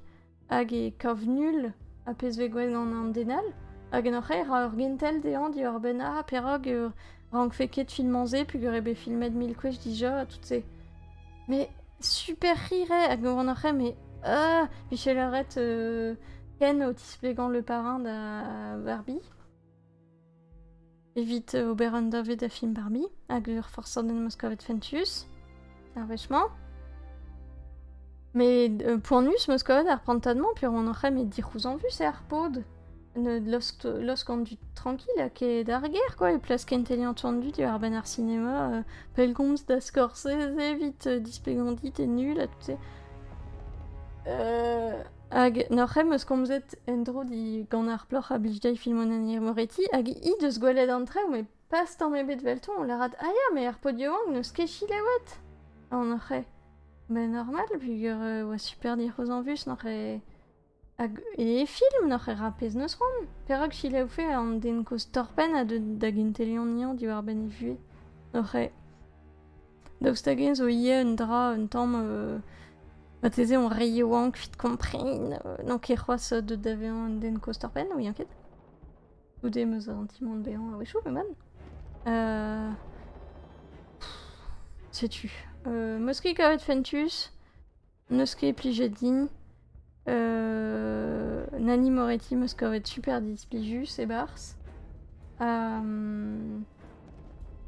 hag e kav nul a pezve gwelet gant an denal. Hag n'oc'h ur gentel dean di ur ben perog rank feket filmanze puis ebe filmet mil kwech dija tout se. Mais super rire hag n'oc'h mais Michel Arrête Ken au tisplegan le parrain da Barbie. Evite Oberon David da film Barbie hag ur forçaden meus kavet fentus. Vachement. Mais pour nus, meus kavet ar prantadement, puis on aurait mais dirous en vue, c'est ar pod. Losk an dut tranquille, a ket d'ar guerre, quoi, et place kenteli an du ar ben ar cinéma, pelgomz da Scorsese, vite displegandit et nul, à tout ces. Hag n'oc'h meus komzet endro di gant ar ploc'h a blijdei filmon an Moretti, hag i deus gwelet an treo, mais pas tamm ebet velton, on l'a rat, mais ar pod yoang neus ket chilewet. On aurait ben normal, puis ouais, super dirous en vue, n'aurait et film n'aurait rapez neus ron. Perog chile ou fait en den cause torpen a da gintelion nian di war ben vue. N'aurait daostagen zo ie un dra un tamm bateze on raye wank fit comprin non ket c'hoaz de davean den cause torpen oui enquête. Ou des meus antimon béant a wechou, mais man. Sais-tu meus ket kavet fentus, neus ket plijedin, Nani Moretti meus kavet super displijus e bars.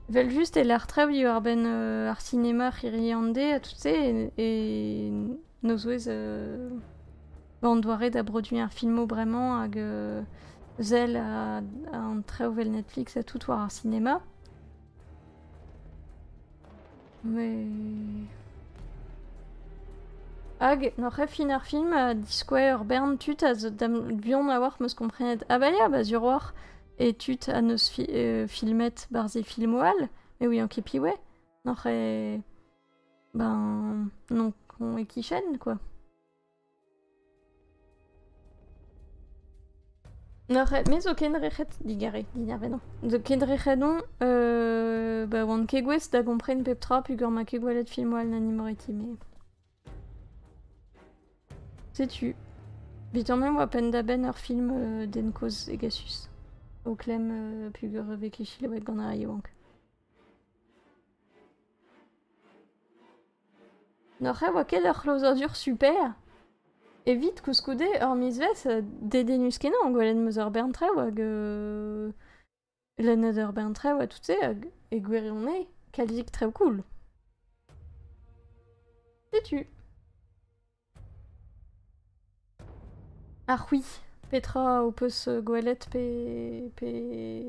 Vel just e l'ar trev di war ben ar cinéma c'hiriande a tout se et nos ouez an doare da produit ar filmo bremañ hag zel a an trev vel Netflix a tout war ar cinéma. Mais hag n'oc'h fin ar film a diskouez ur bern tut a zo bion a war meus komprenet ba sur war et tut a neus filmet barze filmoal, mais oui an ket piwe n'oc'h ben non on e kichen, quoi. N'oc'h mais zo ken rechet digare non zo ken rechet ba oan ket gwez da gompren pep tra pugur ma ket gwelet filmoal Nani Moretti, mais sais-tu bitan même oa pen da ben ur film den cause egasus au clem pugur veke chilewet gant ar yewank. N'oc'h oa ket ur c'hlozadur super evit kouskoude ur misvez dedenus kenan an gwelet meus ur bern trev hag lennet ur bern trev a tout se hag e gwirionne kalzik trev cool. Sais-tu oui, Petra o peus gwelet pe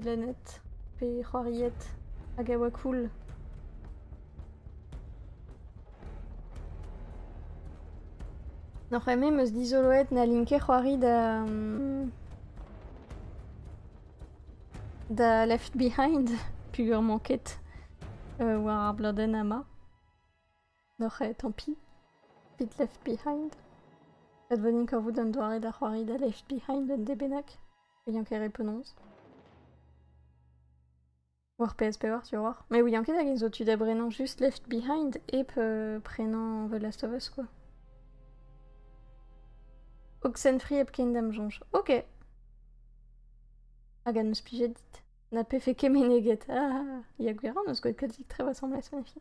lennet pe c'hoariet hag a oa cool. N'oc'h eme meus dizoloet na linke c'hoari da Left Behind pugur manket war ar bladenn ama. N'oc'h tant pis, pit Left Behind. Ad vonin kavout an doare da c'hoari da Left Behind an debenak, oui ket repononz. War PSP war sur war. Mais oui ket hag zo tu da brenan just Left Behind ep prenan The Last of Us, quoi. Oxenfree ep ken dam jonj. Ok. Hag an eus plijet dit. Na pe fe ket meneget. Ya gweran eus gwelet kalzik trev assemblez menefi.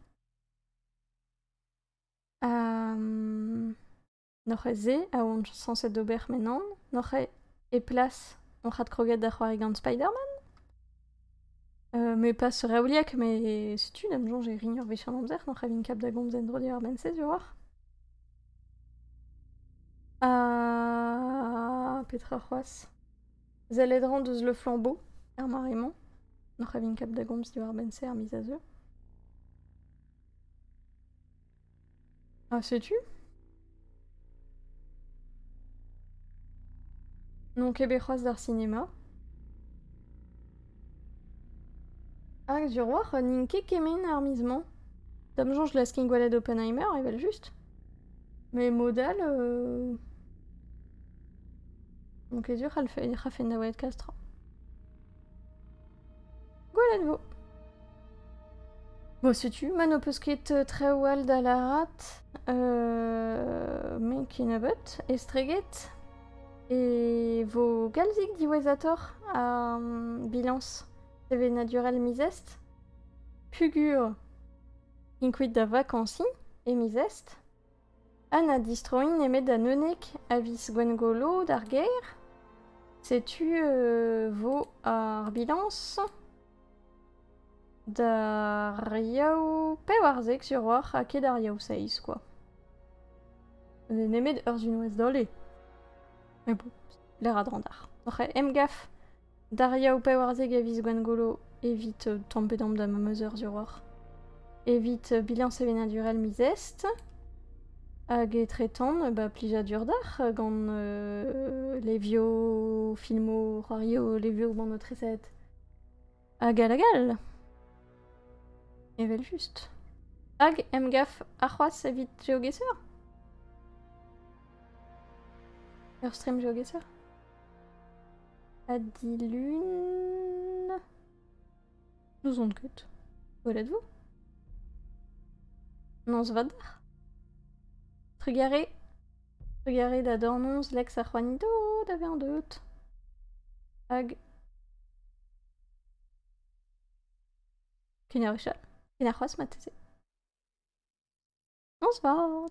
N'oc'h ze a oan sanset d'ober menan. N'oc'h e plas on c'had kroget da c'hoari gant Spider-Man. Mais pas se raouliak, mais sais-tu, dam jonj e rin ur vechant amzer, n'oc'h vin kap da gomz endro di ur ben se, sur war. Petra Roas. Zeledran deus le flambeau, Marimon. Noch a vin kap da gomz diwar benser mis a zeu. Ah, sais-tu? Non québécoise d'art cinéma. Ah, du roi, ninke kemen armisement. Dame Jean, je laisse King Wallet d'Oppenheimer, ils veulent juste. Mais modal, donc dur, elle fait da White Castra. Voilà de vous. Bon, sais-tu, Manopusket Trewald à la rate, Menkinabut, Estreget, et vos Galzik d'Iwezator à Bilance, CV naturel Misest, Pugur, Inquid da Vacancy, et Misest, Anna Distroin et Meda Nenek, Avis Gwengolo, d'Arguer, sais-tu, vos à Bilance, Dariao Pewarzek sur War à Dariao Saïs quoi. On est aimé de Urzunouest dans les. Mais bon, l'air à Drandar. Après, Mgaf, Dariao Pewarzek Avis Gwengolo, évite Tampedam da Mamazeur sur War. Évite Bilance et Naturel Misest. Hag traitant, bah plija durdar, gant les vieux filmo rario, les vieux bande notre recette. Hag à la gale. Et vel juste. Hag, Mgaf, Arroas, évite GeoGuessr. Airstream GeoGuessr. Adilune. Nous on cut. Où êtes-vous? Non, Svadar. Regardez la Dornons, l'ex Arjuanito, d'avait un doute. Hag. Kinarichal. Kinarwas matese. Non, Svard.